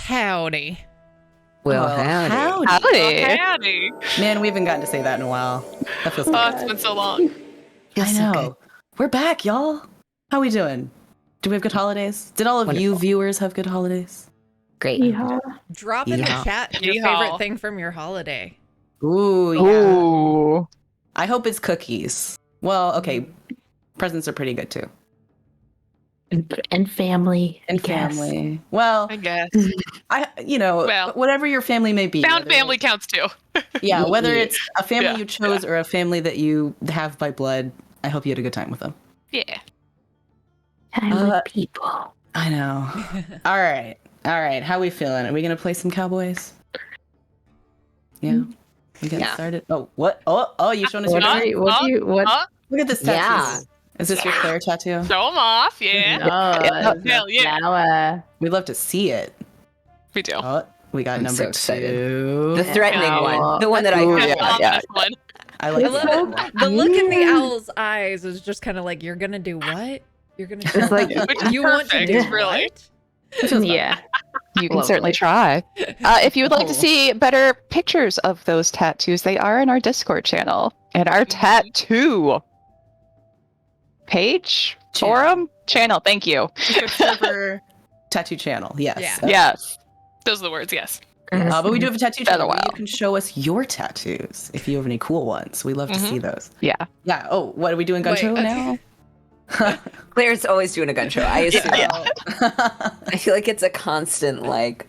howdy. Well, howdy. Howdy. Man, we haven't gotten to say that in a while. That feels Oh, good. it's been so long. I know. We're back, y'all. How we doing? Do we have good holidays? Did all of you viewers have good holidays? Great. Yeah. Drop in the chat your Yeehaw. favorite thing from your holiday. Ooh, yeah. Ooh. I hope it's cookies. Well, okay. Presents are pretty good too. And family. And I guess. family. Well, I guess. Well, whatever your family may be. Found family counts too. Yeah, whether it's a family Yeah, you chose or a family that you have by blood, I hope you had a good time with them. Yeah. Time with people. I know. All right. How we feeling? Are we gonna play some Cowboys? Yeah. We getting started. Oh, what? Oh, you showing us your What? tattoo? What? Look at this tattoo. Yeah. Is this your Claire tattoo? Show them off. Yeah. Hell yeah. Now, We'd love to see it. We do. Oh, we got I'm number so excited. 2. The threatening one. The one that I Ooh, That's yeah, the yeah. ominous one. I like I love that. it. The look in the owl's eyes is just kind of like, you're gonna do what? You're gonna do It's like- what? Which is You want to perfect, do really. what? yeah. You can Lovely. certainly try. If you would like Oh. to see better pictures of those tattoos, they are in our Discord channel and our tattoo page, forum, channel. Thank you. Discord server tattoo channel. Yes. Yeah. Yes. Those are the words, yes. But we do have a tattoo channel. Otherwise. You can show us your tattoos if you have any cool ones. We love to see those. Yeah. Yeah. Oh, what are we doing? Gun Wait, show okay. now? Claire's always doing a gun show. I assume. Yeah. I feel like it's a constant, like,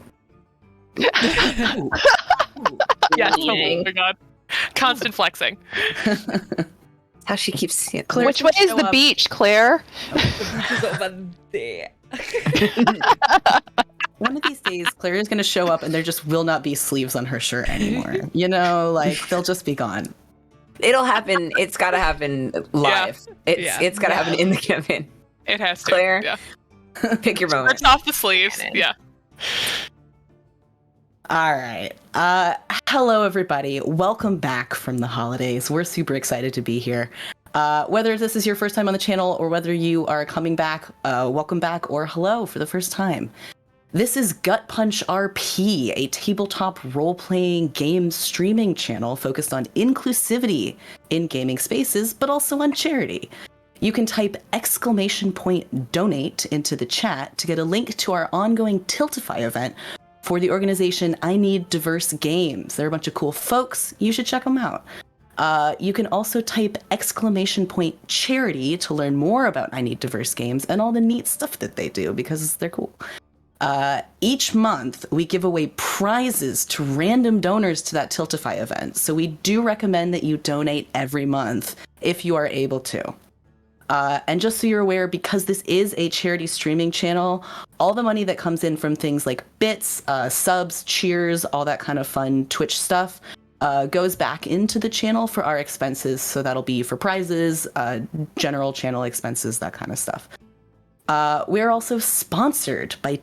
Ooh. Yes. Oh Meaning. my god. Constant flexing. how she keeps seeing Claire, Which way is show the up. beach, Claire? Over there. One of these days, Claire is going to show up and there just will not be sleeves on her shirt anymore. You know, like they'll just be gone. It'll happen. It's got to happen live. It's got to happen in the campaign. It has to. Claire. Yeah. Pick your moment. Rips off the sleeves. Cannon. Yeah. All right. Hello, everybody. Welcome back from the holidays. We're super excited to be here. Whether this is your first time on the channel or whether you are coming back, welcome back or hello for the first time. This is Gut Punch RP, a tabletop role-playing game streaming channel focused on inclusivity in gaming spaces, but also on charity. You can type !donate into the chat to get a link to our ongoing Tiltify event for the organization I Need Diverse Games. They're a bunch of cool folks. You should check them out. You can also type !charity to learn more about I Need Diverse Games and all the neat stuff that they do because they're cool. Each month, we give away prizes to random donors to that Tiltify event. So we do recommend that you donate every month if you are able to. And just so you're aware, because this is a charity streaming channel, all the money that comes in from things like bits, subs, cheers, all that kind of fun Twitch stuff, goes back into the channel for our expenses. So that'll be for prizes, general channel expenses, that kind of stuff. We're also sponsored by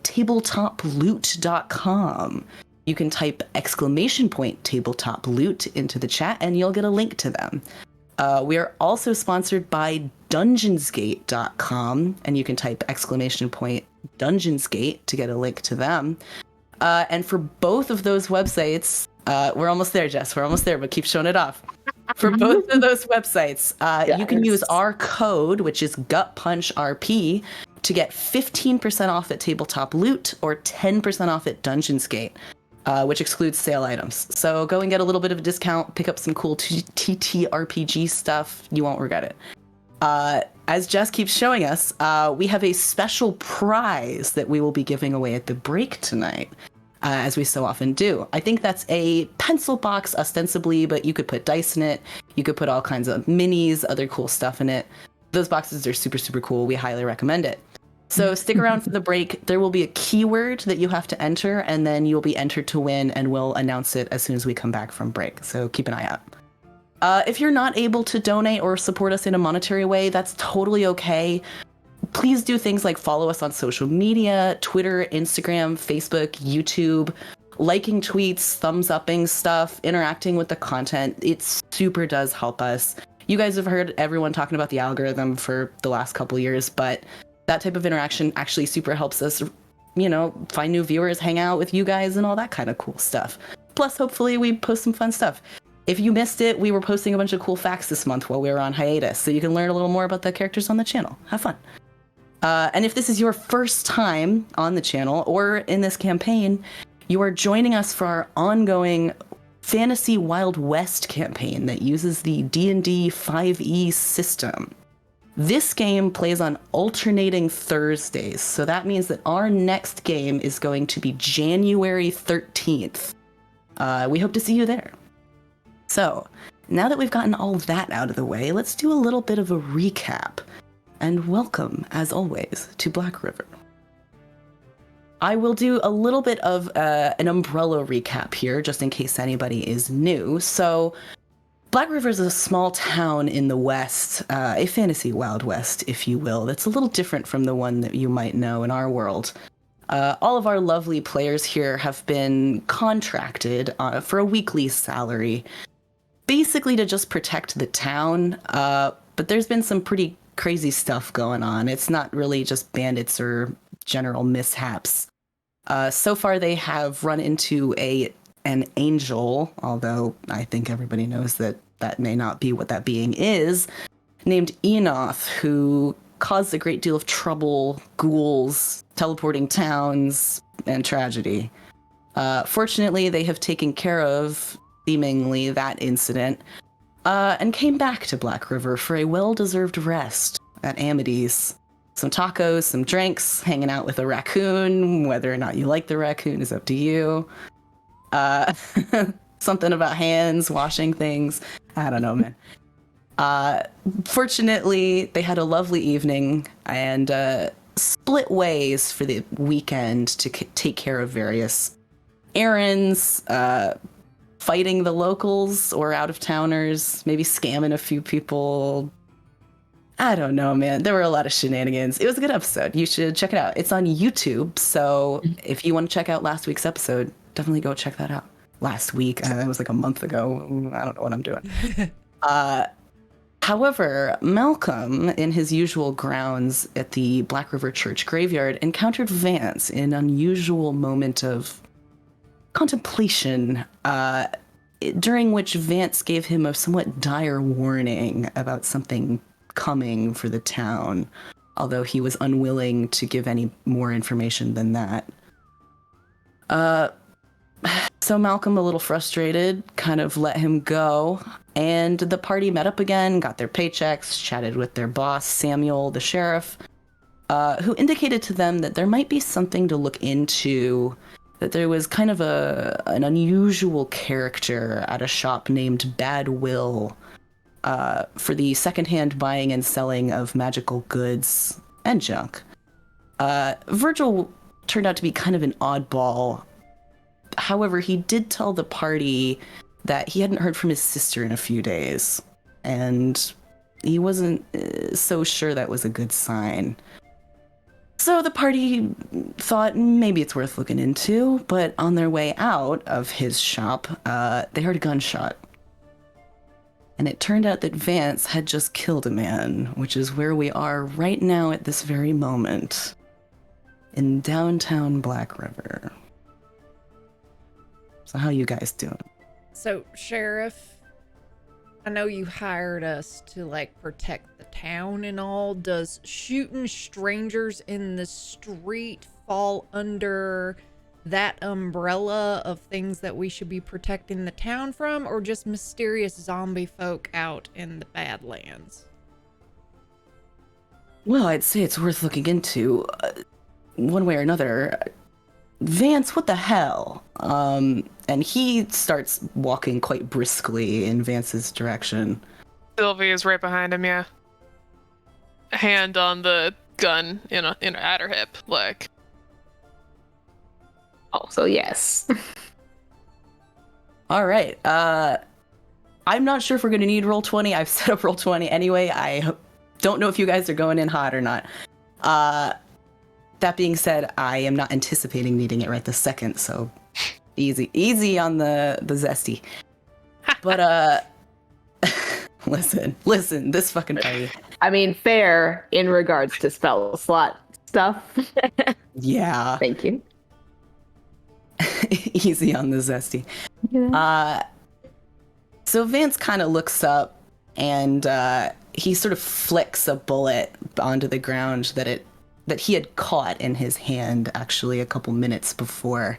tabletoploot.com. You can type !tabletoploot into the chat and you'll get a link to them. We are also sponsored by dungeonsgate.com and you can type !Dungeonsgate to get a link to them. And for both of those websites, we're almost there, Jess. We're almost there, but keep showing it off. For both of those websites, you can use our code, which is GutPunchRP, to get 15% off at Tabletop Loot or 10% off at Dungeonsgate, which excludes sale items. So go and get a little bit of a discount, pick up some cool TTRPG stuff. You won't regret it. As Jess keeps showing us, we have a special prize that we will be giving away at the break tonight. As we so often do. I think that's a pencil box ostensibly, but you could put dice in it. You could put all kinds of minis, other cool stuff in it. Those boxes are super, super cool. We highly recommend it. So stick around for the break. There will be a keyword that you have to enter, and then you'll be entered to win, and we'll announce it as soon as we come back from break. So keep an eye out. If you're not able to donate or support us in a monetary way, that's totally okay. Please do things like follow us on social media, Twitter, Instagram, Facebook, YouTube, liking tweets, thumbs upping stuff, interacting with the content. It super does help us. You guys have heard everyone talking about the algorithm for the last couple years, but that type of interaction actually super helps us find new viewers, hang out with you guys, and all that kind of cool stuff. Plus, hopefully, we post some fun stuff. If you missed it, we were posting a bunch of cool facts this month while we were on hiatus, so you can learn a little more about the characters on the channel. Have fun. And if this is your first time on the channel or in this campaign, you are joining us for our ongoing Fantasy Wild West campaign that uses the D&D 5e system. This game plays on alternating Thursdays, so that means that our next game is going to be January 13th. We hope to see you there. So, now that we've gotten all that out of the way, let's do a little bit of a recap. And welcome, as always, to Blackriver. I will do a little bit of an umbrella recap here, just in case anybody is new. So, Blackriver is a small town in the West, a fantasy Wild West, if you will, that's a little different from the one that you might know in our world. All of our lovely players here have been contracted for a weekly salary, basically to just protect the town, but there's been some pretty crazy stuff going on. It's not really just bandits or general mishaps. So far they have run into an angel, although I think everybody knows that that may not be what that being is, named Enoth, who caused a great deal of trouble, ghouls, teleporting towns, and tragedy. Fortunately, they have taken care of, seemingly, that incident, and came back to Blackriver for a well-deserved rest at Amity's. Some tacos, some drinks, hanging out with a raccoon. Whether or not you like the raccoon is up to you. Something about hands, washing things. I don't know, man. Fortunately, they had a lovely evening and split ways for the weekend to take care of various errands, fighting the locals or out-of-towners, maybe scamming a few people. I don't know, man. There were a lot of shenanigans. It was a good episode. You should check it out. It's on YouTube, so if you want to check out last week's episode, definitely go check that out. Last week, it was like a month ago. I don't know what I'm doing. However, Malcolm, in his usual grounds at the Blackriver Church graveyard, encountered Vance in an unusual moment of contemplation, during which Vance gave him a somewhat dire warning about something coming for the town, although he was unwilling to give any more information than that. So Malcolm, a little frustrated, kind of let him go, and the party met up again, got their paychecks, chatted with their boss, Samuel, the sheriff, who indicated to them that there might be something to look into, that there was kind of an unusual character at a shop named Bad Will, for the secondhand buying and selling of magical goods and junk. Virgil turned out to be kind of an oddball. However, he did tell the party that he hadn't heard from his sister in a few days, and he wasn't so sure that was a good sign. So the party thought maybe it's worth looking into, but on their way out of his shop, they heard a gunshot. And it turned out that Vance had just killed a man, which is where we are right now at this very moment, in downtown Blackriver. So how you guys doing? So, Sheriff, I know you hired us to, protect the town and all. Does shooting strangers in the street fall under that umbrella of things that we should be protecting the town from, or just mysterious zombie folk out in the Badlands? Well, I'd say it's worth looking into, one way or another. Vance, what the hell? And he starts walking quite briskly in Vance's direction. Sylvie is right behind him, yeah. Hand on the gun at her hip, like. Also, yes. All right. I'm not sure if we're going to need roll 20. I've set up roll 20 anyway. I don't know if you guys are going in hot or not. That being said, I am not anticipating needing it right this second, so easy on the zesty. But listen, this fucking party. I mean, fair in regards to spell stuff. Yeah. Thank you. Easy on the zesty. Yeah. So Vance kind of looks up and he sort of flicks a bullet onto the ground that he had caught in his hand actually a couple minutes before.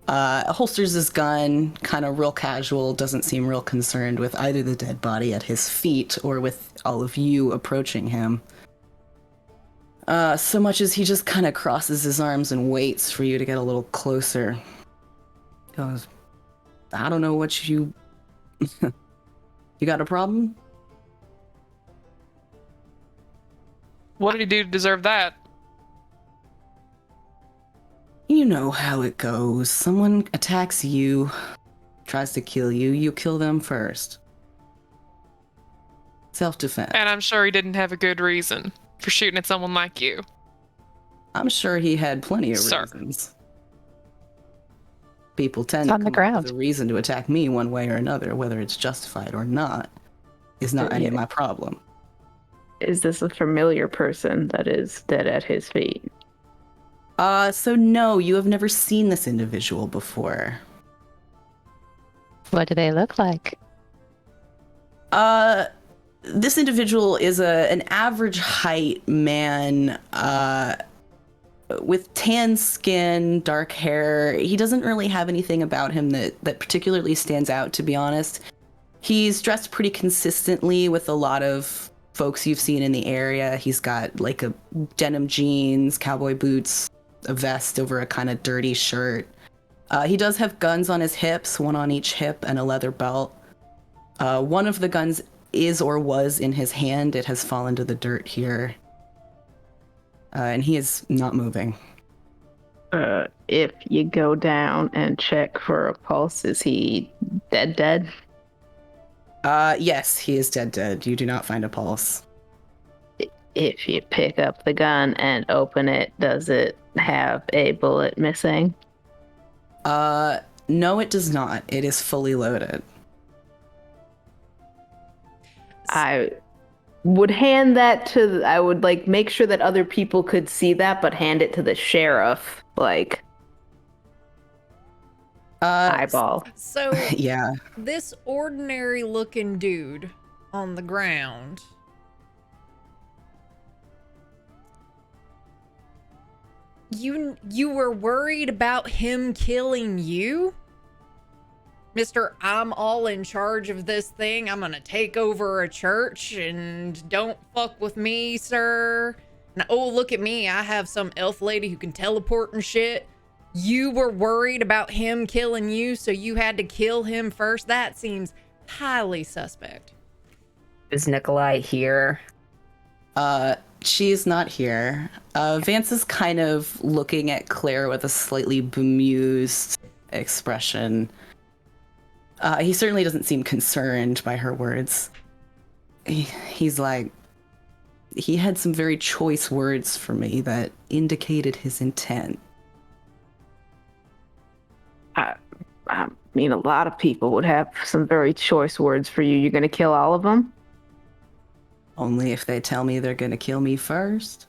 Holsters his gun, kind of real casual, doesn't seem real concerned with either the dead body at his feet or with all of you approaching him. So much as he just kind of crosses his arms and waits for you to get a little closer. He goes, I don't know what you... You got a problem? What did he do to deserve that? You know how it goes. Someone attacks you, tries to kill you, you kill them first. Self-defense. And I'm sure he didn't have a good reason for shooting at someone like you. I'm sure he had plenty of Sir. reasons. People tend It's to on the come up ground. with a reason to attack me one way or another, whether it's justified or not, is not any of my problem. Is this a familiar person that is dead at his feet? So no, you have never seen this individual before. What do they look like? This individual is an average height man, with tan skin, dark hair. He doesn't really have anything about him that particularly stands out, to be honest. He's dressed pretty consistently with a lot of folks you've seen in the area. He's got like a denim jeans, cowboy boots, a vest over a kind of dirty shirt. He does have guns on his hips, one on each hip, and a leather belt. One of the guns is or was in his hand. It has fallen to the dirt here. And he is not moving. If you go down and check for a pulse, is he dead? Yes, he is dead. You do not find a pulse. If you pick up the gun and open it, does it have a bullet missing? No, it does not. It is fully loaded. I would hand that to... I would, like, make sure that other people could see that, but hand it to the sheriff, like... eyeball. So, Yeah. this ordinary looking dude on the ground, you were worried about him killing you? Mr. I'm all in charge of this thing. I'm gonna take over a church and don't fuck with me, sir. And oh, look at me. I have some elf lady who can teleport and shit. You were worried about him killing you, so you had to kill him first? That seems highly suspect. Is Nikolai here? She's not here. Vance is kind of looking at Claire with a slightly bemused expression. He certainly doesn't seem concerned by her words. He's like, he had some very choice words for me that indicated his intent. I mean, a lot of people would have some very choice words for you. You're gonna kill all of them? Only if they tell me they're gonna kill me first.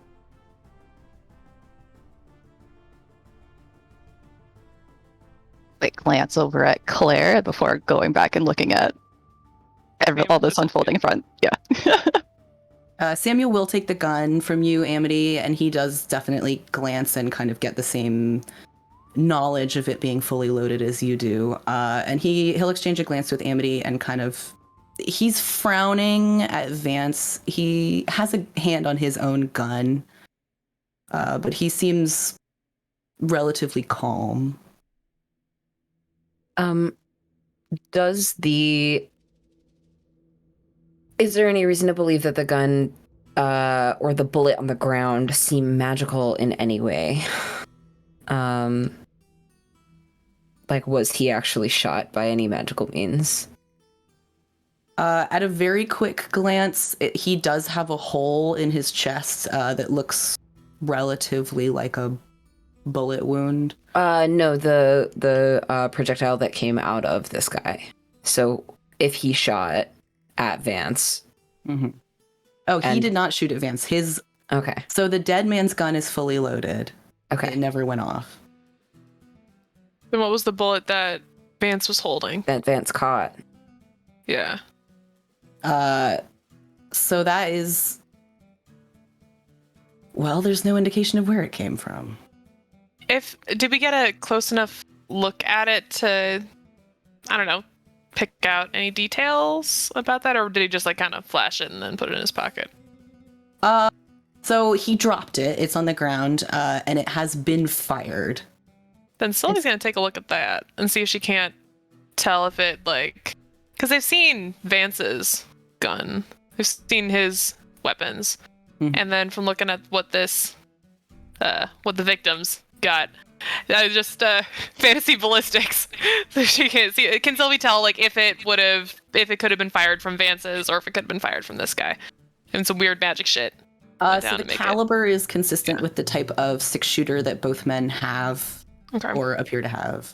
Like glance over at Claire before going back and looking at all this unfolding in front. Yeah. Samuel will take the gun from you, Amity, and he does definitely glance and kind of get the same knowledge of it being fully loaded as you do. And he'll exchange a glance with Amity and kind of... He's frowning at Vance. He has a hand on his own gun, but he seems relatively calm. Is there any reason to believe that the gun or the bullet on the ground seem magical in any way? Like, was he actually shot by any magical means? At a very quick glance, he does have a hole in his chest that looks relatively like a bullet wound. No, the projectile that came out of this guy. So if he shot at Vance. Mm-hmm. Oh, he did not shoot at Vance. His Okay. So the dead man's gun is fully loaded. Okay. It never went off. Then what was the bullet that Vance was holding? That Vance caught. Yeah. So that is... Well, there's no indication of where it came from. Did we get a close enough look at it to, I don't know, pick out any details about that, or did he just like kind of flash it and then put it in his pocket? So he dropped it. It's on the ground, and it has been fired. Then Sylvie's gonna take a look at that and see if she can't tell if it like, because they've seen Vance's gun, they've seen his weapons, and then from looking at what the victims got, just fantasy ballistics. So she can't see. Can Sylvie tell like if it could have been fired from Vance's or if it could have been fired from this guy? And some weird magic shit. So the caliber is consistent with the type of 6-shooter that both men have or appear to have.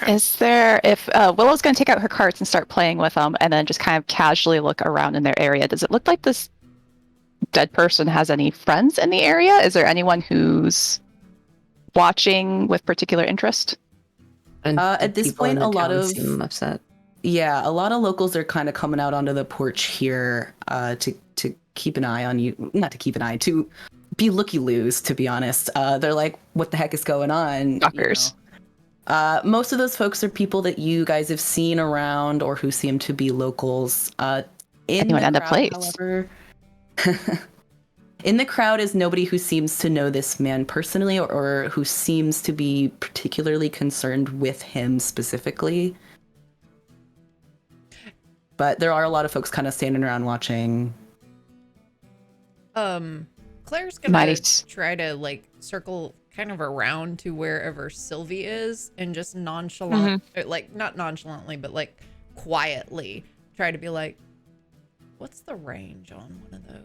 Is there, if Willow's going to take out her cards and start playing with them and then just kind of casually look around in their area, does it look like this dead person has any friends in the area? Is there anyone who's watching with particular interest? And at this people in point, the a lot town of seem upset. Yeah, a lot of locals are kind of coming out onto the porch here to keep an eye on you. Not to keep an eye, to be looky-loos, to be honest. They're like, what the heck is going on? Fuckers. You know? Most of those folks are people that you guys have seen around or who seem to be locals. Anyone in the place? However, in the crowd is nobody who seems to know this man personally or who seems to be particularly concerned with him specifically. But there are a lot of folks kind of standing around watching. Claire's gonna try to like circle kind of around to wherever Sylvie is and just nonchalant, like not nonchalantly, but like quietly try to be like, what's the range on one of those?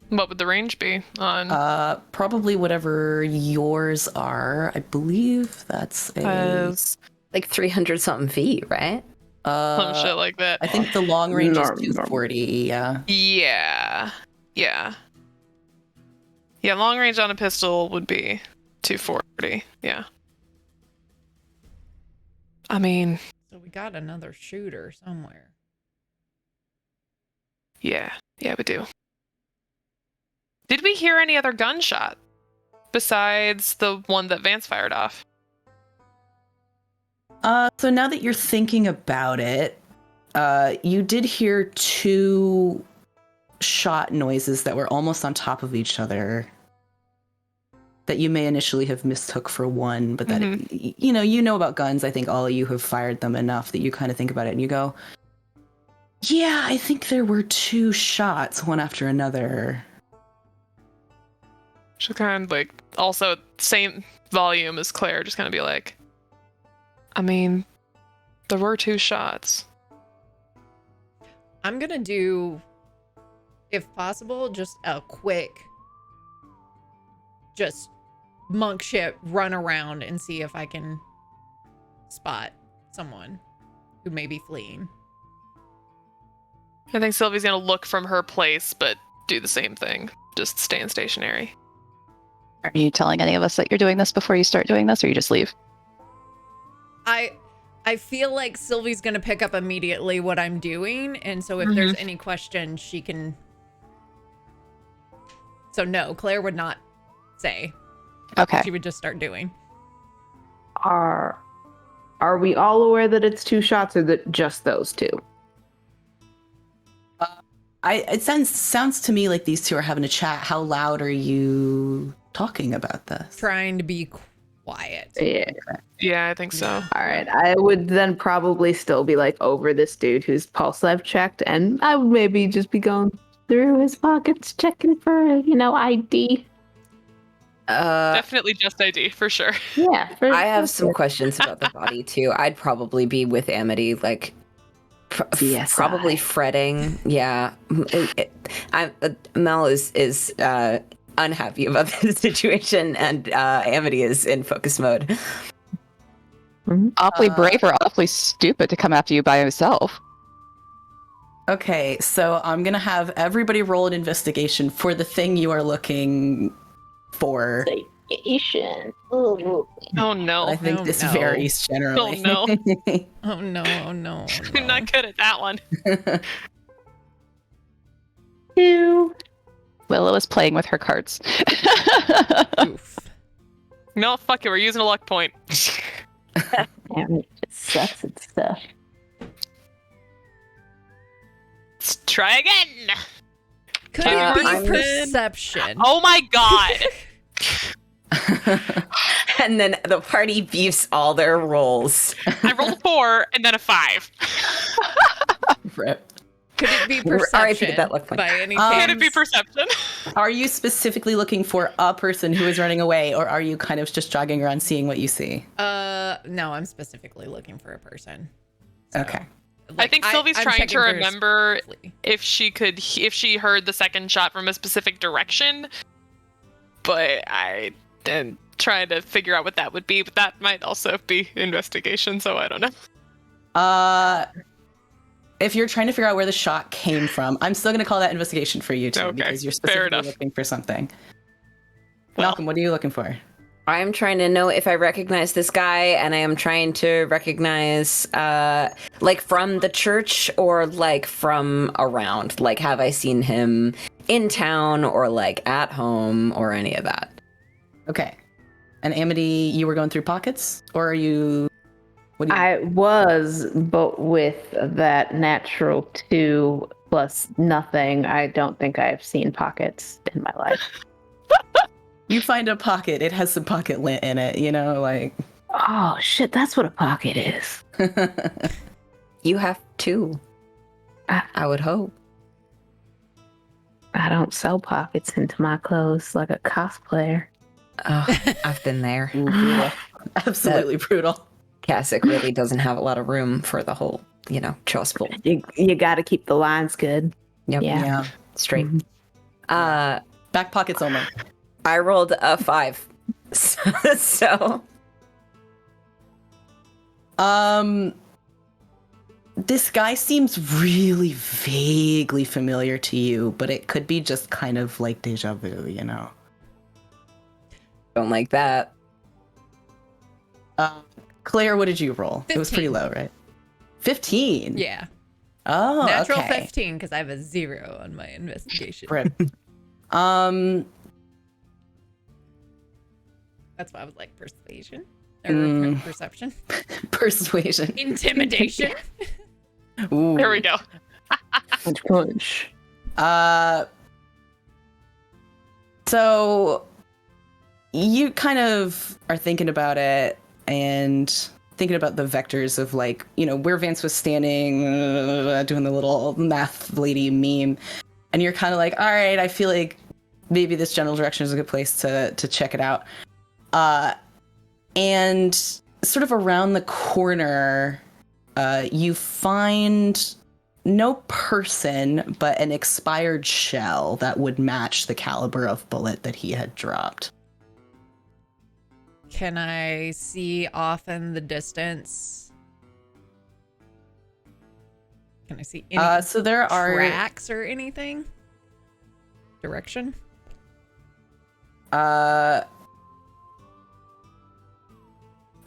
What would the range be on? Probably whatever yours are. I believe that's like 300 something feet, right? Some shit like that. I think the long range is 240. Yeah. Yeah. Long range on a pistol would be 240. Yeah. I mean, So we got another shooter somewhere. yeah, we do. Did we hear any other gunshot besides the one that Vance fired off? So now that you're thinking about it, you did hear 2 shot noises that were almost on top of each other that you may initially have mistook for one, but that, you know about guns. I think all of you have fired them enough that you kind of think about it and you go, yeah, I think there were 2 shots, one after another. She'll kind of like, also same volume as Claire, just kind of be like, I mean, there were 2 shots. I'm gonna do, if possible, just a quick, just monk shit run around and see if I can spot someone who may be fleeing. I think Sylvie's gonna look from her place, but do the same thing. Just staying stationary. Are you telling any of us that you're doing this before you start doing this, or you just leave? I feel like Sylvie's gonna pick up immediately what I'm doing, and so if there's any question, she can. So no, Claire would not say. Okay. She would just start doing. Are we all aware that it's 2 shots, or that just those 2? It sounds to me like these 2 are having a chat. How loud are you talking about this? Trying to be quiet. Yeah, I think so. All right. I would then probably still be like over this dude whose pulse I've checked, and I would maybe just be going through his pockets checking for, ID. Definitely just ID, for sure. Yeah. I have some questions about the body too. I'd probably be with Amity, like probably fretting. Yeah, Mel is unhappy about the situation, and Amity is in focus mode. Awfully brave or awfully stupid to come after you by himself. Okay, so I'm gonna have everybody roll an investigation for the thing you are looking for. Investigation. Ooh. Oh no. But I think Oh, this no. varies generally. Oh, no. Oh no, oh no, oh You're no. not good at that one. 2. Willow is playing with her cards. Oof. No, fuck it. We're using a luck point. Damn, it just sucks and stuff. Let's try again. Could it be I'm- perception? Oh my god. And then the party beefs all their rolls. I rolled a 4 and then a 5. Rip. Could it be R.I.P. to perception that luck point. by any Can chance? it be perception? Are you specifically looking for a person who is running away, or are you kind of just jogging around seeing what you see? No, I'm specifically looking for a person. So, Okay. I think Sylvie's I'm trying checking to very remember specifically. if she heard the second shot from a specific direction. But I am trying to figure out what that would be. But that might also be investigation, so I don't know. If you're trying to figure out where the shot came from, I'm still going to call that investigation for you too, Okay, because you're fair specifically enough. looking for something. Well. Malcolm, what are you looking for? I'm trying to know if I recognize this guy, and I am trying to recognize, like, from the church or, like, from around. Like, have I seen him in town or, like, at home or any of that? Okay. And Amity, you were going through pockets, or are you? What do you? I was, but with that natural 2 plus nothing, I don't think I've seen pockets in my life. You find a pocket. It has some pocket lint in it. You know, like. Oh shit, that's what a pocket is. You have two. I would hope. I don't sew pockets into my clothes like a cosplayer. Oh, I've been there. Brutal. Absolutely brutal. Cassock really doesn't have a lot of room for the whole, trustful. You got to keep the lines good. Yep. Yeah. Straight. Back pockets only. I rolled a 5. So. This guy seems really vaguely familiar to you, but it could be just kind of like deja vu, you know? Don't like that. Claire, what did you roll? 15. It was pretty low, right? 15? Yeah. Oh, Natural okay. 15 because I have a 0 on my investigation. Rip. That's why I was like persuasion or perception, Persuasion. intimidation. Ooh. There we go. Punch. So you kind of are thinking about it and thinking about the vectors of like, where Vance was standing, doing the little math lady meme. And you're kind of like, all right, I feel like maybe this general direction is a good place to check it out. And sort of around the corner, you find no person, but an expired shell that would match the caliber of bullet that he had dropped. Can I see off in the distance? Can I see any So there are tracks or anything? Direction?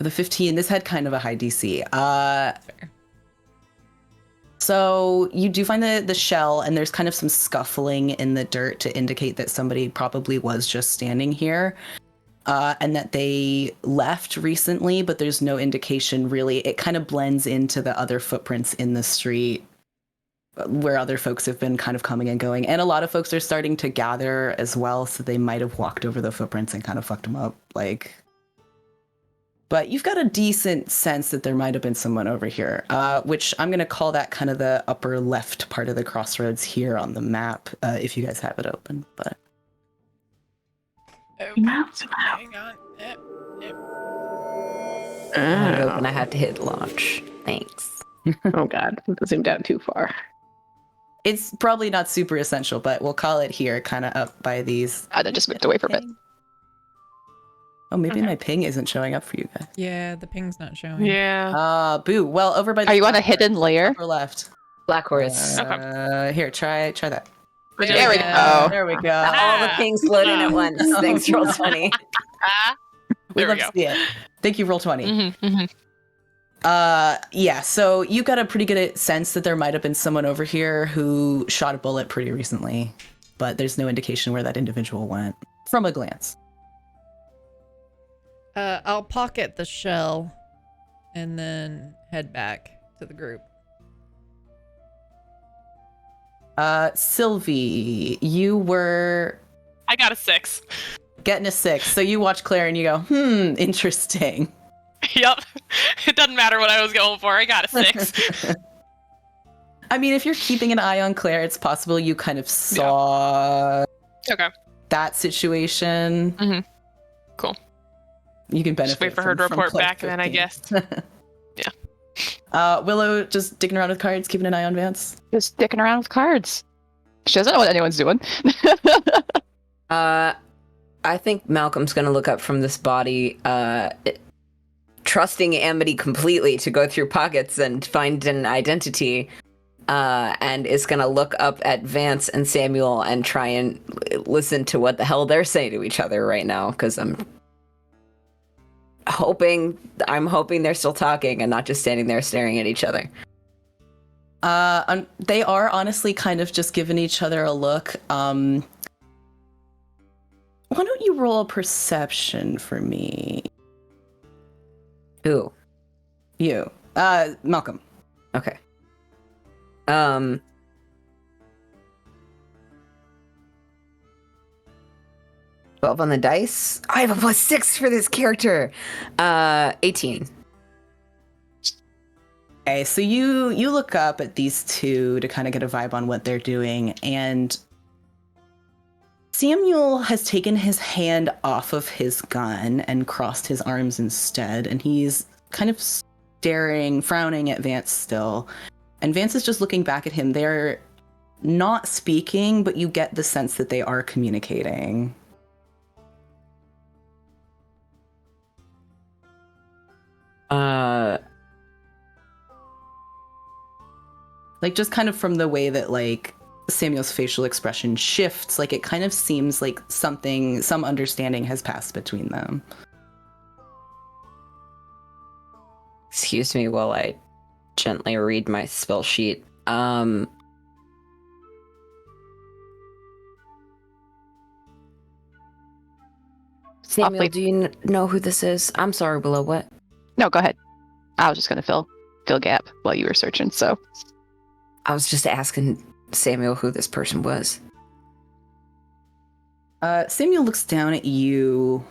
the 15. This had kind of a high DC. Fair. So you do find the shell, and there's kind of some scuffling in the dirt to indicate that somebody probably was just standing here, and that they left recently, but there's no indication really. It kind of blends into the other footprints in the street where other folks have been kind of coming and going. And a lot of folks are starting to gather as well, so they might have walked over the footprints and kind of fucked them up. But you've got a decent sense that there might have been someone over here, which I'm going to call that kind of the upper left part of the crossroads here on the map, if you guys have it open. But Hang on. I had it open. I had to hit launch. Thanks. Oh god, it zoomed out too far. it's probably not super essential, but we'll call it here, kind of up by these. I then just moved away from it. Oh, maybe my ping isn't showing up for you guys. Yeah, the ping's not showing. Yeah. Boo. Well, over by the Are you on a top hidden layer? upper left. Black horse. Here, try that. There we go. There we go. All the things loading at once. Thanks, roll 20. We There we love go. to see it. Thank you, roll 20. Mm-hmm. Yeah, so you got a pretty good sense that there might have been someone over here who shot a bullet pretty recently, but there's no indication where that individual went from a glance. I'll pocket the shell and then head back to the group. Sylvie, you were I got a 6. getting a 6, so you watch Claire and you go, interesting. Yep. It doesn't matter what I was going for. I got a 6. I mean, if you're keeping an eye on Claire, it's possible you kind of saw Okay. that situation. Mhm. Cool. You can benefit Just wait for her to from report Claire back, and then I 15. guess. Willow just digging around with cards, keeping an eye on Vance. Just dicking around with cards. She doesn't know what anyone's doing. I think Malcolm's gonna look up from this body, trusting Amity completely to go through pockets and find an identity, and is gonna look up at Vance and Samuel and try and listen to what the hell they're saying to each other right now, because I'm hoping they're still talking and not just standing there staring at each other. They are honestly kind of just giving each other a look. Why don't you roll a perception for me? Who? You. Malcolm. Okay. 12 on the dice. I have a +6 for this character. 18. Okay, so you look up at these two to kind of get a vibe on what they're doing, and Samuel has taken his hand off of his gun and crossed his arms instead, and he's kind of staring, frowning at Vance still. And Vance is just looking back at him. They're not speaking, but you get the sense that they are communicating. Like, just kind of from the way that, like, Samuel's facial expression shifts, like, it kind of seems like some understanding has passed between them. Excuse me while I gently read my spell sheet. Samuel, Awfully- do you know who this is? I'm sorry, Willow, what? No, go ahead. I was just gonna fill gap while you were searching. So I was just asking Samuel who this person was. Samuel looks down at you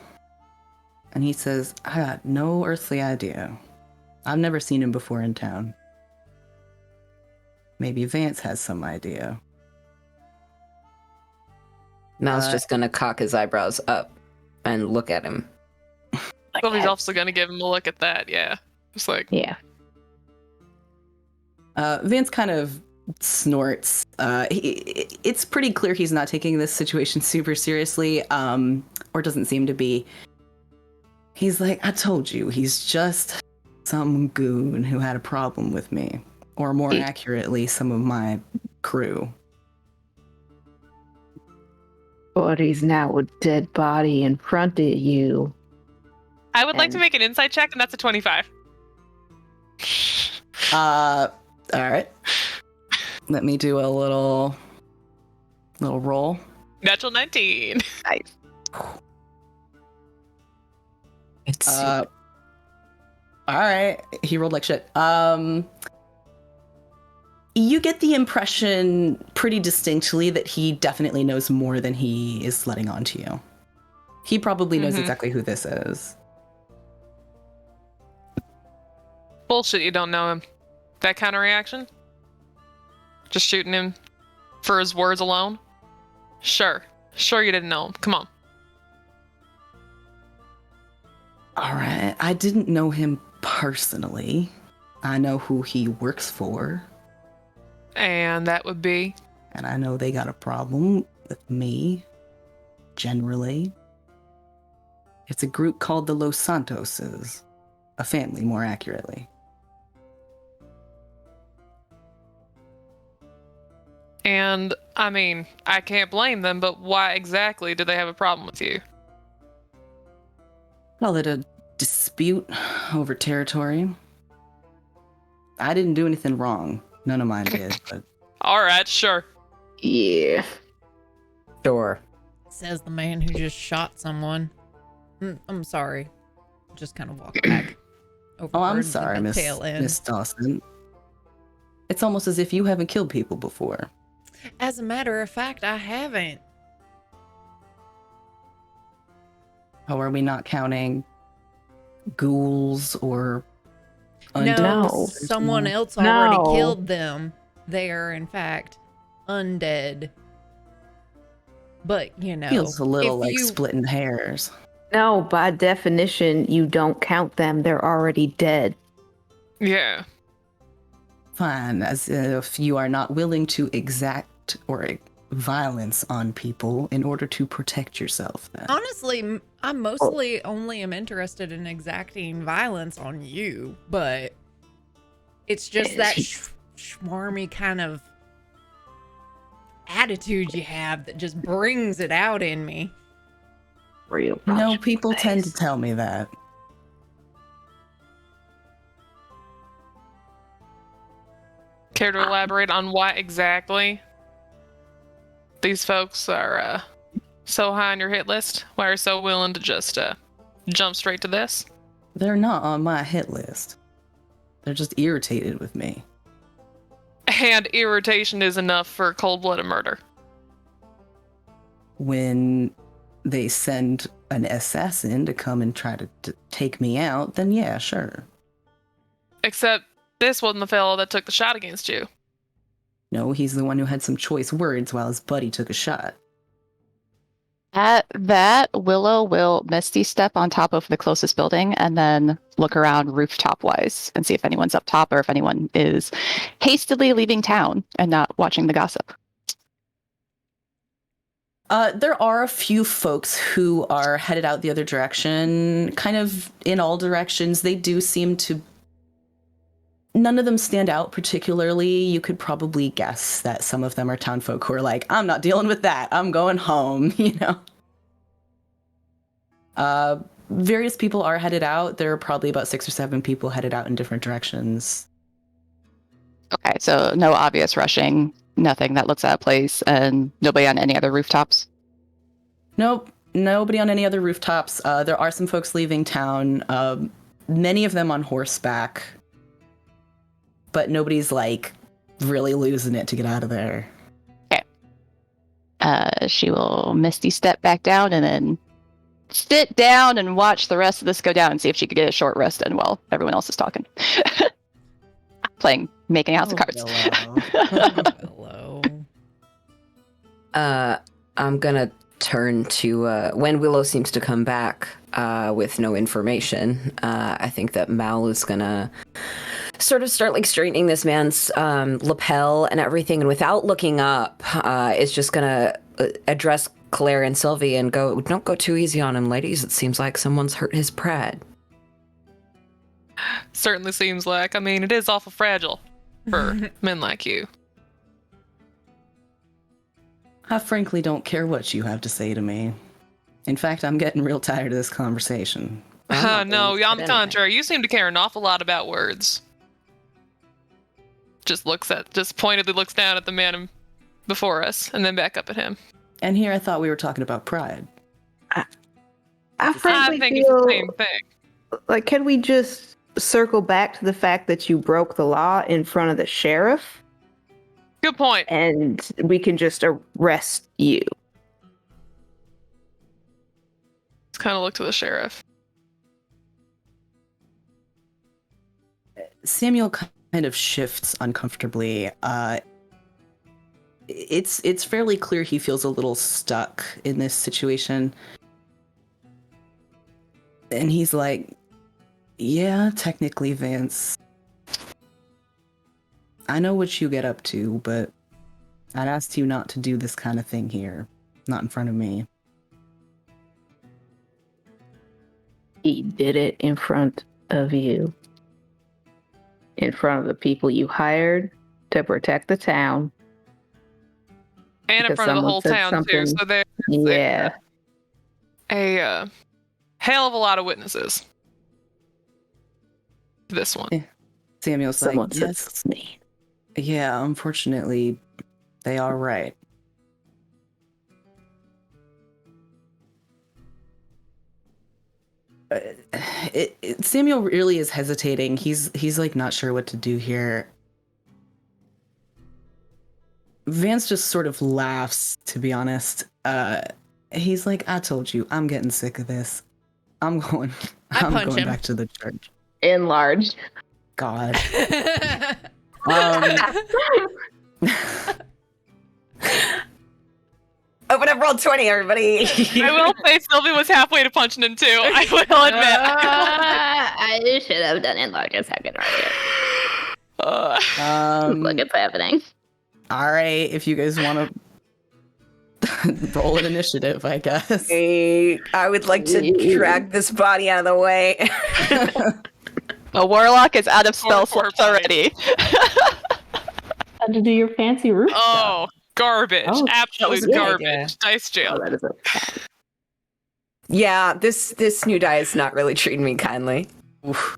and he says, I got no earthly idea. I've never seen him before in town. Maybe Vance has some idea. Mal's just gonna cock his eyebrows up and look at him. Sylvie's also gonna give him a look at that. Yeah. Just like, Yeah. Vance kind of snorts. It's pretty clear he's not taking this situation super seriously, or doesn't seem to be. He's like, I told you, he's just some goon who had a problem with me. Or more accurately, some of my crew. But he's now a dead body in front of you. I would like to And- make an insight check, and that's a 25. All right. Let me do a little roll. Natural 19. nice. It's All right. He rolled like shit. You get the impression pretty distinctly that he definitely knows more than he is letting on to you. He probably knows exactly who this is. Bullshit, you don't know him. That kind of reaction? Just shooting him for his words alone? Sure you didn't know him. Come on. All right. I didn't know him personally. I know who he works for. And that would be? And I know they got a problem with me, generally. It's a group called the Los Santoses. A family, more accurately. And, I mean, I can't blame them, but why exactly do they have a problem with you? Call it a dispute over territory. I didn't do anything wrong. None of mine did, but Alright, sure. Yeah. Sure. Says the man who just shot someone. I'm sorry. Just kind of walk back. oh, I'm Overheard sorry, the tail end. Miss Dawson. It's almost as if you haven't killed people before. As a matter of fact, I haven't. How are we not counting ghouls or undead? No. Someone else No. already killed them. They are, in fact, undead. But, you know. Feels a little if like you- splitting hairs. No, by definition, you don't count them. They're already dead. Yeah. Fine, as if you are not willing to exact or violence on people in order to protect yourself. Then. Honestly, I mostly only am interested in exacting violence on you, but it's just that schmarmy kind of attitude you have that just brings it out in me. Real. No, people tend to tell me that. Care to elaborate on why exactly these folks are so high on your hit list? Why are you so willing to just jump straight to this? They're not on my hit list. They're just irritated with me. And irritation is enough for cold-blooded murder. When they send an assassin to come and try to take me out, then yeah, sure. Except this wasn't the fellow that took the shot against you. No, he's the one who had some choice words while his buddy took a shot. At that, Willow will Misty step on top of the closest building and then look around rooftop-wise and see if anyone's up top or if anyone is hastily leaving town and not watching the gossip. There are a few folks who are headed out the other direction, kind of in all directions. They do seem to... None of them stand out particularly. You could probably guess that some of them are townfolk who are like, I'm not dealing with that. I'm going home, you know? Various people are headed out. There are probably about 6 or 7 people headed out in different directions. Okay, so no obvious rushing, nothing that looks out of place, and nobody on any other rooftops? Nope, nobody on any other rooftops. There are some folks leaving town, many of them on horseback, but nobody's like really losing it to get out of there. Okay. She will Misty step back down and then sit down and watch the rest of this go down and see if she could get a short rest in while everyone else is talking. Making out the cards. Hello. I'm gonna turn to when Willow seems to come back with no information. I think that Mal is gonna sort of start like straightening this man's lapel and everything, and without looking up, is just gonna address Claire and Sylvie and go, "Don't go too easy on him, ladies. It seems like someone's hurt his pride." Certainly seems like. I mean, it is awful fragile for men like you. I frankly don't care what you have to say to me. In fact, I'm getting real tired of this conversation. No, on the contrary, you seem to care an awful lot about words. Just pointedly looks down at the man before us and then back up at him. And here I thought we were talking about pride. I frankly think it's feel the same thing. like, can we just circle back to the fact that you broke the law in front of the sheriff? Good point. And we can just arrest you. Let's kind of look to the sheriff. Samuel kind of shifts uncomfortably. It's fairly clear he feels a little stuck in this situation. And he's like, yeah, technically, Vance. I know what you get up to, but I'd ask you not to do this kind of thing here. Not in front of me. He did it in front of you. In front of the people you hired to protect the town. And in Because front of the someone whole said town too. something. So there's Yeah. a hell of a lot of witnesses. This one. Yeah. Samuel's Someone like, said yes, something. yeah, unfortunately, they are right. Samuel really is hesitating. He's like not sure what to do here. Vance just sort of laughs, to be honest. He's like, I told you, I'm getting sick of this. I'm going punch him. back to the church. Enlarged. God. Open up roll 20, everybody. I will say Sylvie was halfway to punching him too. I will admit. I should have done enlarged a second earlier. Look, it's happening. All right, if you guys want to roll an initiative, I guess. I would like to drag this body out of the way. A warlock is out of spell Poor slots already. Had to do your fancy roof stuff. Oh, garbage. Oh, Absolute a good garbage. idea. Dice jail. Oh, that is okay. Yeah, this new die is not really treating me kindly. Oof.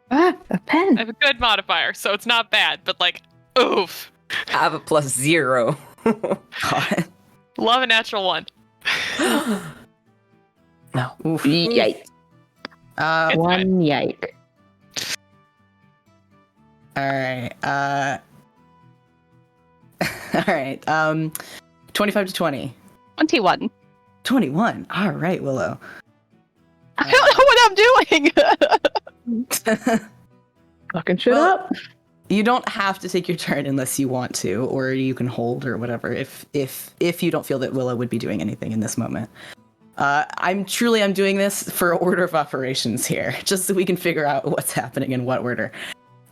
Ah, a I pen. have a good modifier, so it's not bad, but like, oof. I have a +0. God. Love a natural one. No. Oof. Yike. It's One yike. All right. All right. 25 to 20. 21. 21. All right, Willow. I don't know what I'm doing. Fucking shit Well, up. You don't have to take your turn unless you want to, or you can hold or whatever. If you don't feel that Willow would be doing anything in this moment. I'm doing this for order of operations here, just so we can figure out what's happening in what order.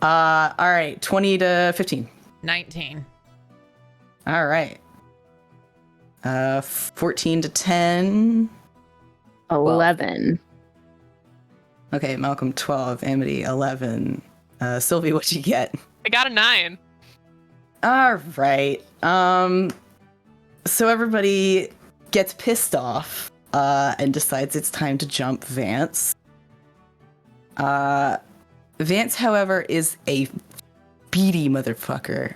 All right, 20 to 15. 19. All right. 14 to 10. 11. Okay, Malcolm 12, Amity 11. Sylvie, what'd you get? I got a 9. All right. So everybody gets pissed off and decides it's time to jump Vance. Vance, however, is a beady motherfucker.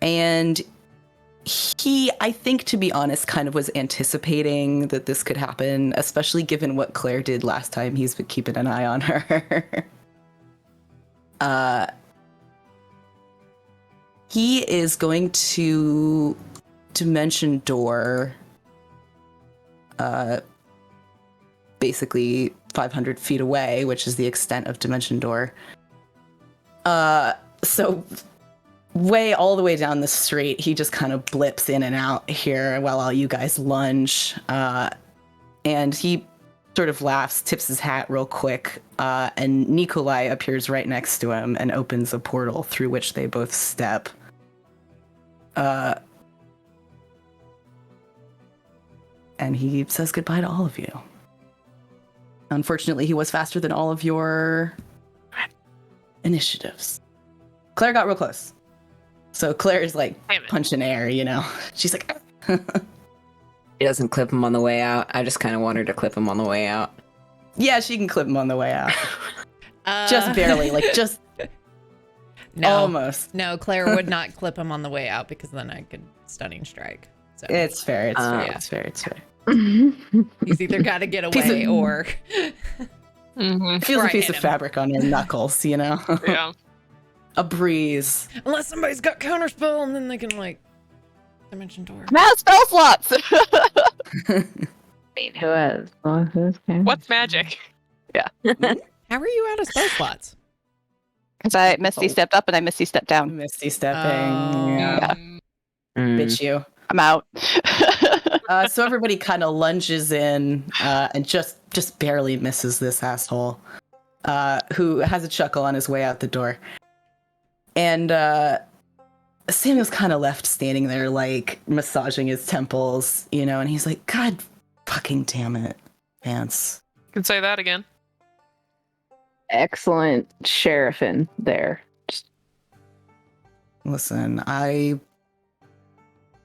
And he, I think, to be honest, kind of was anticipating that this could happen, especially given what Claire did last time. He's been keeping an eye on her. He is going to Dimension Door, basically 500 feet away, which is the extent of Dimension Door. So way all the way down the street, he just kind of blips in and out here while all you guys lunge. And he sort of laughs, tips his hat real quick, and Nikolai appears right next to him and opens a portal through which they both step. And he says goodbye to all of you. Unfortunately, he was faster than all of your initiatives. Claire got real close. So Claire is like Damn it. punching air, you know? She's like, He doesn't clip him on the way out. I just kind of want her to clip him on the way out. yeah, she can clip him on the way out. Uh, Just barely, like just no, almost. No, Claire would not clip him on the way out because then I could stunning strike. So It's fair, it's fair, yeah. it's fair, it's fair. he's either got to get Piece of- away or Mm-hmm. Feels Or a I piece hit of him. fabric on your knuckles, you know? Yeah. A breeze. unless somebody's got counterspell and then they can like dimension door. I'm out of spell slots. Wait, who has? What's magic? How are you out of spell slots? Because I Misty stepped up and I Misty stepped down. Misty stepping. Oh. Yeah. Bitch you. I'm out. So everybody kind of lunges in and just barely misses this asshole, who has a chuckle on his way out the door. And Samuel's kind of left standing there, like, massaging his temples, you know, and he's like, God fucking damn it, Vance. Can say that again. Excellent sheriffing there. Just Listen, I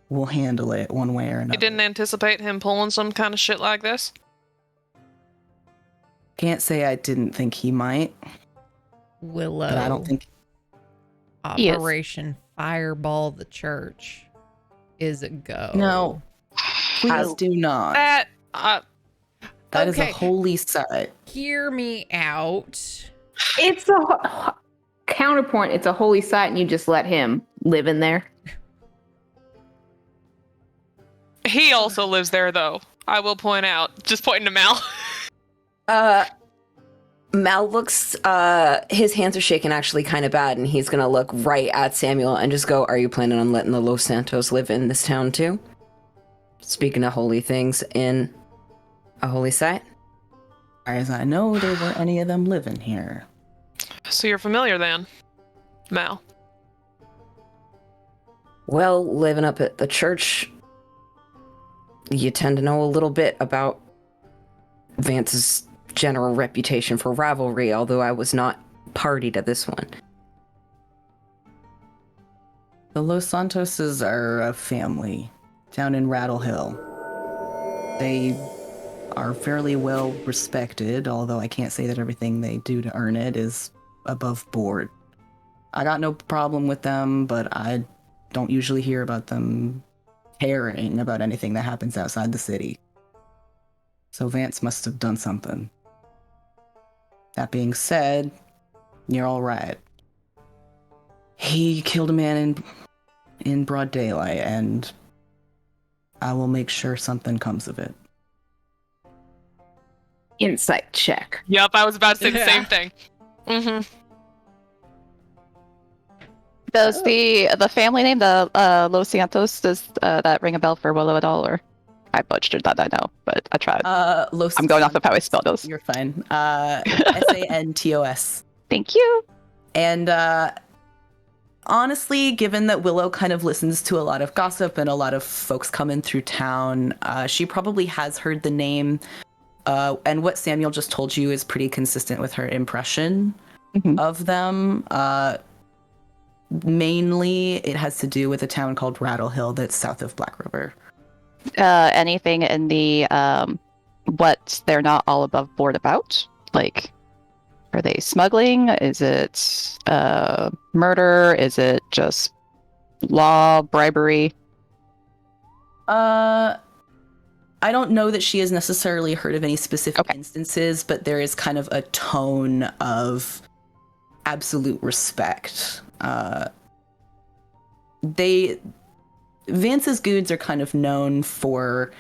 will handle it one way or another. You didn't anticipate him pulling some kind of shit like this? Can't say I didn't think he might, Willow. but I don't think... Yes. Operation Fireball the Church is a go. No, please do not. That, That is a Okay. holy site. Hear me out. It's a counterpoint. It's a holy site, and you just let him live in there. he also lives there, though. I will point out. Just pointing to Mal. Mal looks, his hands are shaking actually kind of bad, and he's gonna look right at Samuel and just go, are you planning on letting the Los Santos live in this town too? Speaking of holy things in a holy site? As far as I know, there weren't any of them living here. So you're familiar then, Mal? Well, living up at the church, you tend to know a little bit about Vance's general reputation for rivalry, although I was not party to this one. The Los Santoses are a family down in Rattle Hill. They are fairly well respected, although I can't say that everything they do to earn it is above board. I got no problem with them, but I don't usually hear about them caring about anything that happens outside the city. So Vance must have done something. That being said, you're all right. He killed a man in broad daylight, and I will make sure something comes of it. Insight check. Yep, I was about to say the Yeah. same thing. Mm-hmm. Does the family name, the Los Santos, does that ring a bell for Willow at all? Or I butchered that, I know, but I tried. Los I'm going off of how I spell those. You're fine. Santos. Thank you. And honestly, given that Willow kind of listens to a lot of gossip and a lot of folks coming through town, she probably has heard the name. And what Samuel just told you is pretty consistent with her impression of them. Mainly, it has to do with a town called Rattle Hill that's south of Blackriver. Anything in the what they're not all above board about? Like, are they smuggling? Is it murder? Is it just law, bribery? I don't know that she has necessarily heard of any specific instances, but there is kind of a tone of absolute respect. Vance's goods are kind of known for,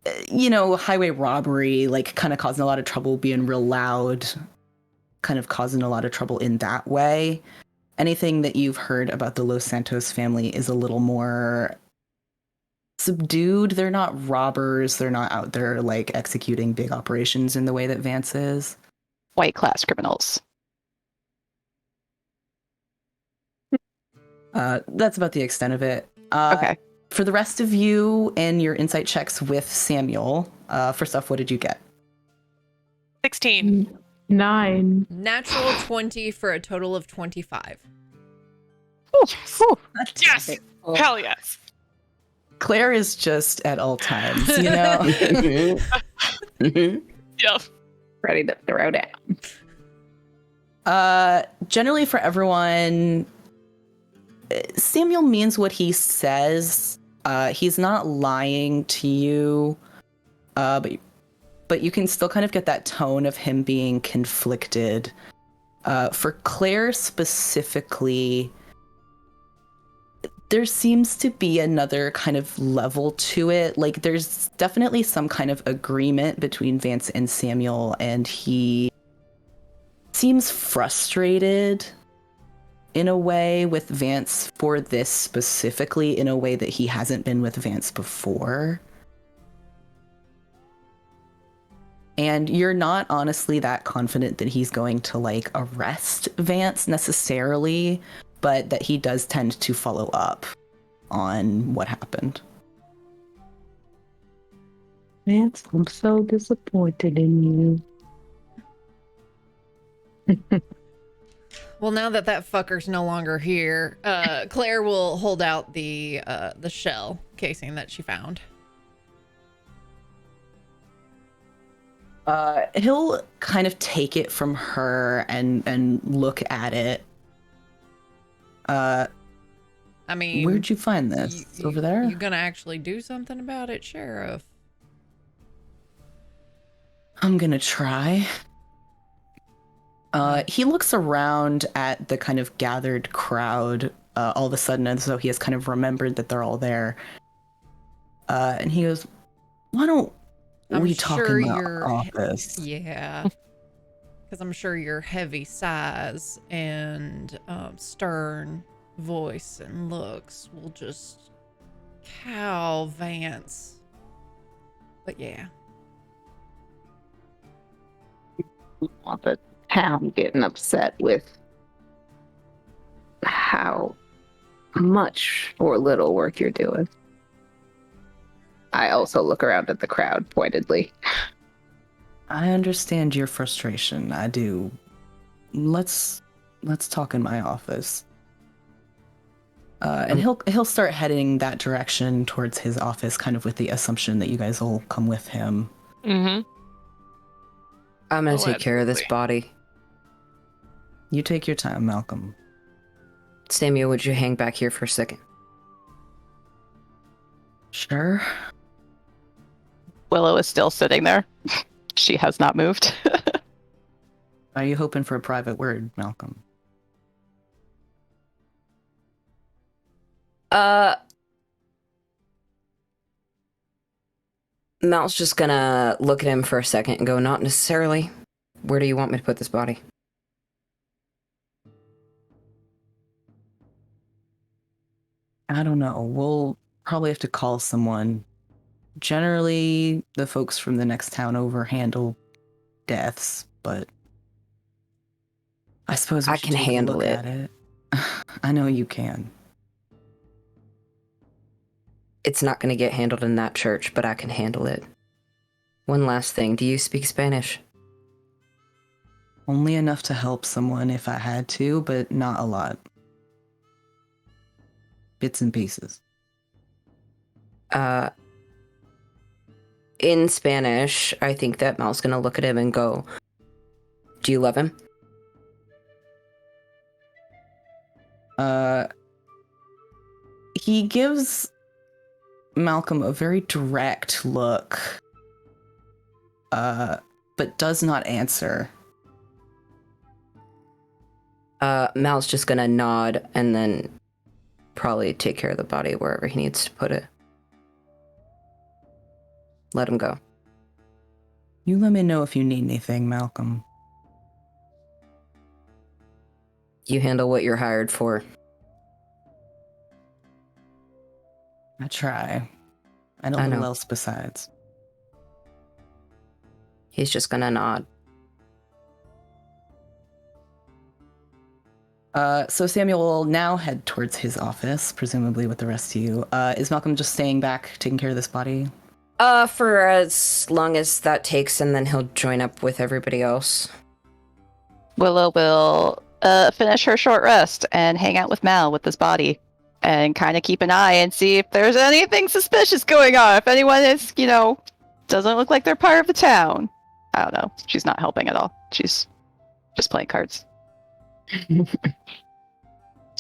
highway robbery, like kind of causing a lot of trouble, being real loud, kind of causing a lot of trouble in that way. Anything that you've heard about the Los Santos family is a little more subdued. They're not robbers. They're not out there like executing big operations in the way that Vance is. White class criminals. That's about the extent of it. Okay. For the rest of you and your insight checks with Samuel, first off, what did you get? 16. 9. Natural 20 for a total of 25. Yes! Hell yes. Claire is just at all times, you know? Yep. Ready to throw down. Generally for everyone, Samuel means what he says. He's not lying to you, but you can still kind of get that tone of him being conflicted. For Claire specifically, there seems to be another kind of level to it. Like, there's definitely some kind of agreement between Vance and Samuel, and he seems frustrated in a way with Vance for this specifically, in a way that he hasn't been with Vance before. And you're not honestly that confident that he's going to, like, arrest Vance necessarily, but that he does tend to follow up on what happened. Vance, I'm so disappointed in you. Well, now that fucker's no longer here, Claire will hold out the shell casing that she found. He'll kind of take it from her and look at it. I mean, where'd you find this? It's over there? You gonna actually do something about it, Sheriff? I'm gonna try. He looks around at the kind of gathered crowd, all of a sudden, as though he has kind of remembered that they're all there. And he goes, "Why don't we talk in the office?" Yeah. Because I'm sure your heavy size and stern voice and looks will just cow Vance. But yeah. Want the town getting upset with how much or little work you're doing. I also look around at the crowd pointedly. I understand your frustration. I do. Let's talk in my office. And he'll start heading that direction towards his office, kind of with the assumption that you guys will come with him. Mm-hmm. I'm gonna take care of this body. You take your time, Malcolm. Samuel, would you hang back here for a second? Sure. Willow is still sitting there. She has not moved. Are you hoping for a private word, Malcolm? Mal's just gonna look at him for a second and go, "Not necessarily. Where do you want me to put this body?" I don't know. We'll probably have to call someone. Generally, the folks from the next town over handle deaths, but I suppose I can handle it. I know you can. It's not going to get handled in that church, but I can handle it. One last thing. Do you speak Spanish? Only enough to help someone if I had to, but not a lot. Bits and pieces. In Spanish, I think that Mal's going to look at him and go, "Do you love him?" He gives Malcolm a very direct look, but does not answer. Mal's just going to nod and then probably take care of the body wherever he needs to put it. Let him go. You let me know if you need anything, Malcolm. You handle what you're hired for. I try. I know little else besides. He's just gonna nod. So Samuel will now head towards his office, presumably with the rest of you. Is Malcolm just staying back, taking care of this body? For as long as that takes, and then he'll join up with everybody else. Willow will finish her short rest and hang out with Mal with this body and kind of keep an eye and see if there's anything suspicious going on. If anyone is, doesn't look like they're part of the town. I don't know. She's not helping at all. She's just playing cards.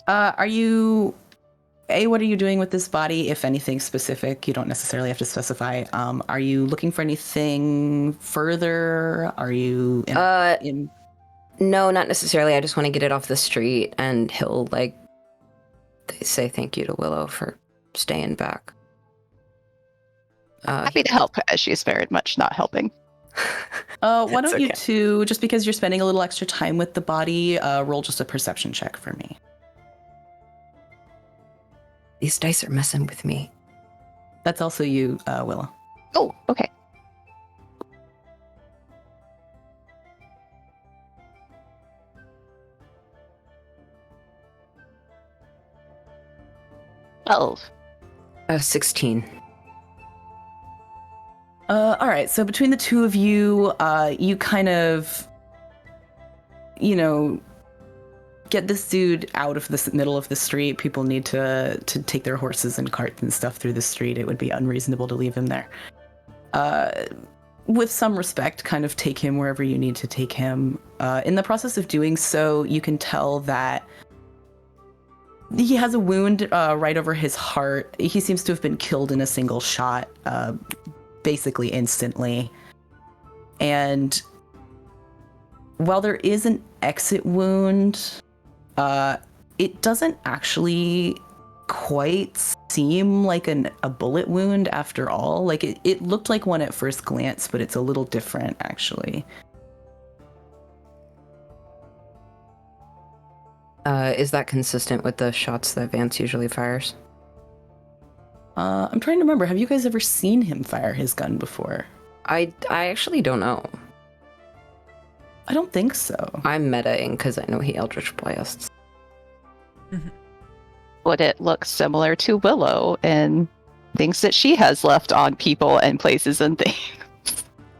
What are you doing with this body, if anything specific? You don't necessarily have to specify. Are you looking for anything further? Are you No, not necessarily. I just want to get it off the street, and he'll say thank you to Willow for staying back. Happy to help, as she's very much not helping. Why don't you two, just because you're spending a little extra time with the body, roll just a perception check for me. These dice are messing with me. That's also you, Willow. Oh, okay. Oh. 16. All right. So between the two of you, you kind of, get this dude out of the middle of the street. People need to take their horses and carts and stuff through the street. It would be unreasonable to leave him there. With some respect, kind of take him wherever you need to take him. In the process of doing so, you can tell that he has a wound right over his heart. He seems to have been killed in a single shot, basically instantly. And while there is an exit wound, it doesn't actually quite seem like a bullet wound after all. Like it looked like one at first glance, but it's a little different actually. Is that consistent with the shots that Vance usually fires? I'm trying to remember. Have you guys ever seen him fire his gun before? I actually don't know. I don't think so. I'm metaing because I know he Eldritch Blasts. Would it look similar to Willow and things that she has left on people and places and things?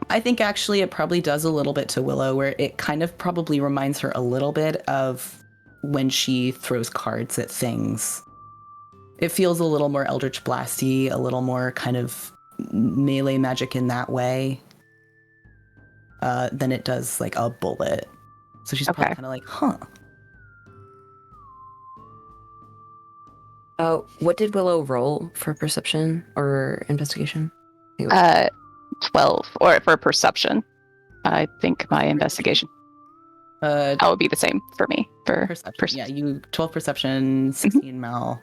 I think actually it probably does a little bit to Willow, where it kind of probably reminds her a little bit of when she throws cards at things. It feels a little more Eldritch Blasty, a little more kind of melee magic in that way than it does like a bullet. So she's probably kind of like, huh. What did Willow roll for perception or investigation? 12, or for perception. I think my investigation. That would be the same for me. For perception. Yeah, you 12 perception, 16 Mal.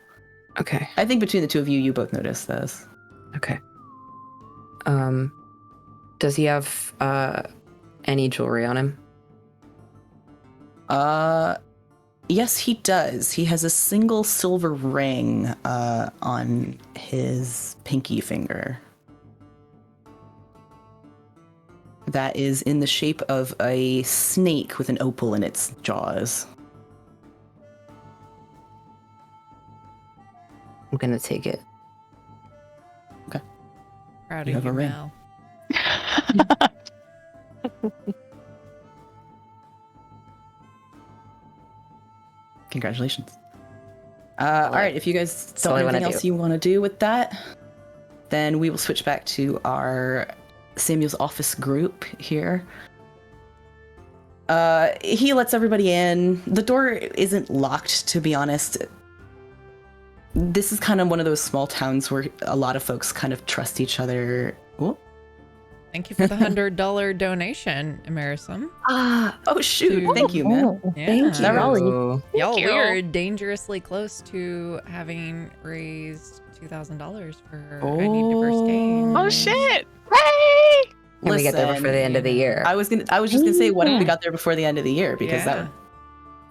Okay. I think between the two of you, you both noticed this. Okay. Does he have any jewelry on him? Yes, he does. He has a single silver ring on his pinky finger. That is in the shape of a snake with an opal in its jaws. I'm gonna take it. Okay. Proud You of have you, a ring. Mel. Congratulations. All right, if you guys all don't I have wanna anything else do. you want to do with that, then we will switch back to our Samuel's office group here. He lets everybody in. The door isn't locked, to be honest. This is kind of one of those small towns where a lot of folks kind of trust each other. Ooh. Thank you for the $100 donation, Emerson. Oh shoot! To- Thank you, man. Yeah. Thank you. Y'all, you. we're dangerously close to having raised $2,000 for I Need Diverse Game. Oh shit! Hey! Can we get there Listen, before the end of the year? I was just gonna say, what if we got there before the end of the year? Because Yeah.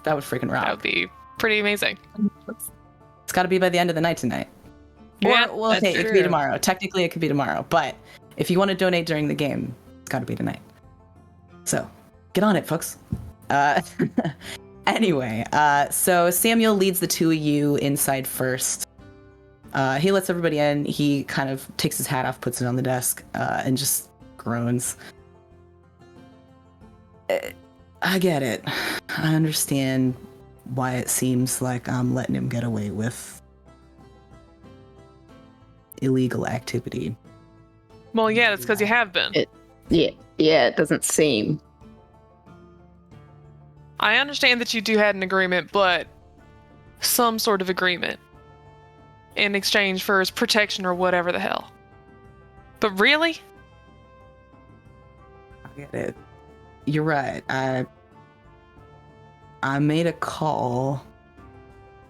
that would freaking rock. That would be pretty amazing. It's got to be by the end of the night tonight. Yeah, Or, well, that's okay, it could be true. tomorrow. Technically, it could be tomorrow. But if you want to donate during the game, it's got to be tonight. So get on it, folks. Anyway, so Samuel leads the two of you inside first. He lets everybody in. He kind of takes his hat off, puts it on the desk, and just groans. I get it. I understand why it seems like I'm letting him get away with illegal activity. Well, yeah, that's because you have been. Yeah, it doesn't seem. I understand that you two had an agreement, but some sort of agreement in exchange for his protection or whatever the hell. But really? I get it. You're right. I made a call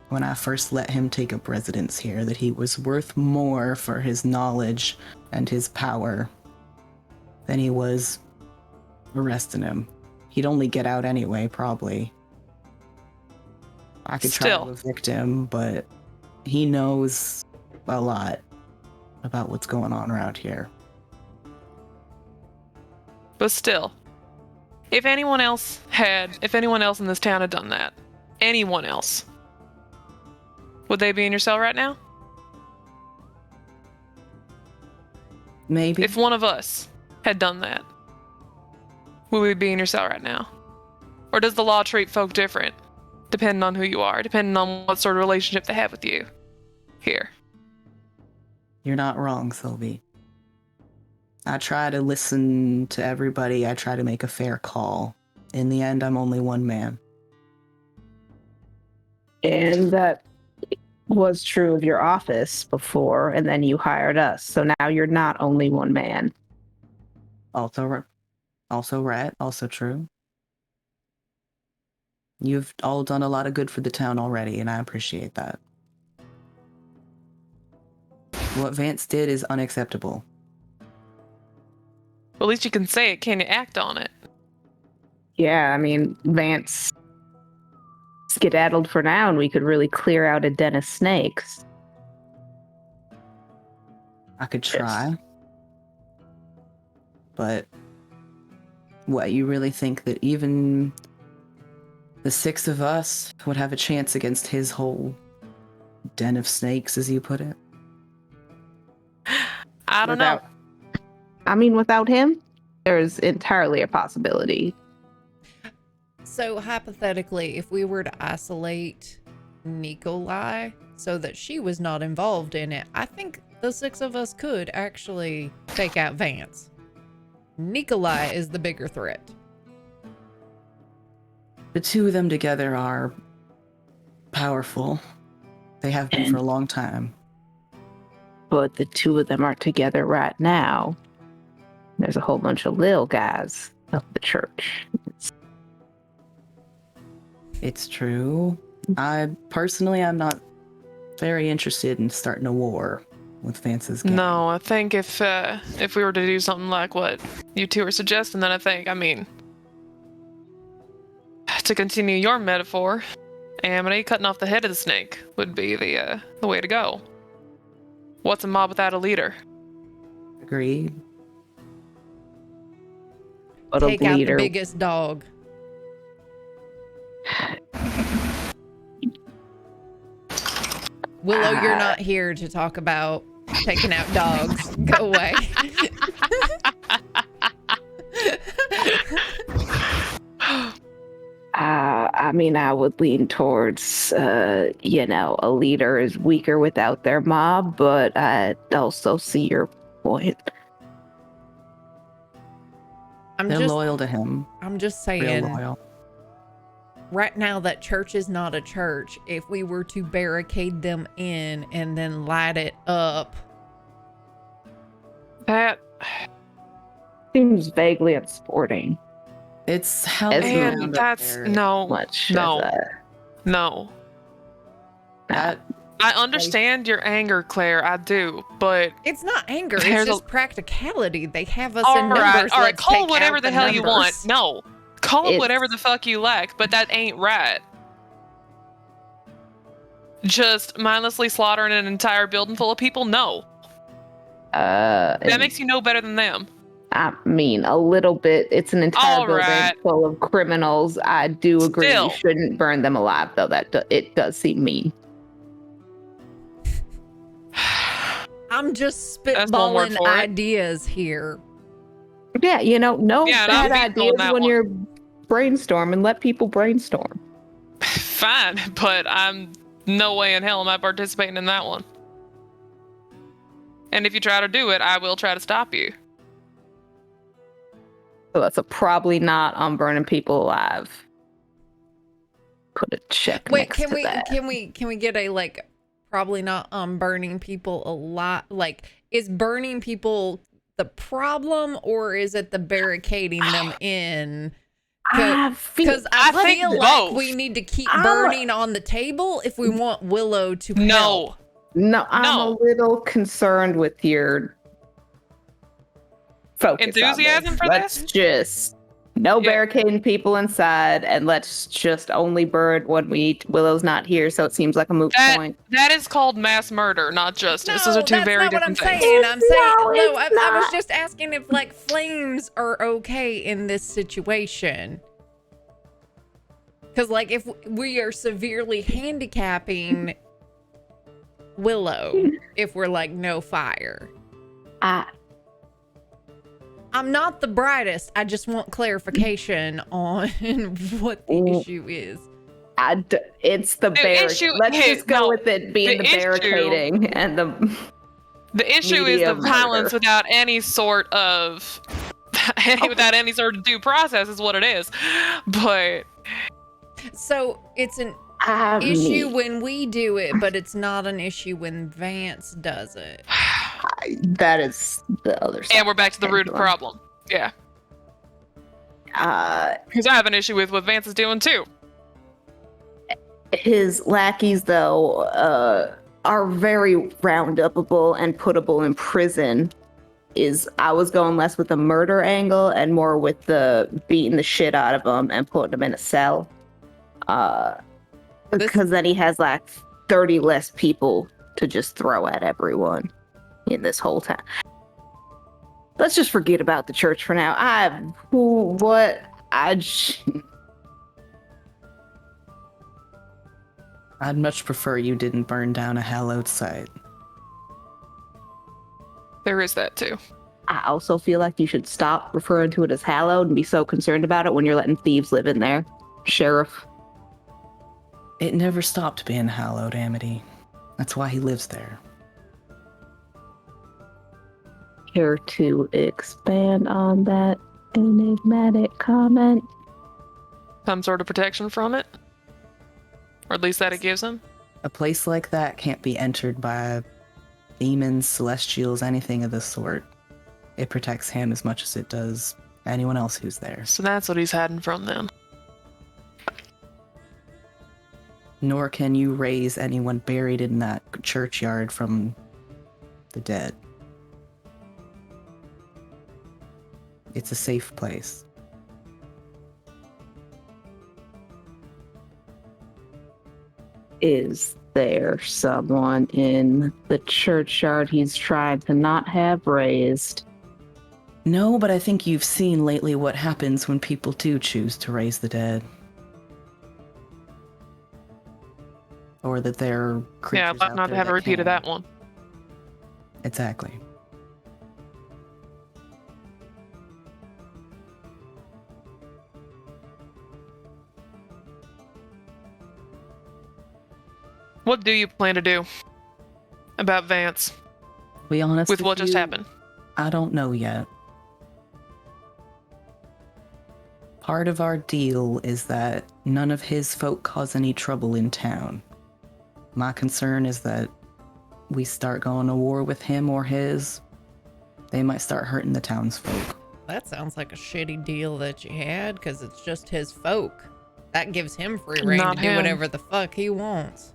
when I first let him take up residence here that he was worth more for his knowledge and his power than he was arresting him. He'd only get out anyway, probably. I could try Still. to evict him, but he knows a lot about what's going on around here. But still. If anyone else in this town had done that, anyone else, would they be in your cell right now? Maybe. If one of us had done that, would we be in your cell right now? Or does the law treat folk different depending on who you are, depending on what sort of relationship they have with you here. You're not wrong, Sylvie. I try to listen to everybody. I try to make a fair call. In the end, I'm only one man. And that was true of your office before, and then you hired us. So now you're not only one man. Also right, also true. You've all done a lot of good for the town already, and I appreciate that. What Vance did is unacceptable. Well, at least you can say it. Can you act on it? Yeah, I mean, Vance skedaddled for now, and we could really clear out a den of snakes. I could try. But what, you really think that even the 6 of us would have a chance against his whole den of snakes, as you put it? I don't know. I mean, without him, there's entirely a possibility. So hypothetically, if we were to isolate Nikolai so that she was not involved in it, I think the 6 of us could actually take out Vance. Nikolai is the bigger threat. The 2 of them together are powerful. They have been for a long time. But the 2 of them are together right now. There's a whole bunch of little guys of the church. It's true. I'm not very interested in starting a war with Vance's gang. No, I think if we were to do something like what you 2 are suggesting, then I mean, to continue your metaphor, Amity, cutting off the head of the snake would be the way to go. What's a mob without a leader? Agreed. But Take a out leader. the biggest dog. Willow, you're not here to talk about taking out dogs. Go away. I mean, I would lean towards, a leader is weaker without their mob, but I also see your point. They're loyal to him. I'm just Real saying, loyal. right now that church is not a church. If we were to barricade them in and then light it up. That Seems vaguely unsporting. It's how As they and round up that's their- no. Much No. as No. That, I understand your anger, Claire. I do, but It's not anger, There's it's a- just practicality. They have us all in right, numbers. all right. Let's Call take it whatever out the hell you want. numbers. No, call it It's- whatever the fuck you like, but that ain't right. Just mindlessly slaughtering an entire building full of people? No, that makes you no better than them. I mean, a little bit. It's an entire All building right. full of criminals. I do agree Still. you shouldn't burn them alive, though. It does seem mean. I'm just That's one word spitballing for it. ideas here. Yeah, no Yeah, and bad I'm beating on ideas that when one. you're brainstorming. Let people brainstorm. Fine, but I'm no way in hell am I participating in that one. And if you try to do it, I will try to stop you. So that's a probably not on burning people alive. Put a check Wait, next can to we that. can we get a like probably not burning people alive? Like, is burning people the problem, or is it the barricading them in? Because I think feel like both. we need to keep burning on the table if we want Willow to help. No. No, I'm No. a little concerned with your focus. Enthusiasm on this. for Let's this? just no Yeah. barricading people inside, and let's just only burn when we eat. Willow's not here, so it seems like a moot point. That is called mass murder, not justice. Those No, are two that's very not what I'm different things. saying. I'm saying No, no. it's I was not. just asking if like flames are okay in this situation. Because like if we are severely handicapping Willow, if we're like no fire. I'm not the brightest. I just want clarification on what the issue is. It's the issue- Let's hey, just go no, with it being the the issue- barricading and the. The issue is Media the violence murder. without any sort of without any sort of due process is what it is. But So it's an issue when we do it, but it's not an issue when Vance does it. That is the other side. and we're back to the root of the problem. Yeah. Because I have an issue with what Vance is doing too. His lackeys, though, are very roundupable and puttable in prison. I was going less with the murder angle and more with the beating the shit out of him and putting him in a cell. Because then he has like 30 less people to just throw at everyone in this whole time. Let's just forget about the church for now. I'd much prefer you didn't burn down a hallowed site. There is that too. I also feel like you should stop referring to it as hallowed and be so concerned about it when you're letting thieves live in there, Sheriff. It never stopped being hallowed, Amity. That's why he lives there. Care to expand on that enigmatic comment? Some sort of protection from it? Or at least that it gives him? A place like that can't be entered by demons, celestials, anything of the sort. It protects him as much as it does anyone else who's there. So that's what he's hiding from then. Nor can you raise anyone buried in that churchyard from the dead. It's a safe place. Is there someone in the churchyard he's trying to not have raised? No, but I think you've seen lately what happens when people do choose to raise the dead. Or that they're creatures Yeah, I'd like out not to there have a that repeat of can. that one. Exactly. What do you plan to do about Vance Be honest with what just you, happened? I don't know yet. Part of our deal is that none of his folk cause any trouble in town. My concern is that we start going to war with him or his, they might start hurting the townsfolk. That sounds like a shitty deal that you had, because it's just his folk. That gives him free reign Not to do him. whatever the fuck he wants.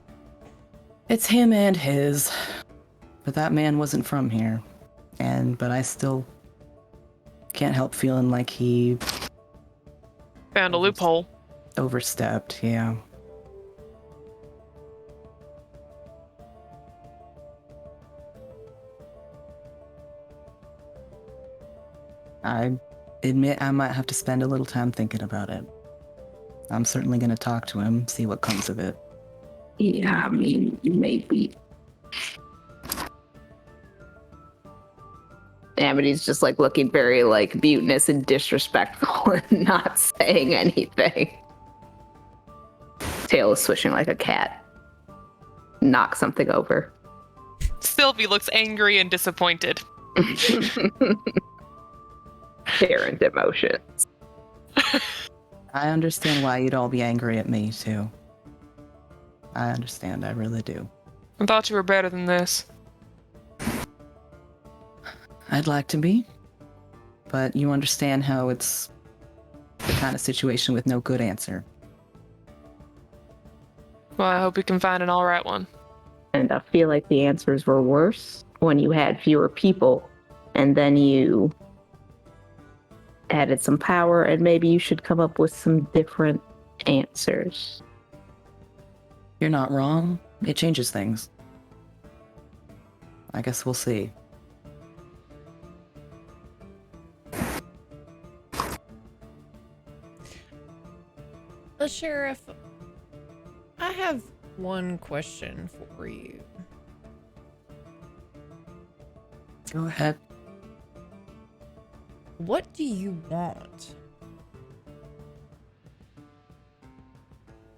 It's him and his, but that man wasn't from here. But I still can't help feeling like he Found a loophole. overstepped, yeah. I admit I might have to spend a little time thinking about it. I'm certainly going to talk to him, see what comes of it. Yeah, I mean, maybe. Amity's just like looking very like mutinous and disrespectful and not saying anything. Tail is swishing like a cat. Knock something over. Sylvie looks angry and disappointed. Parent emotions. I understand why you'd all be angry at me, too. I understand, I really do. I thought you were better than this. I'd like to be, but you understand how it's the kind of situation with no good answer. Well, I hope you can find an alright one. And I feel like the answers were worse when you had fewer people and then you added some power and maybe you should come up with some different answers. You're not wrong. It changes things. I guess we'll see. Sheriff, I have one question for you. Go ahead. What do you want?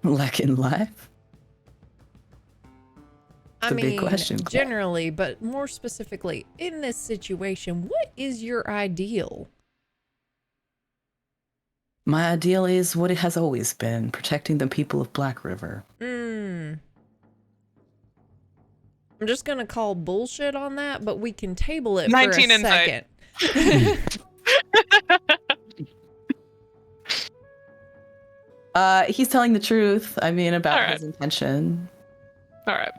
Like in life? I a mean, big question. generally, but more specifically, in this situation, what is your ideal? My ideal is what it has always been, protecting the people of Blackriver. I'm just gonna call bullshit on that, but we can table it for a 19 insight. second. He's telling the truth, I mean, about All right. his intention. All right.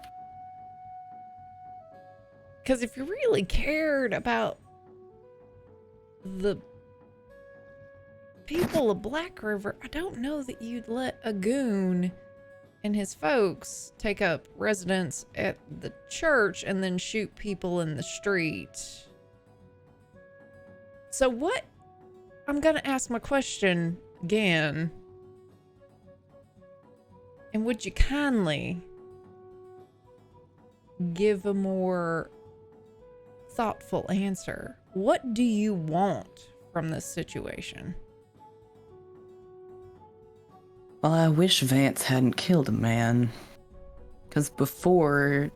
Because if you really cared about the people of Blackriver, I don't know that you'd let a goon and his folks take up residence at the church and then shoot people in the street. So what? I'm gonna ask my question again. And would you kindly give a more thoughtful answer? What do you want from this situation? Well, I wish Vance hadn't killed a man. Because before,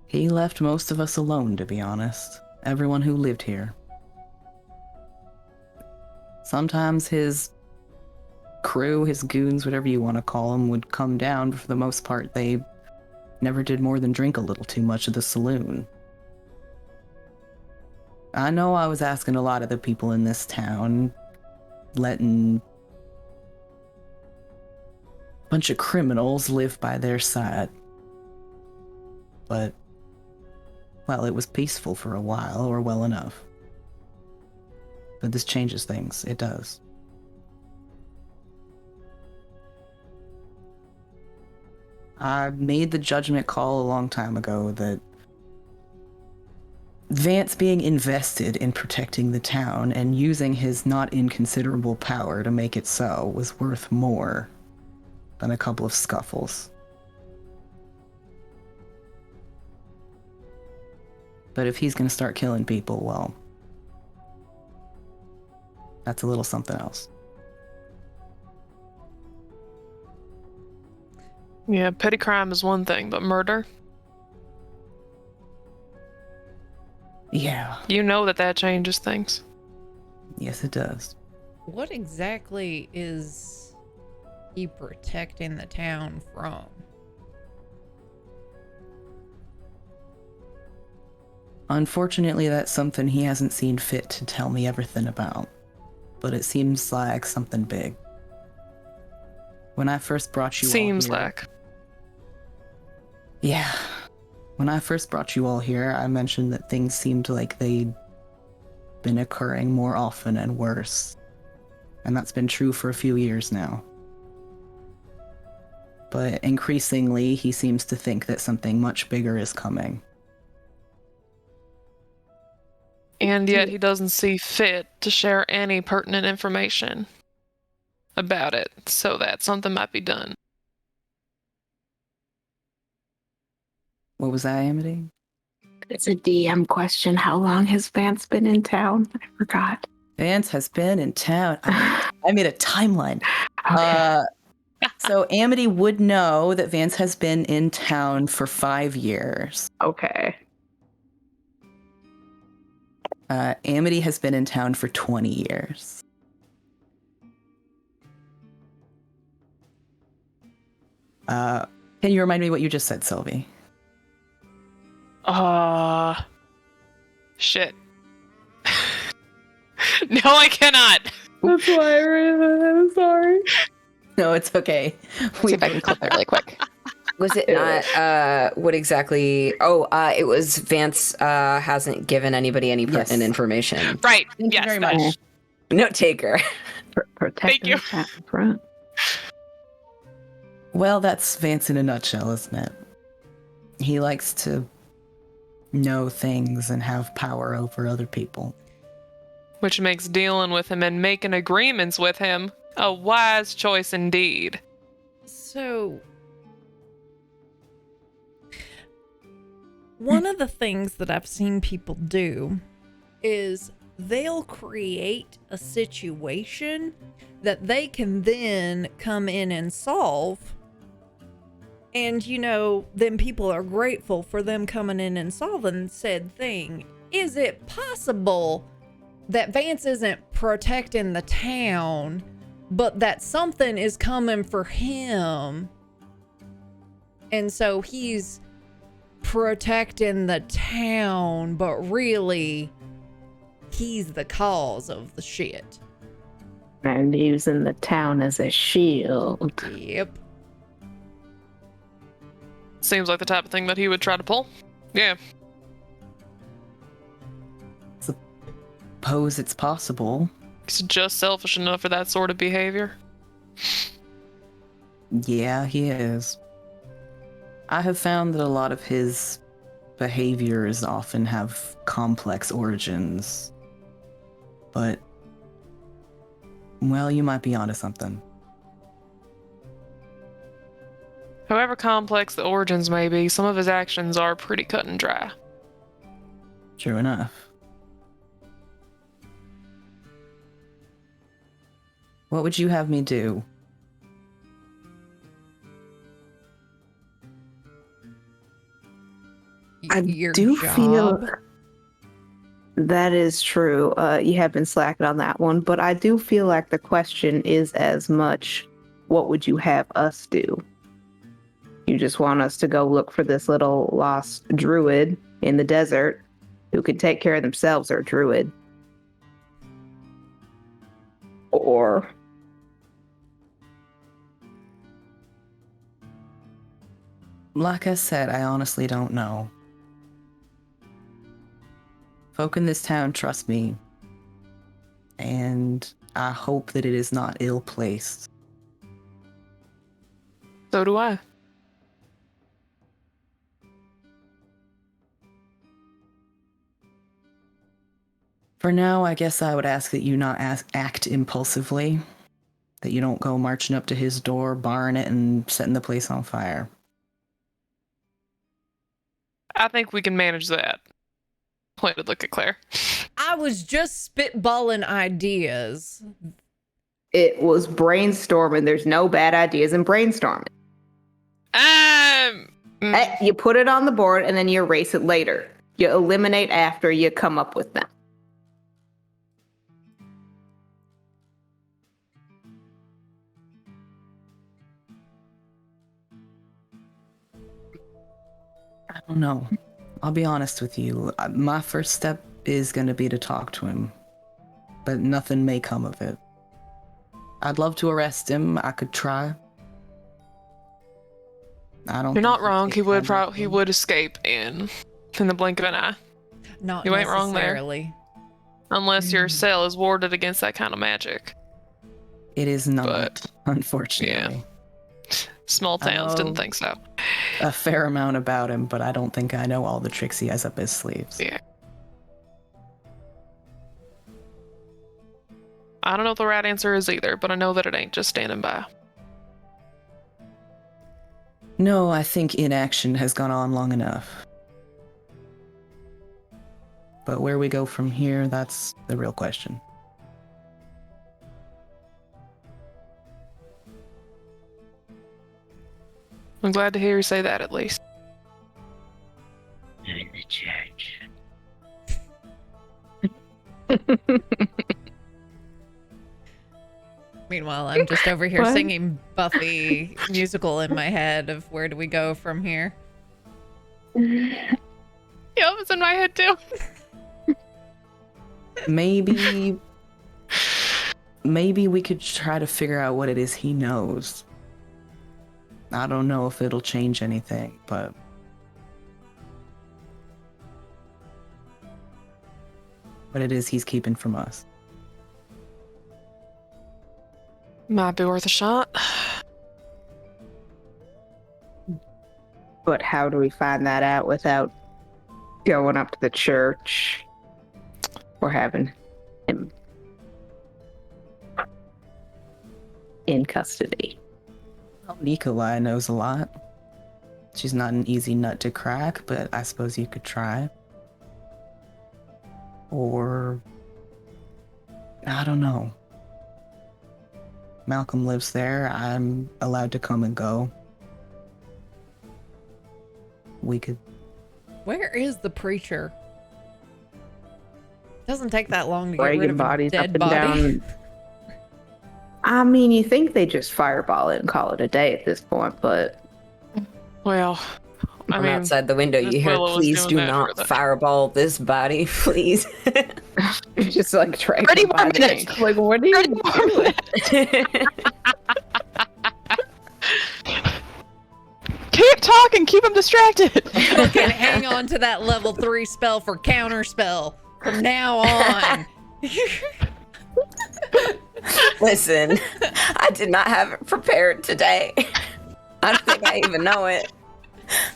he left most of us alone, to be honest. Everyone who lived here. Sometimes his crew, his goons, whatever you want to call them, would come down, but for the most part, they never did more than drink a little too much at the saloon. I know I was asking a lot of the people in this town, letting a bunch of criminals live by their side. But, well, it was peaceful for a while, or well enough. But this changes things. It does. I made the judgment call a long time ago that Vance being invested in protecting the town and using his not inconsiderable power to make it so was worth more than a couple of scuffles. But if he's going to start killing people, well, that's a little something else. Yeah, petty crime is one thing, but murder? Yeah. You know that changes things. Yes, it does. What exactly is he protecting the town from? Unfortunately, that's something he hasn't seen fit to tell me everything about. But it seems like something big. When I first brought you all here... Yeah. When I first brought you all here, I mentioned that things seemed like they'd been occurring more often and worse. And that's been true for a few years now. But increasingly, he seems to think that something much bigger is coming. And yet he doesn't see fit to share any pertinent information about it, so that something might be done. What was that, Amity? It's a DM question. How long has Vance been in town? I forgot. Vance has been in town. I made a timeline. Okay. So Amity would know that Vance has been in town for 5 years. Okay. Amity has been in town for 20 years. Can you remind me what you just said, Sylvie? Shit. No, I cannot. That's why I read it. I'm sorry. No, it's okay. See if I can clip it really quick. Was it not, what exactly? Oh, it was Vance hasn't given anybody any pertinent information. Right. Thank you Yes. very much. Note taker. Protecting you. the town front. Well, that's Vance in a nutshell, isn't it? He likes to know things and have power over other people. Which makes dealing with him and making agreements with him a wise choice indeed. So, one of the things that I've seen people do is they'll create a situation that they can then come in and solve. And, you know, then people are grateful for them coming in and solving said thing. Is it possible that Vance isn't protecting the town, but that something is coming for him? And so he's protecting the town, but really, he's the cause of the shit. And using the town as a shield. Yep. Seems like the type of thing that he would try to pull. Yeah. Suppose it's possible. He's just selfish enough for that sort of behavior. Yeah, he is. I have found that a lot of his behaviors often have complex origins. But, well, you might be onto something. However complex the origins may be, some of his actions are pretty cut and dry. True enough. What would you have me do? I Your do job. feel that is true. You have been slacking on that one, but I do feel like the question is as much, what would you have us do? You just want us to go look for this little lost druid in the desert who could take care of themselves, or druid. Or Like I said, I honestly don't know. Folk in this town trust me, and I hope that it is not ill-placed. So do I. For now, I guess I would ask that you not act impulsively, that you don't go marching up to his door, barring it, and setting the place on fire. I think we can manage that. Pointed look at Claire. I was just spitballing ideas. it was brainstorming. There's no bad ideas in brainstorming. You put it on the board and then you erase it later. You eliminate after you come up with them. I don't know. I'll be honest with you. My first step is going to be to talk to him. But nothing may come of it. I'd love to arrest him. I could try. I don't. You're not think wrong. it He would can he would escape in the blink of an eye. Not You ain't wrong there. necessarily. Unless your cell is warded against that kind of magic. It is not, But, unfortunately. Small towns didn't think so. A fair amount about him, but I don't think I know all the tricks he has up his sleeves. Yeah. I don't know what the right answer is either, but I know that it ain't just standing by. No, I think inaction has gone on long enough. But where we go from here, that's the real question. I'm glad to hear you say that at least. In the church. Meanwhile, I'm just over here What? singing Buffy musical in my head of where do we go from here. Yep, it's in my head too. Maybe we could try to figure out what it is he knows. I don't know if it'll change anything, but what it is he's keeping from us. Might be worth a shot. But how do we find that out without going up to the church or having him in custody? Well, Nikolai knows a lot. She's not an easy nut to crack, but I suppose you could try. Or I don't know. Malcolm lives there. I'm allowed to come and go. We could... Where is the preacher? Doesn't take that long to get Dragging rid of a bodies dead up and body. down. I mean, you think they just fireball it and call it a day at this point, but Well, I From mean, outside the window, Miss you hear, Willow was please doing do that not for the- fireball this body, please. it's just like dragging 30 more bodies. minutes. Like, what are you 30 more doing? Keep talking, keep him distracted. Fucking hang on to that level 3 spell for counter spell from now on. Listen, I did not have it prepared today. I don't think I even know it.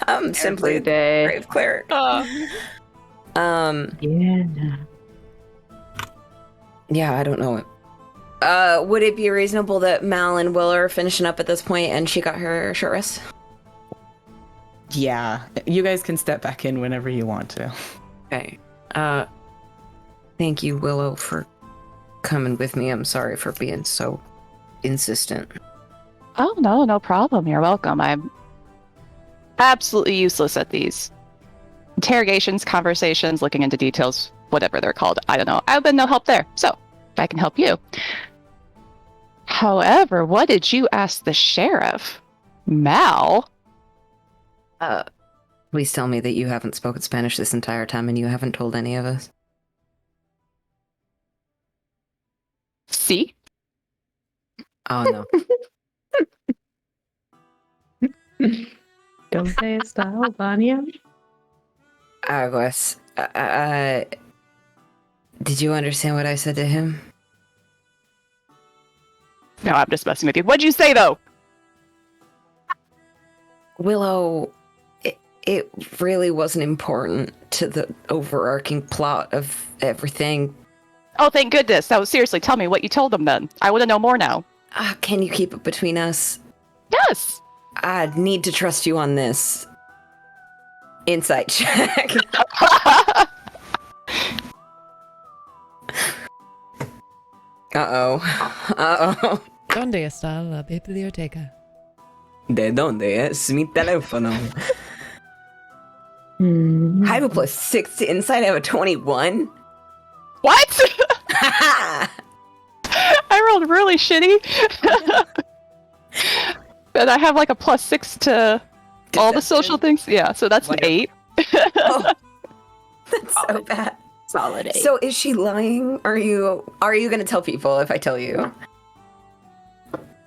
I'm simply Every day. a brave cleric. Yeah. Yeah, I don't know it. Would it be reasonable that Mal and Will are finishing up at this point and she got her short rest? Yeah, you guys can step back in whenever you want to. Okay. Thank you, Willow, for coming with me. I'm sorry for being so insistent. Oh, no problem. You're welcome. I'm absolutely useless at these interrogations, conversations, looking into details, whatever they're called. I don't know. I've been no help there. So, if I can help you. However, what did you ask the sheriff? Mal? Please tell me that you haven't spoken Spanish this entire time and you haven't told any of us. See? Oh, no. Don't say style, Vanya. Aguas, did you understand what I said to him? No, I'm just messing with you. What'd you say, though? Willow, it really wasn't important to the overarching plot of everything. Oh, thank goodness. No, seriously, tell me what you told them then. I want to know more now. Can you keep it between us? Yes! I need to trust you on this. Insight check. Uh-oh. ¿Dónde está la biblioteca? ¿De dónde es mi teléfono? I have a +6 to insight. I have a 21. What? I rolled really shitty. But I have like a +6 to all the social things. Yeah, so that's an Wonderful. 8. Oh, that's so bad. Solid 8. So is she lying? Are you going to tell people if I tell you?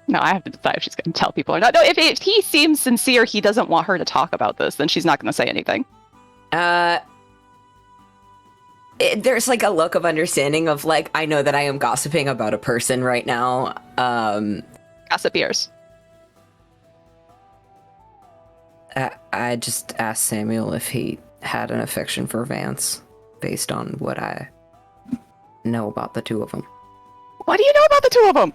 No, I have to decide if she's going to tell people or not. No, if he seems sincere, he doesn't want her to talk about this, then she's not going to say anything. There's like a look of understanding of like, I know that I am gossiping about a person right now. Gossip ears. I just asked Samuel if he had an affection for Vance based on what I know about the two of them. What do you know about the two of them?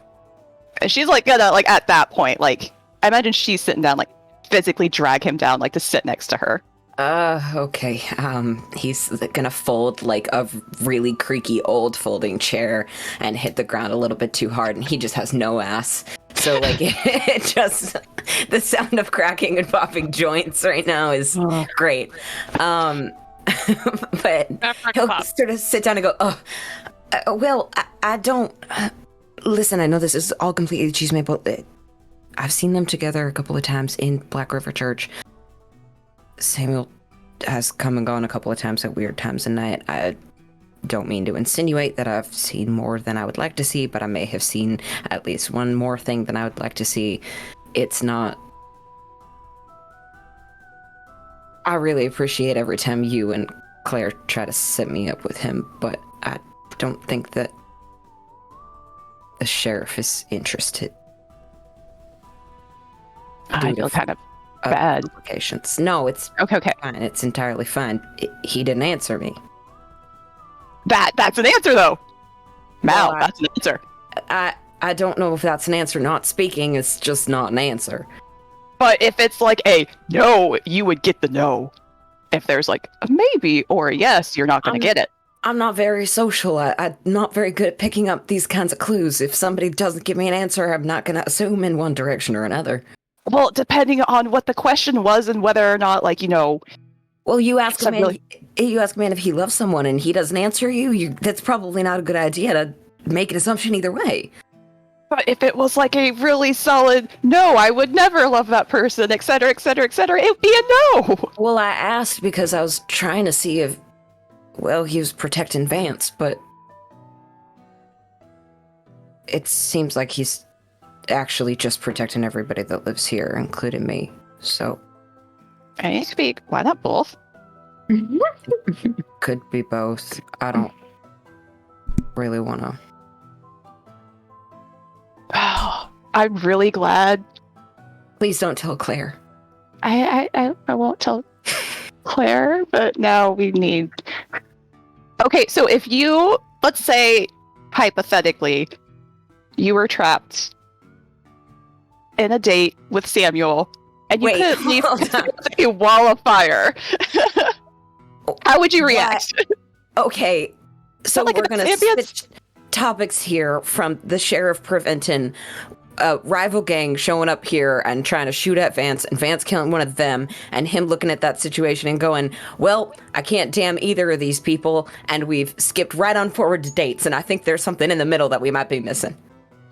And she's like gonna, like, at that point, like, I imagine she's sitting down, like, physically drag him down, like, to sit next to her. Okay. He's gonna fold like a really creaky old folding chair and hit the ground a little bit too hard, and he just has no ass. So like, it just, the sound of cracking and popping joints right now is great. But he'll sort of sit down and go, well, I don't, listen, I know this is all completely chisme, but I've seen them together a couple of times in Blackriver Church. Samuel has come and gone a couple of times at weird times of night. I don't mean to insinuate that I've seen more than I would like to see, but I may have seen at least one more thing than I would like to see. It's not... I really appreciate every time you and Claire try to set me up with him, but I don't think that the sheriff is interested. I feel kind of bad. Implications. No, it's Okay. fine. It's entirely fine. He didn't answer me. That's an answer, though. Mal, Well, that's an answer. I don't know if that's an answer. Not speaking is just not an answer. But if it's like a no, you would get the no. If there's like a maybe or a yes, you're not going to get it. I'm not very social. I'm not very good at picking up these kinds of clues. If somebody doesn't give me an answer, I'm not going to assume in one direction or another. Well, depending on what the question was and whether or not, like, Well, you ask a man. really- You ask a man if he loves someone, and he doesn't answer you. That's probably not a good idea to make an assumption either way. But if it was like a really solid, no, I would never love that person, etc., etc., etc., it would be a no. Well, I asked because I was trying to see if, well, he was protecting Vance, but it seems like he's actually just protecting everybody that lives here, including me. So I need to be. Why not both? could be both. I don't really want to. I'm really glad. Please don't tell Claire. I won't tell Claire, but now we need. Okay, so if you, let's say, hypothetically, you were trapped in a date with Samuel, and you Wait, could leave hold on. a wall of fire. How would you react? Okay, so Like we're an going to ambience? switch topics here from the Sheriff Preventing a rival gang showing up here and trying to shoot at Vance, and Vance killing one of them, and him looking at that situation and going, well, I can't damn either of these people, and we've skipped right on forward to dates, and I think there's something in the middle that we might be missing.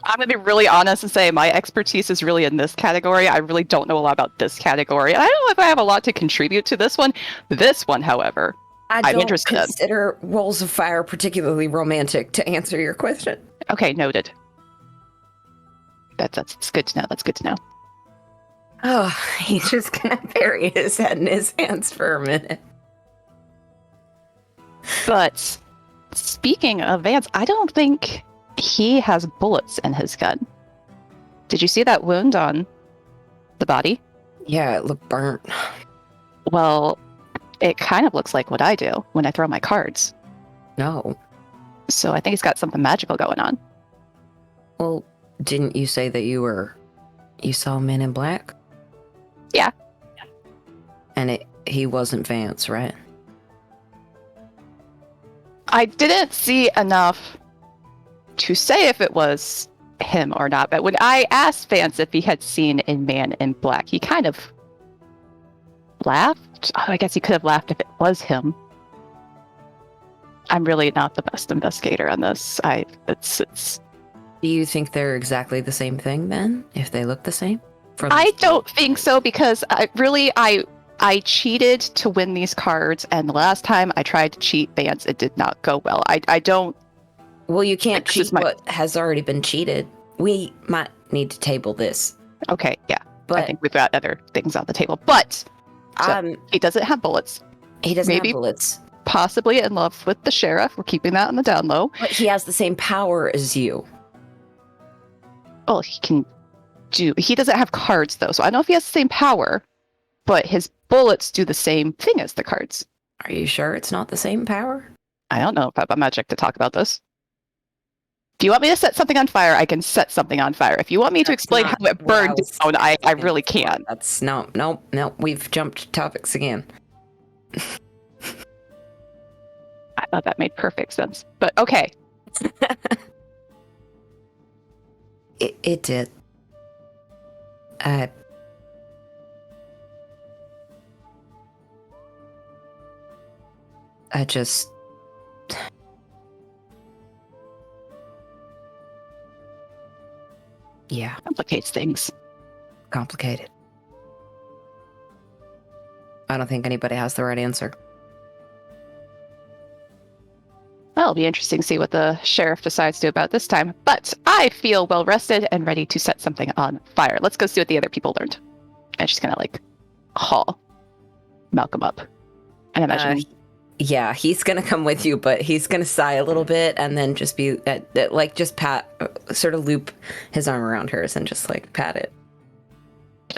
I'm going to be really honest and say my expertise is really in this category. I really don't know a lot about this category. And I don't know if I have a lot to contribute to this one. This one, however, I I'm don't interested. consider Rolls of Fire particularly romantic, to answer your question. Okay, noted. That's good to know. That's good to know. Oh, he's just gonna bury his head in his hands for a minute. But speaking of Vance, I don't think he has bullets in his gun. Did you see that wound on the body? Yeah, it looked burnt. Well, it kind of looks like what I do when I throw my cards. No. So I think he's got something magical going on. Well, didn't you say that you saw Men in Black? Yeah. And he wasn't Vance, right? I didn't see enough to say if it was him or not, but when I asked Vance if he had seen a Man in Black, he kind of laughed. Oh, I guess he could have laughed if it was him. I'm really not the best investigator on this. It's. Do you think they're exactly the same thing then? If they look the same? I don't think so, because I cheated to win these cards, and the last time I tried to cheat Vance, it did not go well. I don't. Well, you can't This cheat is my- what has already been cheated. We might need to table this. Okay, yeah. I But think we've got other things on the table, but he doesn't have bullets. he doesn't maybe- have bullets. Possibly in love with the sheriff. We're keeping that on the down low. But he has the same power as you. Well, he doesn't have cards though, so I don't know if he has the same power, but his bullets do the same thing as the cards. Are you sure it's not the same power? I don't know if I have magic to talk about this. If you want me to set something on fire, I can set something on fire. If you want me to That's explain not how it what I burned was down, I thinking really before. can. That's no. We've jumped topics again. I thought that made perfect sense. But okay. It did. I just. Yeah, Complicates things. complicated. I don't think anybody has the right answer. Well, it'll be interesting to see what the sheriff decides to do about this time. But I feel well rested and ready to set something on fire. Let's go see what the other people learned. And she's gonna haul Malcolm up. And imagine Yeah, he's gonna come with you, but he's gonna sigh a little bit and then just be just pat, sort of loop his arm around hers and just pat it.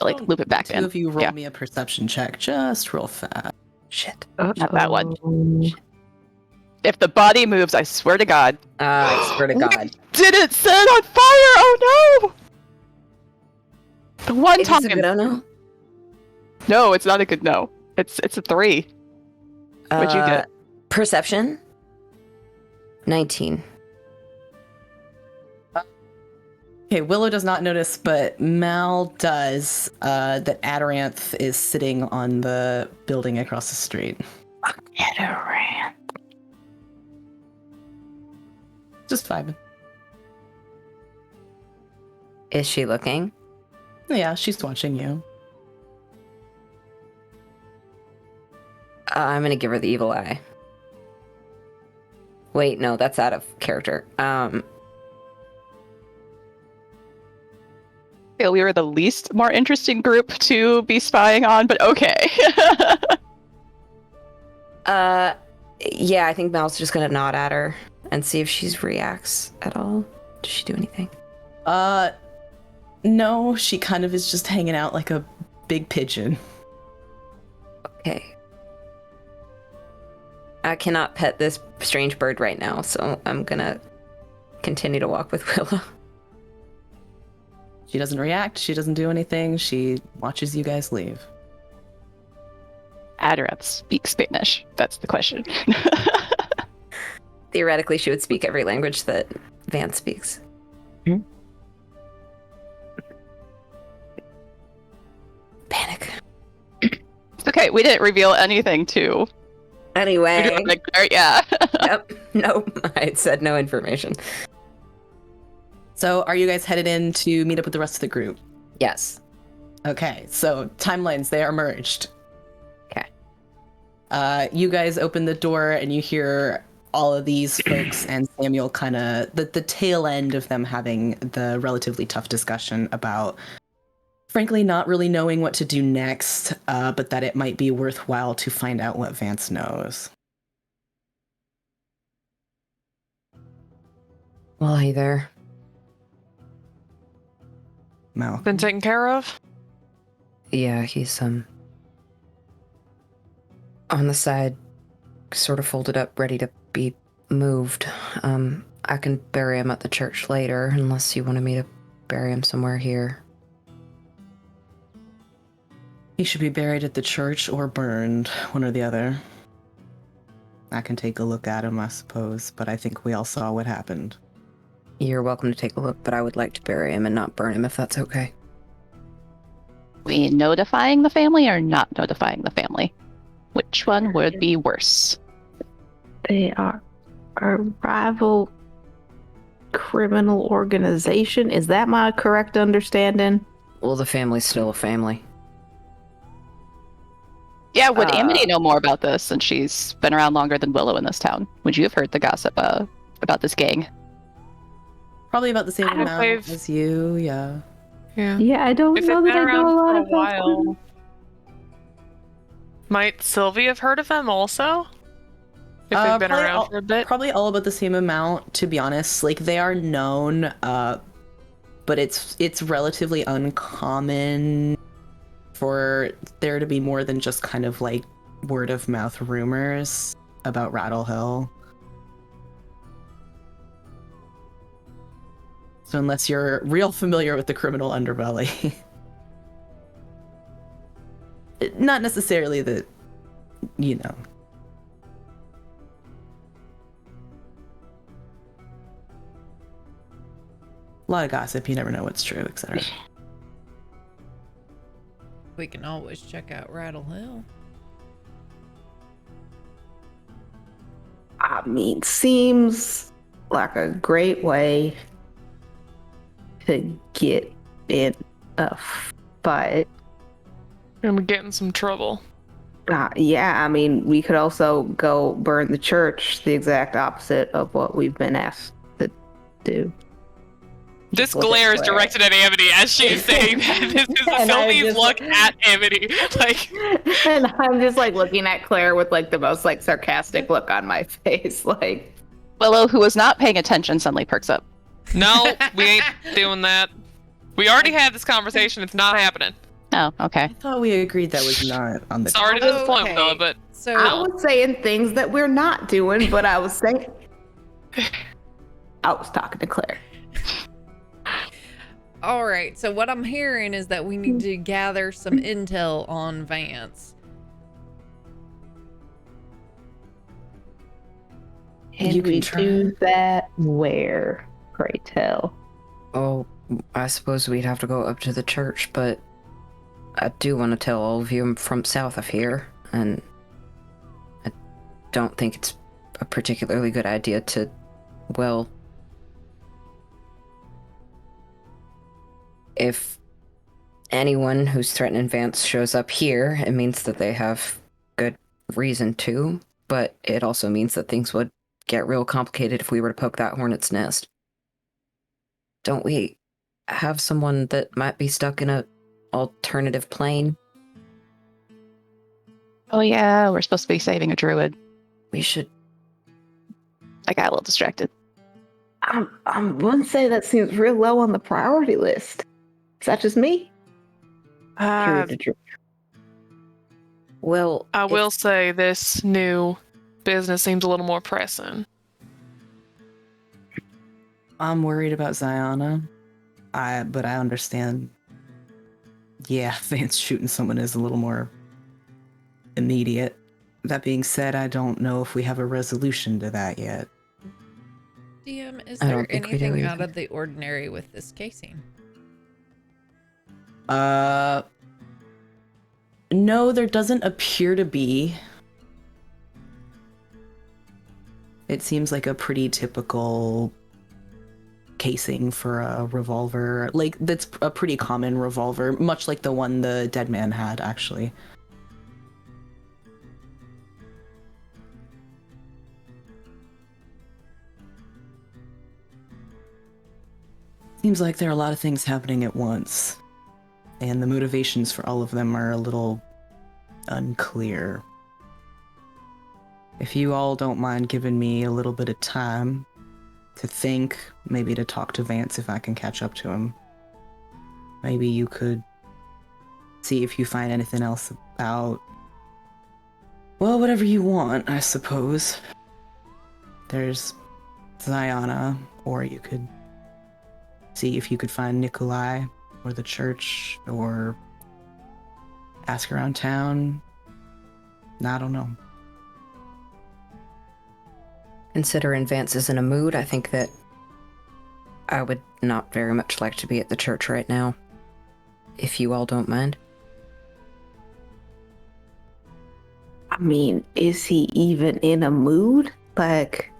loop it back Two in. of you roll Yeah. me a perception check, just real fast. Shit. Not that one. If the body moves, I swear to God. I swear to God. Didn't set it on fire! Oh no! The one Is time. this a good no? No, it's not a good no. It's a 3. What'd you get? Perception? 19. Okay, Willow does not notice, but Mal does that Amaranth is sitting on the building across the street. Amaranth. Just vibing. Is she looking? Yeah, she's watching you. I'm gonna give her the evil eye. Wait, no, that's out of character. Feel we were the least more interesting group to be spying on, but okay. Yeah, I think Mal's just gonna nod at her and see if she reacts at all. Does she do anything? No, she kind of is just hanging out like a big pigeon. Okay. I cannot pet this strange bird right now, so I'm gonna continue to walk with Willow. She doesn't react, she doesn't do anything, she watches you guys leave. Amaranth speaks Spanish. That's the question. Theoretically, she would speak every language that Vance speaks. Hmm? Panic. It's okay, we didn't reveal anything too. Anyway. Yeah. Yep. Nope. I said no information. So are you guys headed in to meet up with the rest of the group? Yes. Okay, so timelines, they are merged. Okay. You guys open the door and you hear all of these folks and Samuel kind of, the tail end of them having the relatively tough discussion about, frankly, not really knowing what to do next, but that it might be worthwhile to find out what Vance knows. Well, hey there. Mal. Been taken care of? Yeah, he's on the side, sort of folded up, ready to be moved. I can bury him at the church later, unless you wanted me to bury him somewhere here. He should be buried at the church or burned, one or the other. I can take a look at him, I suppose, but I think we all saw what happened. You're welcome to take a look, but I would like to bury him and not burn him if that's okay. We notifying the family or not notifying the family? Which one would be worse? They are a rival criminal organization. Is that my correct understanding? Well, the family's still a family. Yeah, would Amity know more about this since she's been around longer than Willow in this town? Would you have heard the gossip about this gang? Probably about the same amount they've- as you, yeah. Yeah. Yeah, I don't If know they've that been I know around a lot for a about while, might Sylvie have heard of them also? If they've been around for a bit? Probably all about the same amount, to be honest. Like, they are known, but it's relatively uncommon for there to be more than just kind of like word of mouth rumors about Rattle Hill. So unless you're real familiar with the criminal underbelly, not necessarily that, you know. A lot of gossip, you never know what's true, etc. We can always check out Rattle Hill. I mean, seems like a great way to get in a fight. And we get in some trouble. Yeah, I mean, we could also go burn the church, the exact opposite of what we've been asked to do. This Look at glare is Claire. directed at Amity as she's saying that. This is a And I Sylvie's just- look at Amity. Like, And I'm just like looking at Claire with like the most like sarcastic look on my face, like. Willow, who was not paying attention, suddenly perks up. no, we ain't doing that. We already had this conversation. It's not happening. Oh, okay. I thought we agreed that was not on the Sorry to disappoint, Okay. Bella, but So I was saying things that we're not doing, but I was saying. I was talking to Claire. all right. So what I'm hearing is that we need to gather some intel on Vance. And You can we try. do that where, pray tell? Oh, I suppose we'd have to go up to the church, but I do want to tell all of you I'm from south of here, and I don't think it's a particularly good idea to, well, if anyone who's threatening Vance shows up here, it means that they have good reason to, but it also means that things would get real complicated if we were to poke that hornet's nest. Don't we have someone that might be stuck in a alternative plane? Oh yeah, we're supposed to be saving a druid. We should. I got a little distracted. I wouldn't say that seems real low on the priority list. Is that just me? Well, I will say this new business seems a little more pressing. I'm worried about Ziana. But I understand. Yeah, Vance shooting someone is a little more immediate. That being said, I don't know if we have a resolution to that yet. DM, is I there don't think we do anything either. out of the ordinary with this casing? No, there doesn't appear to be. It seems like a pretty typical casing for a revolver. Like, that's a pretty common revolver, much like the one the dead man had, actually. Seems like there are a lot of things happening at once, and the motivations for all of them are a little unclear. If you all don't mind giving me a little bit of time to think, maybe to talk to Vance if I can catch up to him. Maybe you could see if you find anything else about, well, whatever you want, I suppose. There's Ziana, or you could see if you could find Nikolai, or the church, or ask around town. I don't know. Considering Vance is in a mood, I think that I would not very much like to be at the church right now. If you all don't mind. I mean, is he even in a mood? Like,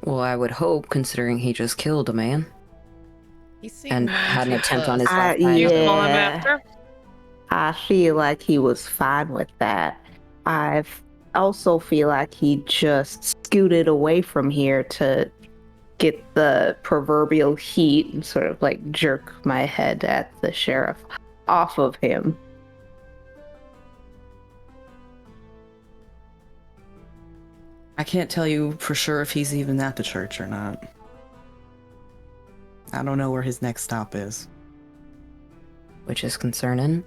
Well, I would hope, considering he just killed a man. He seemed And had an attempt on his nonplussed. life. You yeah. call him after? I feel like he was fine with that. I also feel like he just scooted away from here to get the proverbial heat and sort of like jerk my head at the sheriff off of him. I can't tell you for sure if he's even at the church or not. I don't know where his next stop is. Which is concerning.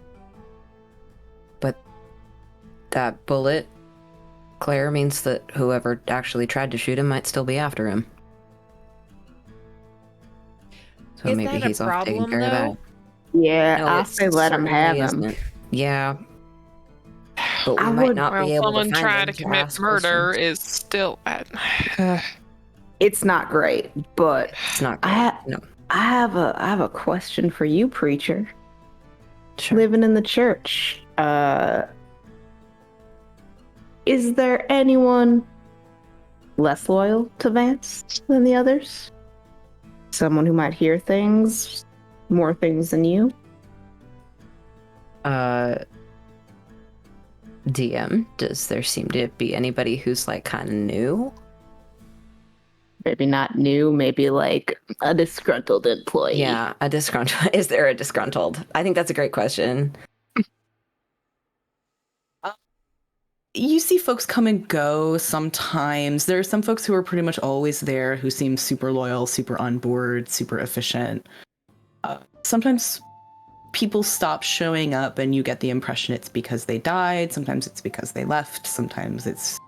But that bullet, Claire, means that whoever actually tried to shoot him might still be after him. So Is maybe that a he's off taking problem, care of though? that. Yeah, No, I it say let him have certainly him. isn't. Yeah. But we I might would- not Well, be able someone to find trying him to commit ask murder questions. is still at. It's not great, but It's not I good. No. I have a question for you, preacher. Sure. Living in the church. Is there anyone less loyal to Vance than the others? Someone who might hear things, more things than you? DM, does there seem to be anybody who's like kind of new? Maybe not new, maybe like a disgruntled employee. Yeah, a disgruntled. Is there a disgruntled? I think that's a great question. You see folks come and go sometimes. There are some folks who are pretty much always there who seem super loyal, super on board, super efficient. Sometimes people stop showing up and you get the impression it's because they died. Sometimes it's because they left. Sometimes it's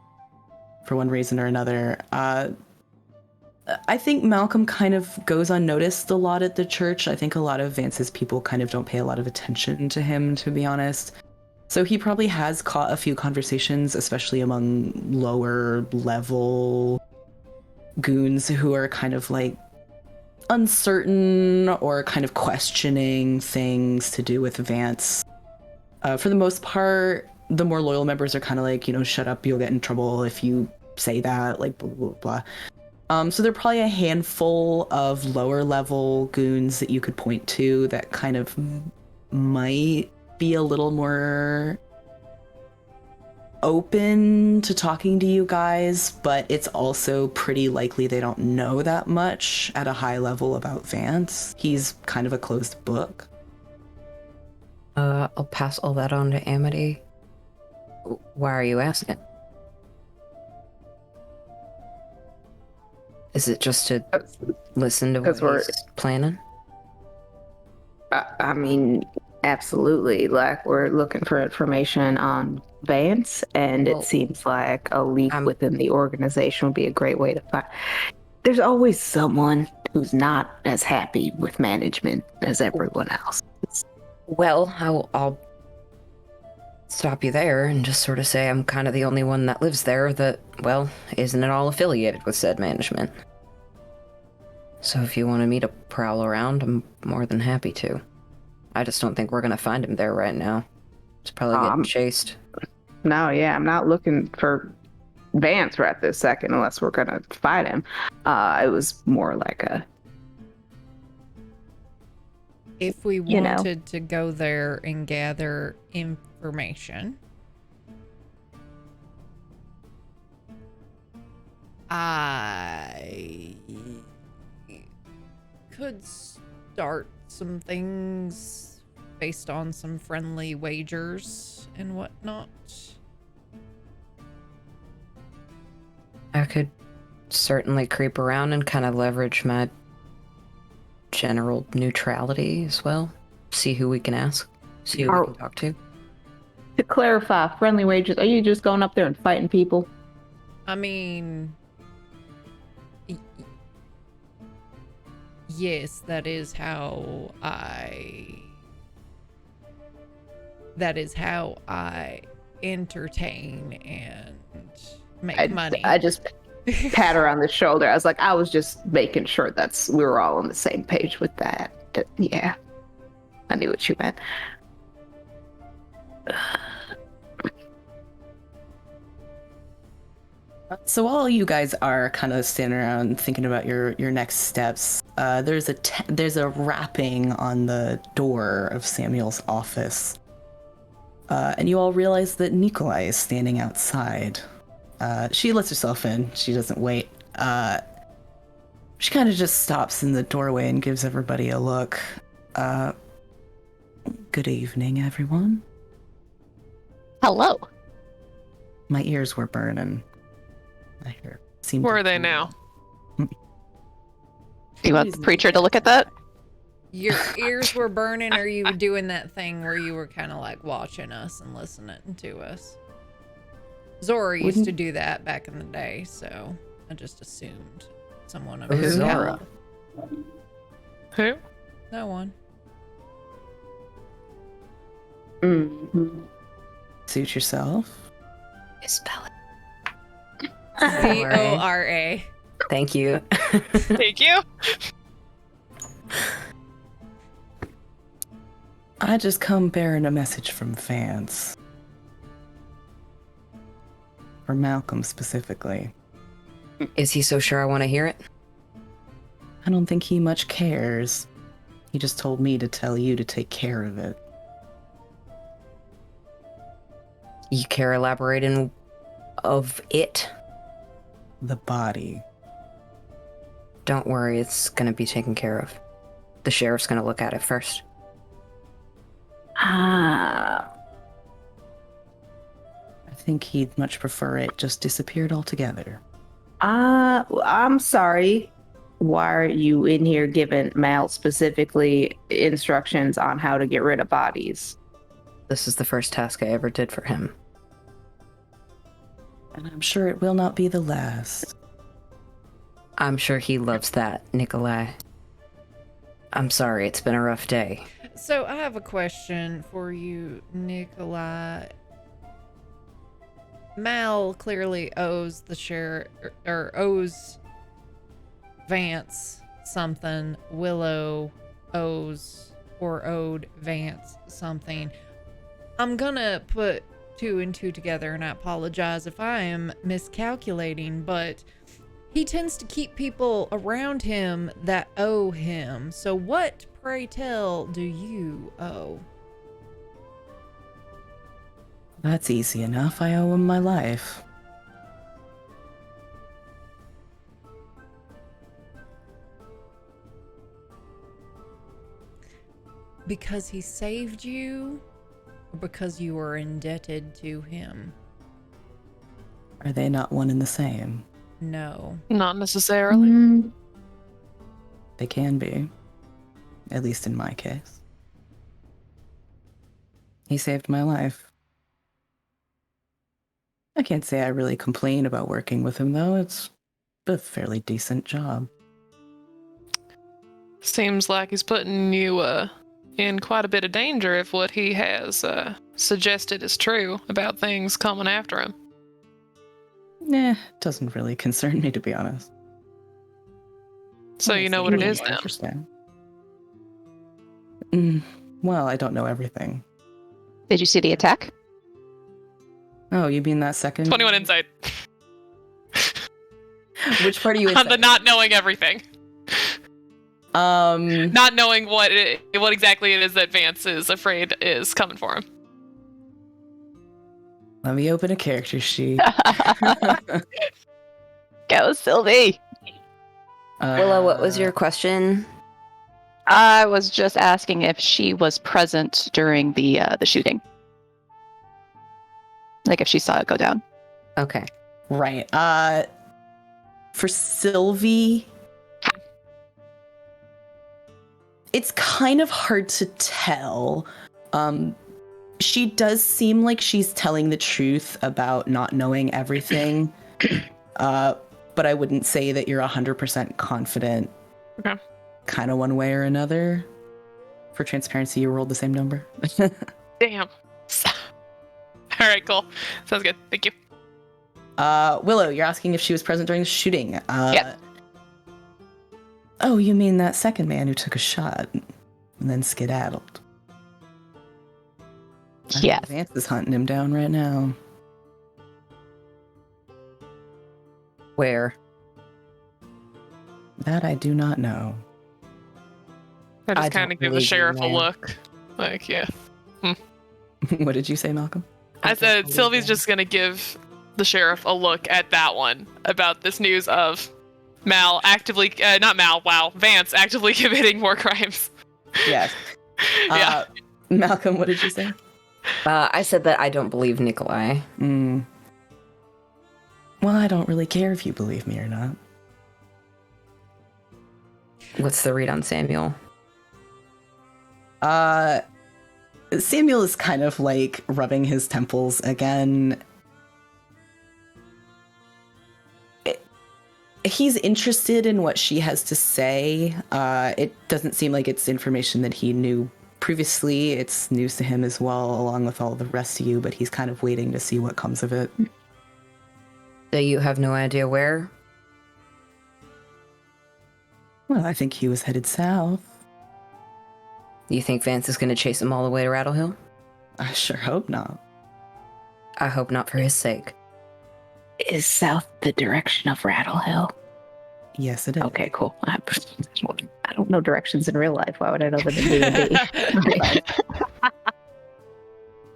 for one reason or another. I think Malcolm kind of goes unnoticed a lot at the church. I think a lot of Vance's people kind of don't pay a lot of attention to him, to be honest. So he probably has caught a few conversations, especially among lower level goons who are kind of like uncertain or kind of questioning things to do with Vance. For the most part, the more loyal members are kind of like, shut up, you'll get in trouble if you say that, like blah, blah, blah. So there are probably a handful of lower level goons that you could point to that kind of might be a little more open to talking to you guys, but it's also pretty likely they don't know that much at a high level about Vance. He's kind of a closed book. I'll pass all that on to Amity. Why are you asking? Is it just to listen to what he's planning? I mean, absolutely. Like, we're looking for information on Vance, and it seems like a leak within the organization would be a great way to find. There's always someone who's not as happy with management as everyone else. Well, I'll stop you there and just sort of say I'm kind of the only one that lives there that, well, isn't at all affiliated with said management. So if you wanted me to prowl around, I'm more than happy to. I just don't think we're gonna find him there right now. He's probably getting chased. No, yeah, I'm not looking for Vance right this second unless we're gonna fight him. It was more like a... If we wanted to go there and gather information, I could start some things based on some friendly wagers and whatnot. I could certainly creep around and kind of leverage my general neutrality as well. See who we can ask. See who we can talk to. To clarify, friendly wagers, are you just going up there and fighting people? I mean, yes, that is how I entertain and make money. I just pat her on the shoulder. I was like, I was just making sure we were all on the same page with that. Yeah, I knew what you meant. So while you guys are kind of standing around thinking about your next steps, there's a rapping on the door of Samuel's office, and you all realize that Nikolai is standing outside. She lets herself in. She doesn't wait. She kind of just stops in the doorway and gives everybody a look. Good evening, everyone. Hello. My ears were burning. Where are they now? Do you want the preacher to look at that? Your ears were burning, or you were doing that thing where you were kind of like watching us and listening to us? Zora used to do that back in the day, so I just assumed someone of Who's Zora? Who? No one. Mm-hmm. Suit yourself. Spell it. Zora. Thank you. Thank you. I just come bearing a message from Vance. For Malcolm specifically. Is he so sure I want to hear it? I don't think he much cares. He just told me to tell you to take care of it. You care elaborating of it? The body. Don't worry, it's gonna be taken care of. The sheriff's gonna look at it first. I think he'd much prefer it just disappeared altogether. I'm sorry. Why are you in here giving Mal specifically instructions on how to get rid of bodies? This is the first task I ever did for him. And I'm sure it will not be the last. I'm sure he loves that, Nikolai. I'm sorry, it's been a rough day. So I have a question for you, Nikolai. Mal clearly owes the sheriff, or owes Vance something. Willow owes or owed Vance something. I'm gonna put 2 and 2 together, and I apologize if I am miscalculating, but he tends to keep people around him that owe him. So what, pray tell, do you owe? That's easy enough. I owe him my life. Because he saved you, or because you are indebted to him? Are they not one and the same? No. Not necessarily. They can be. At least in my case. He saved my life. I can't say I really complain about working with him, though. It's a fairly decent job. Seems like he's putting you in quite a bit of danger if what he has suggested is true about things coming after him. Nah, doesn't really concern me, to be honest. So you know what it is then? Interesting. Well, I don't know everything. Did you see the attack? Oh, you mean that second? 21 insight. Which part are you On the not knowing everything. Not knowing what exactly it is that Vance is afraid is coming for him. Let me open a character sheet. Go, Sylvie! Willow, what was your question? I was just asking if she was present during the shooting. Like if she saw it go down. Okay. Right. For Sylvie, it's kind of hard to tell. She does seem like she's telling the truth about not knowing everything. But I wouldn't say that you're 100% confident. Okay. Kind of one way or another. For transparency, you rolled the same number. Damn. All right, cool. Sounds good. Thank you. Willow, you're asking if she was present during the shooting. Yeah. Oh, you mean that second man who took a shot and then skedaddled? Yes. Vance is hunting him down right now. Where? That I do not know. I I just kind don't of give the believe you, sheriff a man. look. Like, yeah. What did you say, Malcolm? I said Sylvie's just going to give the sheriff a look at that one about this news of Vance actively committing war crimes. Yes. Yeah. Malcolm, what did you say? I said that I don't believe Nikolai. Well, I don't really care if you believe me or not. What's the read on Samuel? Samuel is kind of like rubbing his temples again. He's interested in what she has to say. It doesn't seem like it's information that he knew previously. It's news to him as well, along with all the rest of you, but he's kind of waiting to see what comes of it. So you have no idea where? Well, I think he was headed south. You think Vance is going to chase him all the way to Rattle Hill? I sure hope not. I hope not for his sake. Is south the direction of Rattle Hill? Yes, it is. Okay, cool. I don't know directions in real life. Why would I know that in D&D?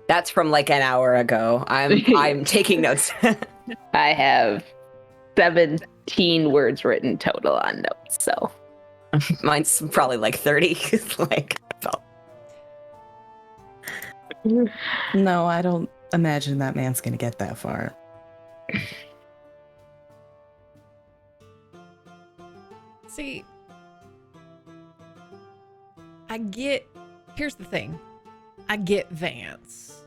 That's from like an hour ago. I'm taking notes. I have 17 words written total on notes, so. Mine's probably like 30. Like, No, I don't imagine that man's gonna get that far. See, here's the thing. I get Vance.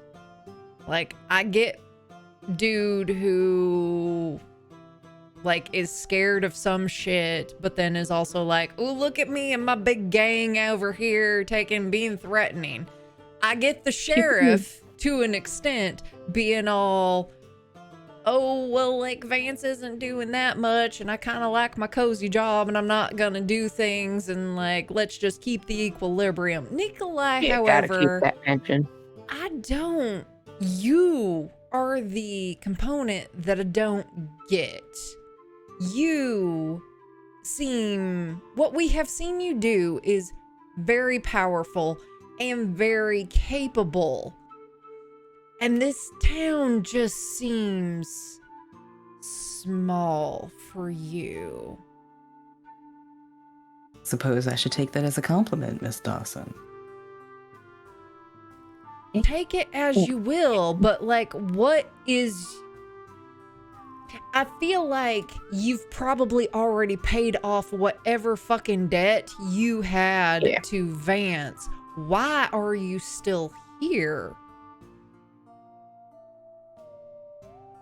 Like, I get dude who, like, is scared of some shit, but then is also like, oh, look at me and my big gang over here being threatening. I get the sheriff, to an extent, being all, oh, well, like, Vance isn't doing that much, and I kind of like my cozy job, and I'm not gonna do things, and, like, let's just keep the equilibrium. Nikolai, You gotta keep however, that tension. I don't. You are the component that I don't get. You seem... What we have seen you do is very powerful and very capable. And this town just seems small for you. Suppose I should take that as a compliment, Miss Dawson. Take it as you will, but like, what is... I feel like you've probably already paid off whatever fucking debt you had to Vance. Why are you still here?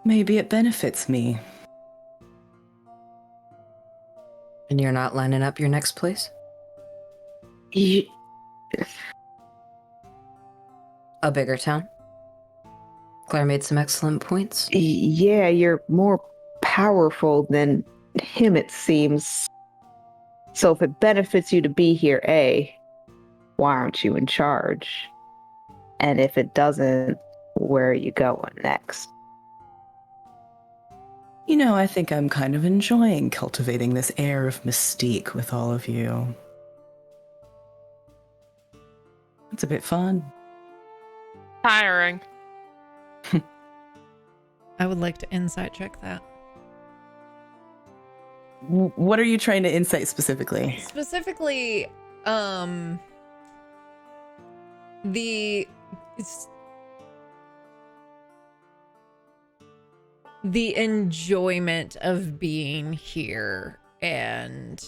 Maybe it benefits me. And you're not lining up your next place? A bigger town? Claire made some excellent points. Yeah, you're more powerful than him, it seems. So if it benefits you to be here, A, why aren't you in charge? And if it doesn't, where are you going next? You know, I think I'm kind of enjoying cultivating this air of mystique with all of you. It's a bit fun. Tiring. I would like to insight check that. What are you trying to insight specifically? Specifically, the enjoyment of being here, and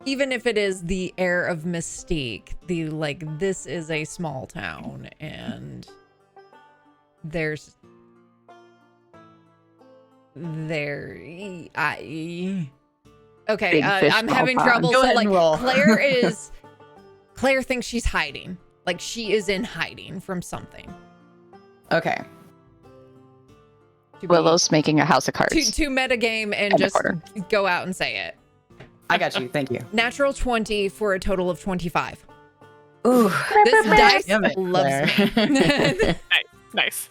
even if it is the air of mystique, the like, this is a small town and there's okay, I'm having trouble. Go So ahead like, and roll. Claire thinks she's hiding, like she is in hiding from something. Okay. Willow's making a house of cards. To metagame and And a just quarter. go out and say it. I got you. Thank you. Natural 20 for a total of 25. Ooh. This dice Damn it, loves me. Nice.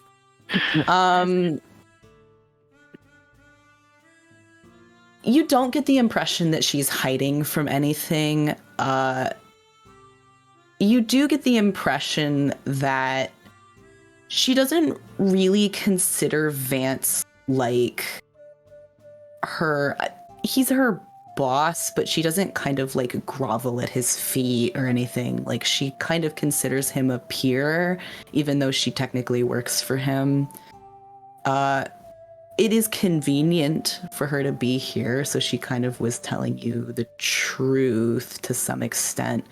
You don't get the impression that she's hiding from anything. You do get the impression that she doesn't really consider Vance like her. He's her boss, but she doesn't kind of like grovel at his feet or anything. Like, she kind of considers him a peer, even though she technically works for him. It is convenient for her to be here, so she kind of was telling you the truth to some extent.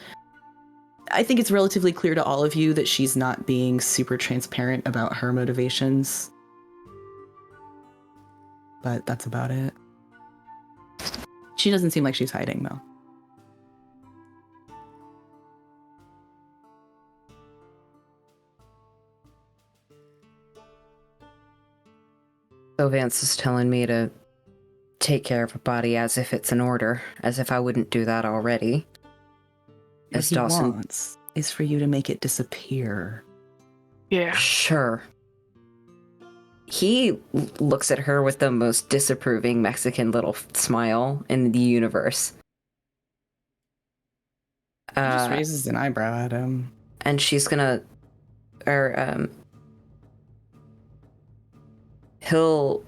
I think it's relatively clear to all of you that she's not being super transparent about her motivations. But that's about it. She doesn't seem like she's hiding, though. So Vance is telling me to take care of a body as if it's an order, as if I wouldn't do that already. What As he Dawson. wants is for you to make it disappear. Yeah. Sure. He looks at her with the most disapproving Mexican little smile in the universe. He just raises an eyebrow at him. And she's gonna, he'll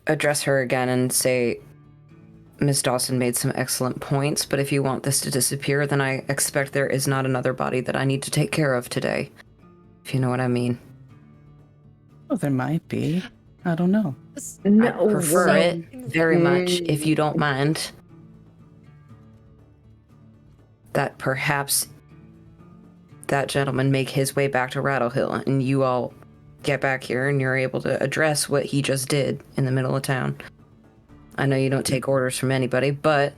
address her again and say, Miss Dawson made some excellent points, but if you want this to disappear, then I expect there is not another body that I need to take care of today. If you know what I mean. Oh, there might be. I don't know. I prefer it very much, if you don't mind. That perhaps that gentleman make his way back to Rattle Hill, and you all get back here and you're able to address what he just did in the middle of town. I know you don't take orders from anybody, but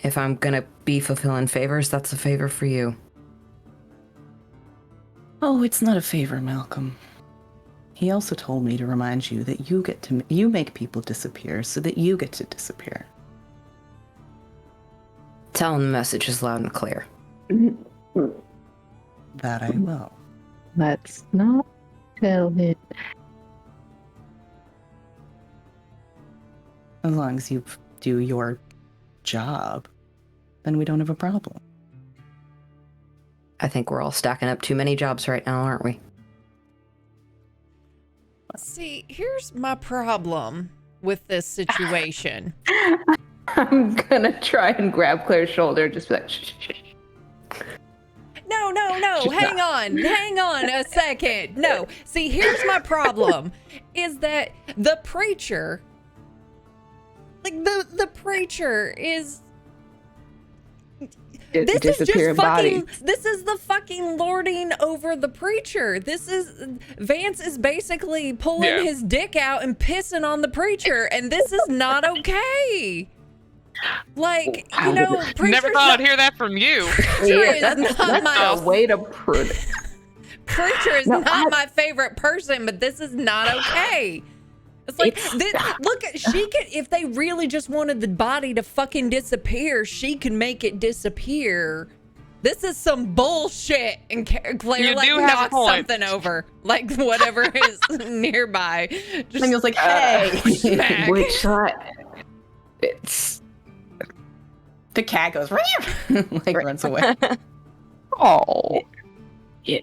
if I'm gonna be fulfilling favors, that's a favor for you. Oh, it's not a favor, Malcolm. He also told me to remind you that you make people disappear so that you get to disappear. Tell him the message is loud and clear. That I will. Let's not tell it. As long as you do your job, then we don't have a problem. I think we're all stacking up too many jobs right now, aren't we? See, here's my problem with this situation. I'm gonna try and grab Claire's shoulder, just be like, shh, shh, shh. No, hang on a second. No, see, here's my problem, is that the preacher, like the preacher is... This is just fucking, this is the fucking lording over the preacher. Vance is basically pulling his dick out and pissing on the preacher, and this is not okay. Like, you know, Never thought I'd hear that from you. Preacher is not my way to put it. Preacher is not my favorite person, but this is not okay. It's like, look, she could, if they really just wanted the body to fucking disappear, she could make it disappear. This is some bullshit. And Claire, like, knocks something over. Like, whatever is nearby. Just, and he was like, hey. Which side? It's... The cat goes, like, runs away. Oh. Yeah.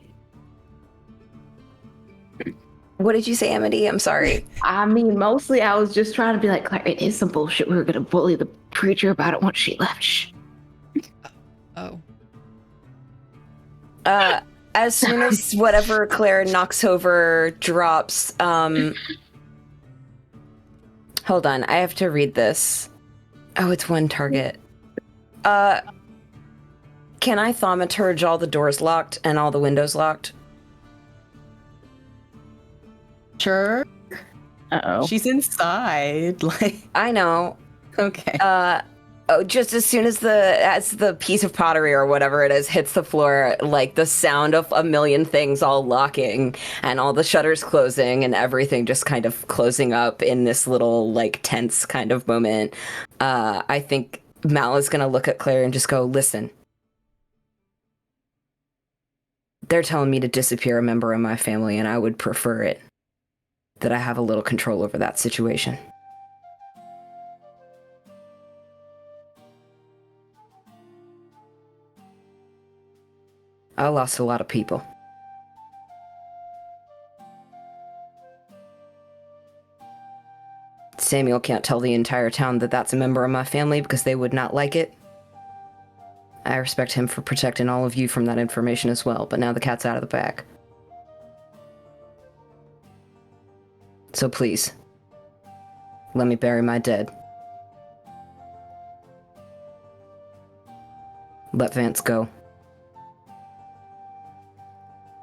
What did you say, Amity? I'm sorry. I mean, mostly I was just trying to be like, Claire, it is some bullshit. We were going to bully the preacher about it once she left. Shh. Oh. As soon as whatever Claire knocks over drops, hold on, I have to read this. Oh, it's one target. Can I thaumaturge all the doors locked and all the windows locked? Sure. Uh-oh. She's inside. Like, I know. okay. Just as soon as the piece of pottery or whatever it is hits the floor, like the sound of a million things all locking and all the shutters closing and everything just kind of closing up in this little like tense kind of moment. I think Mal is gonna look at Claire and just go, listen. They're telling me to disappear a member of my family, and I would prefer it that I have a little control over that situation. I lost a lot of people. Samuel can't tell the entire town that that's a member of my family because they would not like it. I respect him for protecting all of you from that information as well, but now the cat's out of the bag. So please, let me bury my dead. Let Vance go.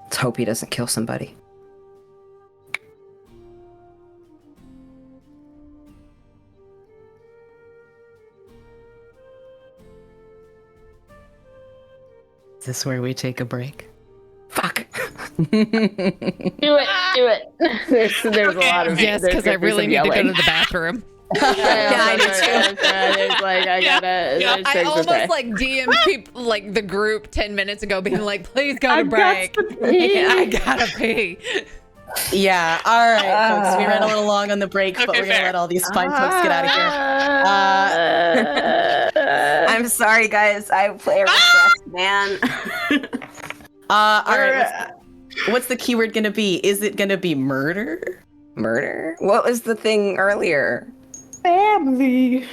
Let's hope he doesn't kill somebody. Is this where we take a break? Fuck. Do it. There's a lot of yes, because I really need to go to the bathroom. I do too. It's like I gotta. I almost like DM people, like the group 10 minutes ago, being like, "Please go to break. I gotta pee." Yeah. All right, folks. We ran a little long on the break, but we're gonna let all these fine folks get out of here. I'm sorry, guys. I play a refresh, man. All right. What's the keyword gonna be? Is it gonna be murder? Murder? What was the thing earlier? Family.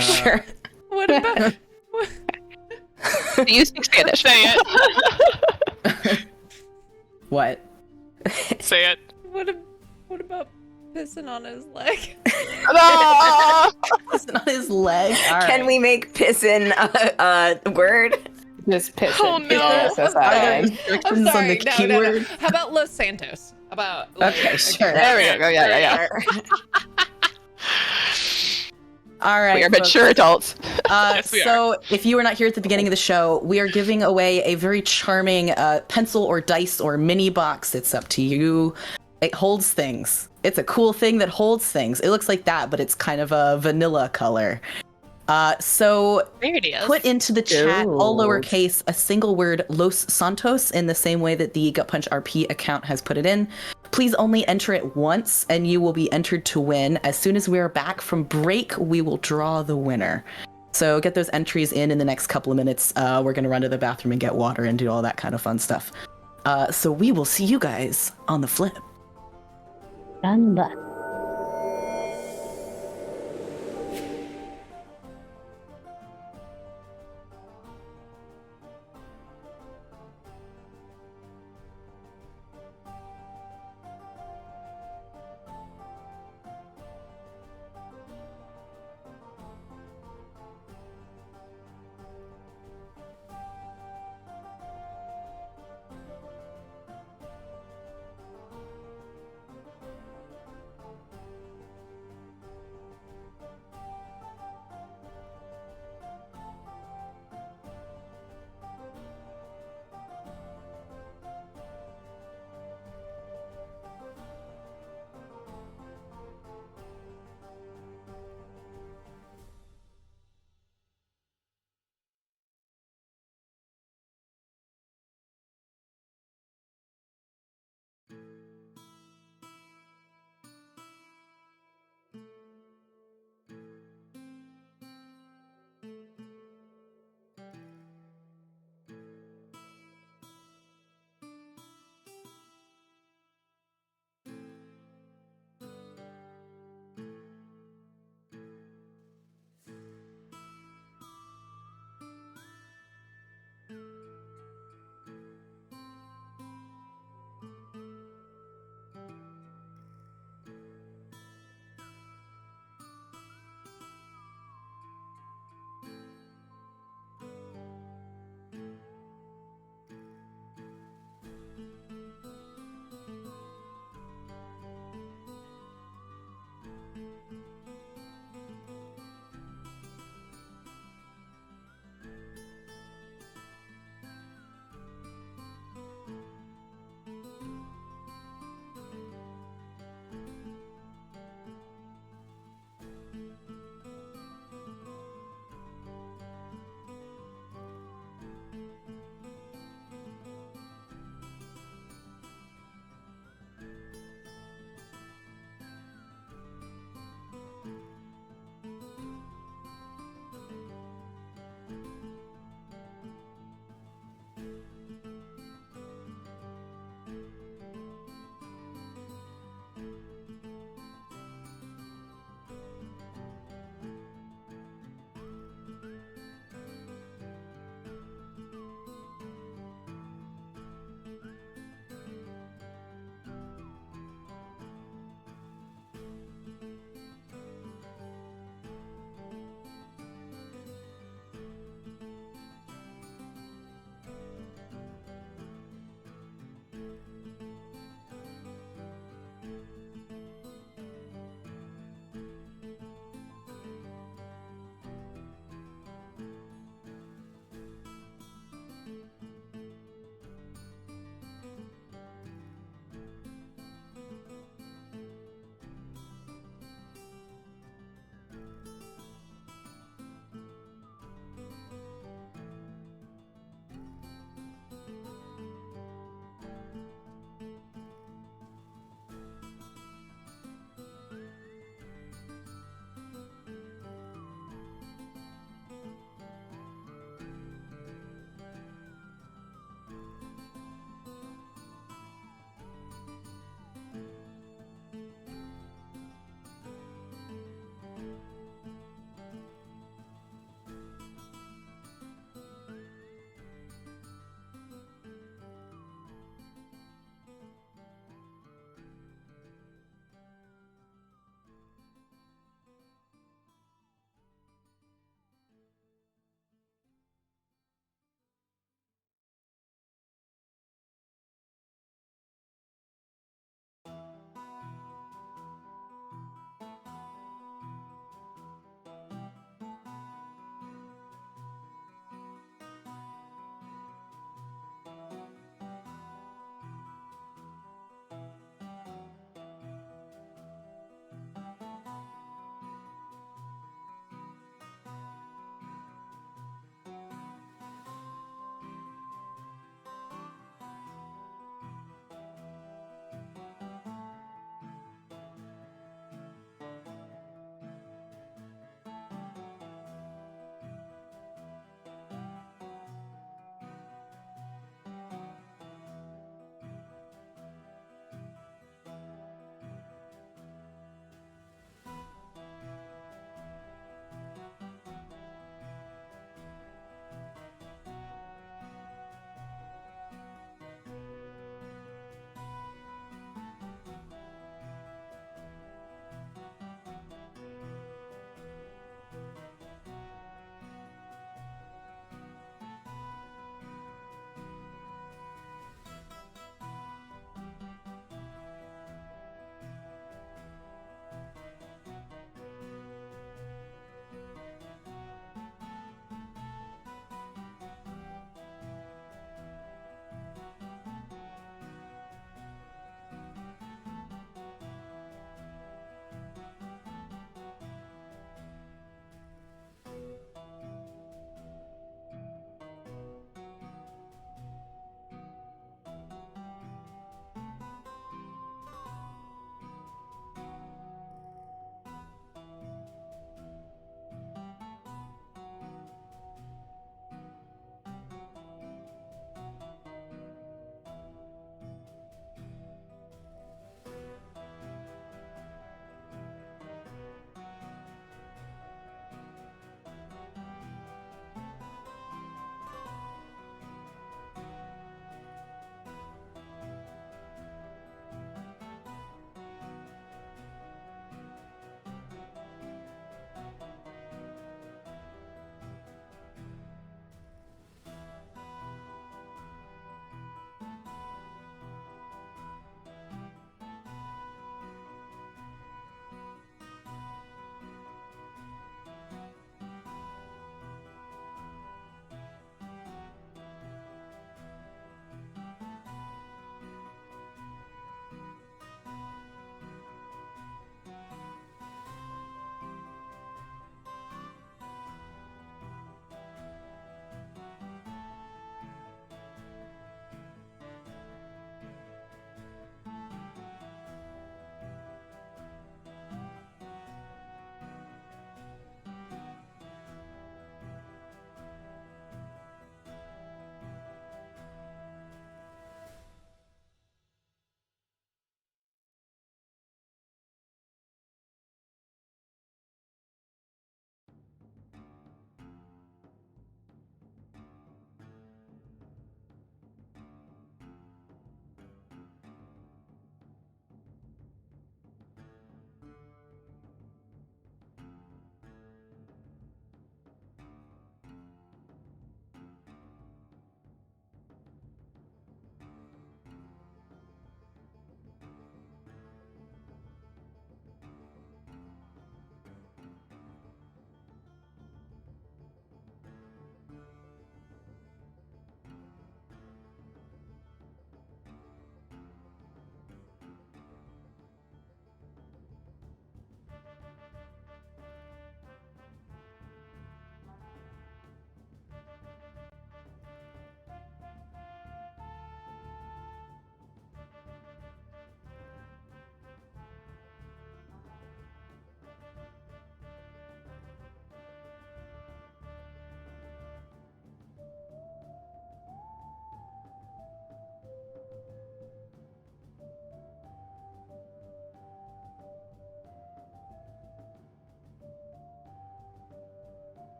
Sure. What about? You speak Spanish. Say it. What? Say it. What about pissing on his leg? It's not his leg. All right. Can we make pissin a word? Just pitch Oh, it. no. Are there I'm restrictions sorry. on the No. keyword? How about Los Santos? About like, Okay, sure. There we go. Yeah. All right. We are folks. mature adults. Yes, we So if you were not here at the beginning of the show, we are giving away a very charming pencil or dice or mini box. It's up to you. It holds things. It's a cool thing that holds things. It looks like that, but it's kind of a vanilla color. So There it is. put into the chat, all Gold. lowercase, a single word, Los Santos, in the same way that the Gut Punch RP account has put it in. Please only enter it once, and you will be entered to win. As soon as we are back from break, we will draw the winner. So get those entries in the next couple of minutes. We're going to run to the bathroom and get water and do all that kind of fun stuff. So we will see you guys on the flip. Done.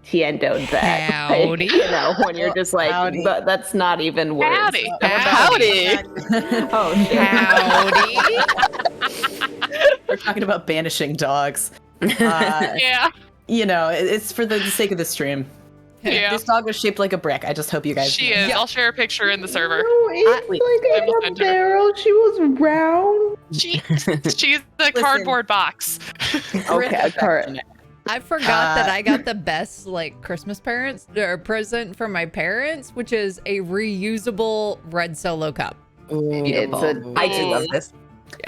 tiendoed back. Howdy. Like, you know, when you're just like, Howdy. That's not even words. Howdy. Howdy. Oh, shit. Howdy. We're talking about banishing dogs. Yeah. You know, it's for the sake of the stream. Yeah. This dog was shaped like a brick. I just hope you guys. She know. is. Yeah. I'll share a picture in the server. No, it's like will a send her. barrel. She was round. She's the cardboard box. Okay, correct. I forgot that I got the best like Christmas parents or present from my parents, which is a reusable red Solo cup. Beautiful. It's a- I do love this.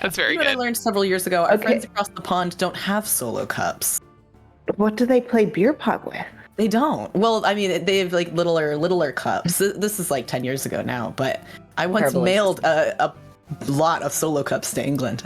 That's very You know what I good. learned several years ago? Our Okay. friends across the pond don't have Solo cups. What do they play beer pong with? They don't. Well, I mean, they have like littler cups. This is like 10 years ago now, but I once Terrible mailed a lot of Solo cups to England.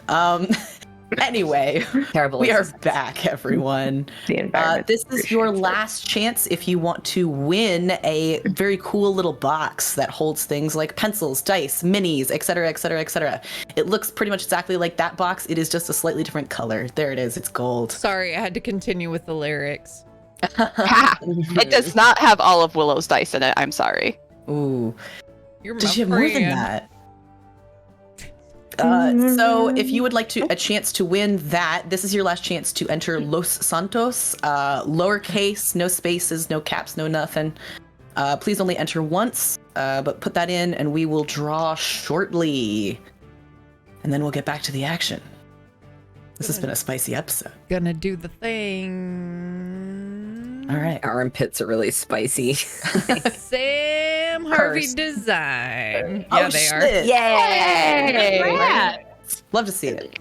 Anyway, Terrible. we are existence. back, everyone. The environment. This is your last chance if you want to win a very cool little box that holds things like pencils, dice, minis, etc., etc., etc. It looks pretty much exactly like that box. It is just a slightly different color. There it is. It's gold. Sorry, I had to continue with the lyrics. Ha! It does not have all of Willow's dice in it. I'm sorry. Ooh. You're my Did you have more than friend. that? So if you would like a chance to win that, this is your last chance to enter Los Santos, lowercase, no spaces, no caps, no nothing. Please only enter once, but put that in and we will draw shortly. And then we'll get back to the action. This has been a spicy episode. Gonna do the thing. All right. Armpits are really spicy. Sam Harvey Cursed. design. Oh, Yeah, they are. shit. Yay! Love to see it.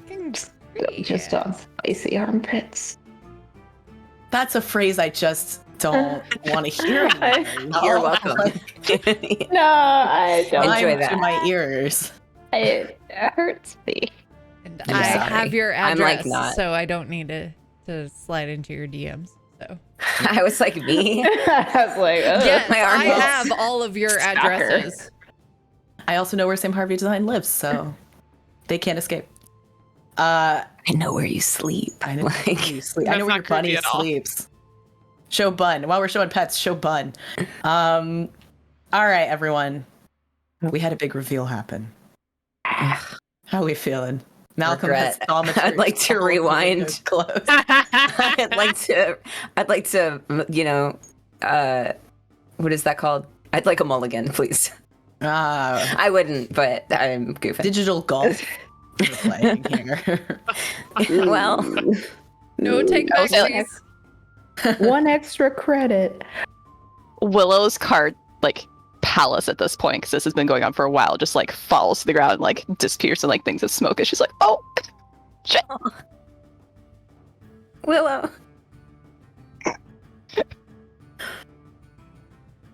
Just on spicy armpits. That's a phrase I just don't want to hear anymore. You're welcome. No, I don't. Enjoy Rhyme that. to my ears. It hurts me. And I'm I sorry. have your I'm like address, not. so I don't need to slide into your DMs. So I was like, me? I was like, oh. yes, my I armpits. have all of your Stalker. addresses. I also know where Sam Harvey Design lives, so they can't escape. I know where you sleep. I know Like, where you sleep. I That's know where not your bunny creepy at all. sleeps. Show Bun. While we're showing pets, show Bun. All right, everyone. We had a big reveal happen. How are we feeling? Malcolm has Regret. thaumaturgy I'd like to all over the rewind. windows closed. I'd like to, you know, what is that called? I'd like a mulligan, please. I wouldn't, but I'm goofing. Digital golf we're playing here. Well, No take back so- these. One extra credit. Willow's card, like, palace at this point, because this has been going on for a while, just like falls to the ground and like disappears in like things of smoke. And she's like, oh, shit. Willow. She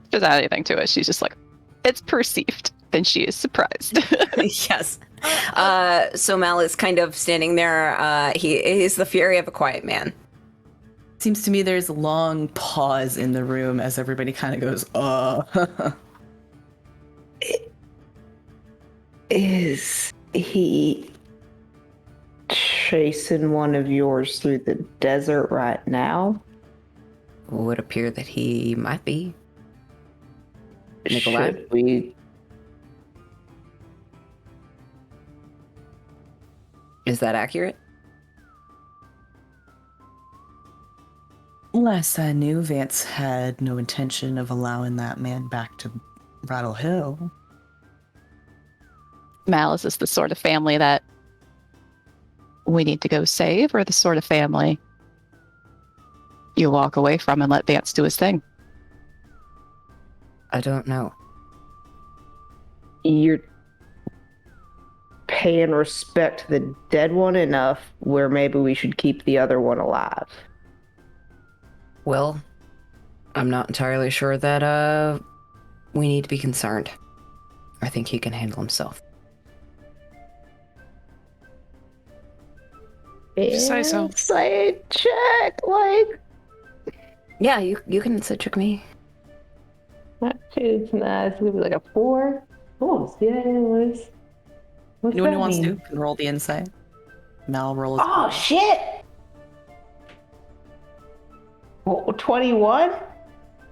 doesn't add anything to it. She's just like, it's perceived. And she is surprised. Yes. So Mal is kind of standing there. He's the fury of a quiet man. Seems to me there's a long pause in the room as everybody kind of goes, Is he chasing one of yours through the desert right now? Would appear that he might be. Nikolai? Should we? Is that accurate? Last I knew, Vance had no intention of allowing that man back to Rattle Hill. Mal, is this the sort of family that we need to go save, or the sort of family you walk away from and let Vance do his thing? I don't know. You're paying respect to the dead one enough where maybe we should keep the other one alive. Well, I'm not entirely sure that we need to be concerned. I think he can handle himself. You say so. Say check, like Yeah, you can trick me. that dude's nice. It's gonna be like a 4. Oh, yeah, what's Anyone that who wants mean? to can roll the insight. Mal rolls. Oh shit! 21?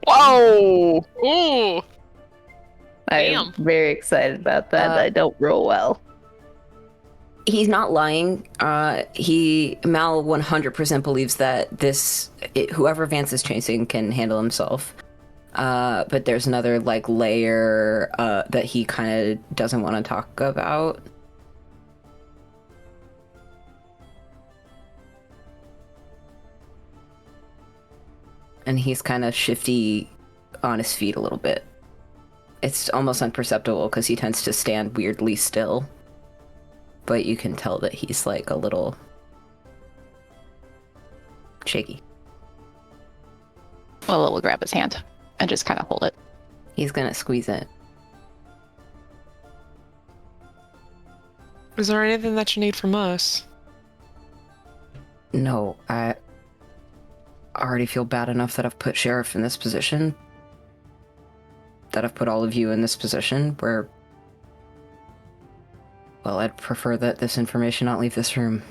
Whoa! Ooh. I'm Damn. very excited about that. Uh, I don't roll well. He's not lying. Mal 100% believes that whoever Vance is chasing can handle himself. But there's another like layer that he kind of doesn't want to talk about. And he's kind of shifty on his feet a little bit. It's almost imperceptible because he tends to stand weirdly still. But you can tell that he's like a little shaky. Well, we'll grab his hand and just kind of hold it. He's gonna squeeze it. Is there anything that you need from us? No, I already feel bad enough that I've put Sheriff in this position. That I've put all of you in this position where... Well, I'd prefer that this information not leave this room.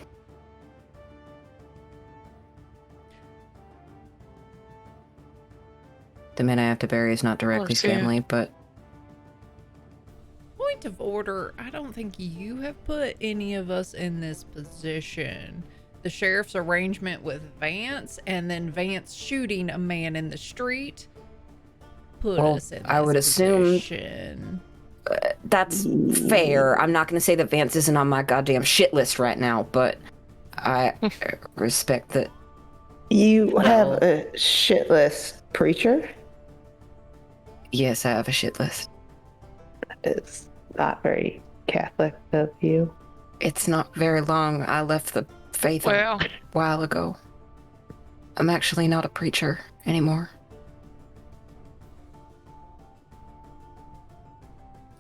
The man I have to bury is not directly course, yeah. family, but... Point of order, I don't think you have put any of us in this position. The sheriff's arrangement with Vance, and then Vance shooting a man in the street, put Well, us in this I would assume- position. That's fair. I'm not gonna say that Vance isn't on my goddamn shit list right now, but I respect that. You have a shitless preacher? Yes, I have a shit list. That is not very Catholic of you. It's not very long. I left the faith Well, a while ago. I'm actually not a preacher anymore.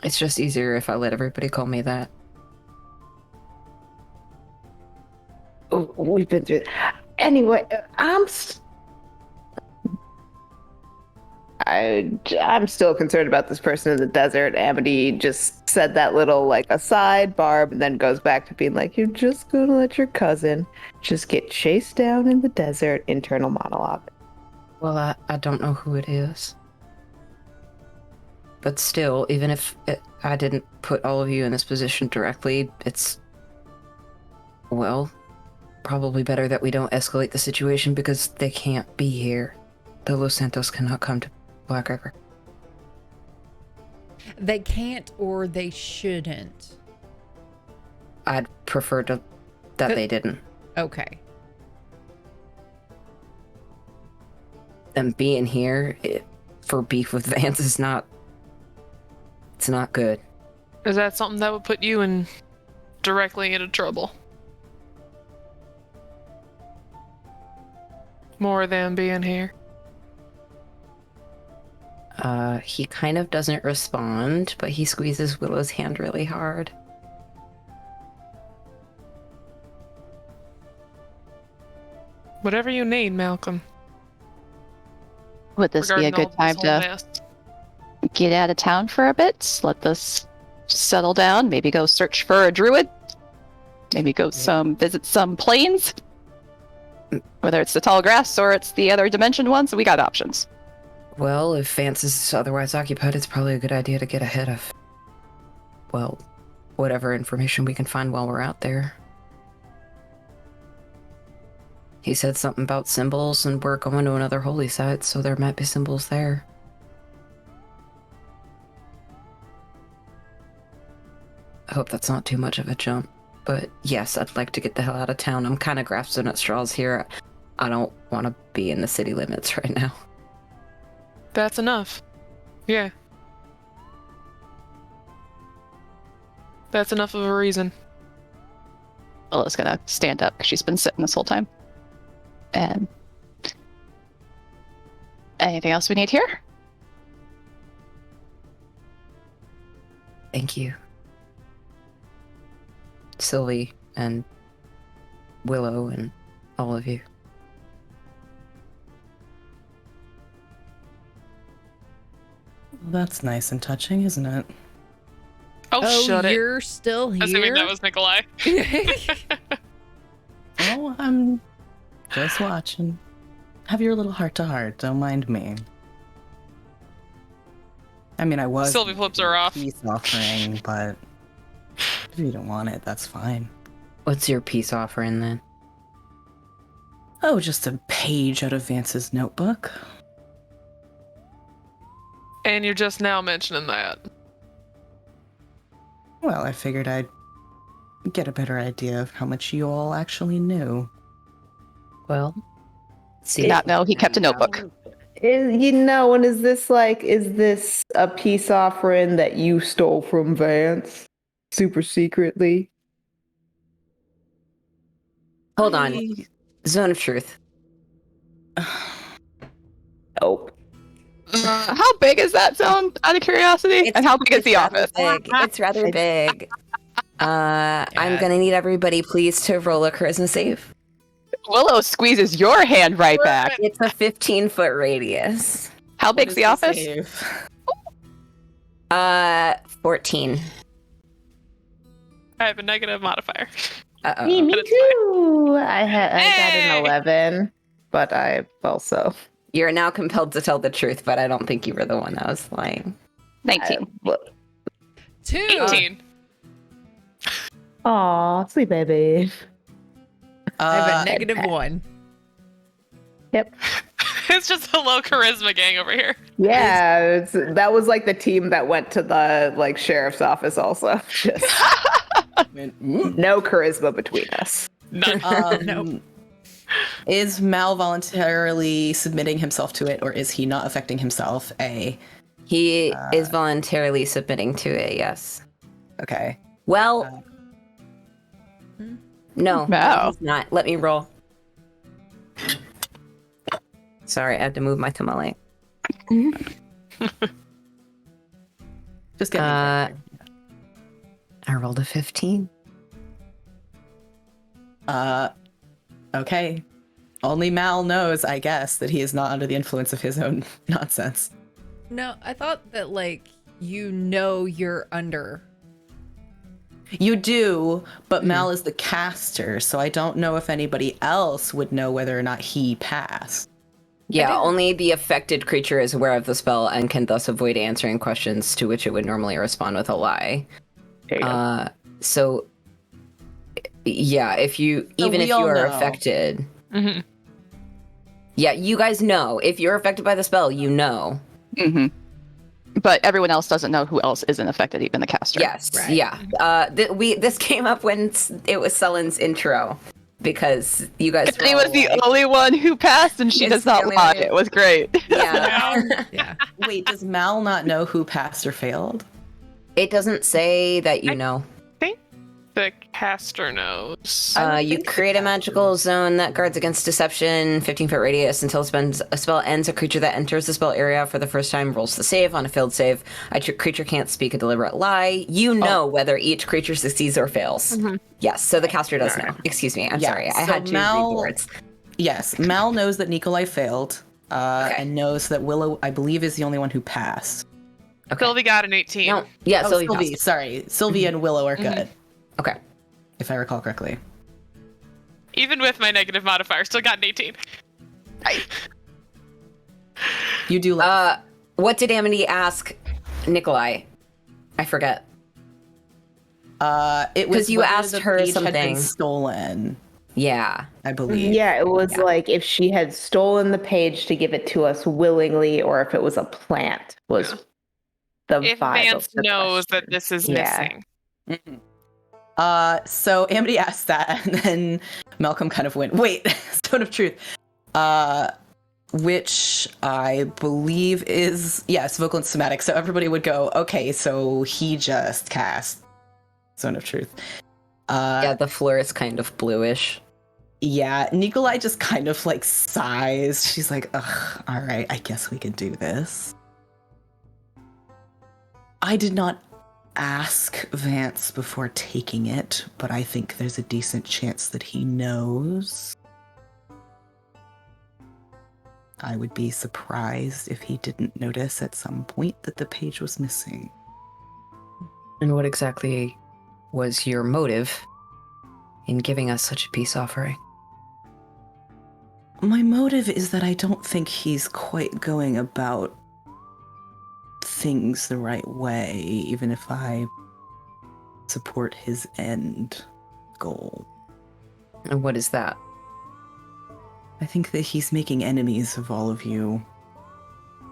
It's just easier if I let everybody call me that. Oh, we've been through. Anyway, I'm still concerned about this person in the desert. Amity just said that little like aside, Barb, and then goes back to being like, "You're just gonna let your cousin just get chased down in the desert." Internal monologue. Well, I don't know who it is. But still, even if I didn't put all of you in this position directly, it's, well, probably better that we don't escalate the situation because they can't be here. The Los Santos cannot come to Blackriver. They can't or they shouldn't. I'd prefer that they didn't. Okay. Them being here for beef with Vance is not... It's not good. is that something that would put you in directly into trouble? More than being here. He kind of doesn't respond, but he squeezes Willow's hand really hard. Whatever you need, Malcolm. Would this be a regarding good all time this to whole mess. get out of town for a bit? Let this settle down. Maybe go search for a druid. Maybe go visit some plains. Whether it's the tall grass or it's the other dimension ones, we got options. Well, if Vance is otherwise occupied, it's probably a good idea to get ahead of, well, whatever information we can find while we're out there. He said something about symbols, and we're going to another holy site, so there might be symbols there. I hope that's not too much of a jump. But yes, I'd like to get the hell out of town. I'm kind of grasping at straws here. I don't want to be in the city limits right now. That's enough. Yeah. That's enough of a reason. Bella's gonna stand up because she's been sitting this whole time. And anything else we need here? Thank you. Sylvie and Willow and all of you. That's nice and touching, isn't it? Oh, shut it. You're still here? Assuming that was Nikolai. Oh, I'm just watching. Have your little heart to heart. Don't mind me. I mean, I was Sylvie flips her off. peace offering, but if you don't want it, that's fine. What's your peace offering then? Oh, just a page out of Vance's notebook. And you're just now mentioning that. Well, I figured I'd get a better idea of how much you all actually knew. Well, see. Did not know he kept a notebook. And is this a peace offering that you stole from Vance super secretly? Hold on. Zone of truth. Nope. How big is that zone, out of curiosity? And how big is the office? It's rather big. I'm gonna need everybody, please, to roll a charisma save. Willow squeezes your hand right back. It's a 15-foot radius. How big's the office? 14. I have a negative modifier. Uh-oh. Me But it's too. I got Hey! an 11, but I also You're now compelled to tell the truth, but I don't think you were the one that was lying. 19. 2. 18. Aw, sweet baby. I have a negative 1. Yep. It's just a low charisma gang over here. Yeah, that was like the team that went to the like sheriff's office also. Just no charisma between us. None. Nope. Is Mal voluntarily submitting himself to it, or is he not affecting himself? He is voluntarily submitting to it, yes. Okay. Well, no, No. he's not. Let me roll. Sorry, I had to move my tamale. Just get I rolled a 15. Okay. Only Mal knows, I guess, that he is not under the influence of his own nonsense. No, I thought that, like, you're under. You do, but Mal is the caster, so I don't know if anybody else would know whether or not he passed. Yeah, only the affected creature is aware of the spell and can thus avoid answering questions to which it would normally respond with a lie. There you go. So, yeah, if you are affected, Mhm. yeah, you guys know. If you're affected by the spell, you know. Mm-hmm. But everyone else doesn't know who else isn't affected, even the caster. Yes, Right. yeah. This came up when it was Sullen's intro because you guys. He was the only one who passed, and she It's does the not only lie. one. It was great. Yeah. Yeah. Wait, does Mal not know who passed or failed? It doesn't say that you know. The caster knows. You create a magical zone that guards against deception, 15-foot radius, until a spell ends. A creature that enters the spell area for the first time rolls the save. On a failed save, a creature can't speak a deliberate lie. You know whether each creature succeeds or fails. Mm-hmm. Yes, so the caster does know. Excuse me, I'm Yeah, sorry. I so had to read Mal- the words. Yes, Mal knows that Nikolai failed, and knows that Willow, I believe, is the only one who passed. Okay. Sylvie got an 18. No, yeah, Oh, Sylvie Sylvie, passed. sorry. Sylvie and Willow are good, Okay. if I recall correctly. Even with my negative modifier, still got an 18. You do What did Amity ask Nikolai? I forget. it was 'Cause you whether asked the her page had been something. stolen, Yeah. I believe. Yeah, it was like if she had stolen the page to give it to us willingly, or if it was a plant. Was the If vibe Vance of the knows that question. this is Yeah. missing. So Amity asked that, and then Malcolm kind of went, wait, Stone of Truth. Which I believe is, yes, vocal and somatic. So everybody would go, okay, so he just cast Stone of Truth. Yeah, the floor is kind of bluish. Yeah, Nikolai just kind of like sighs. She's like, ugh, all right, I guess we can do this. I did not ask Vance before taking it, but I think there's a decent chance that he knows. I would be surprised if he didn't notice at some point that the page was missing. And what exactly was your motive in giving us such a peace offering? My motive is that I don't think he's quite going about things the right way, even if I support his end goal. And what is that? I think that he's making enemies of all of you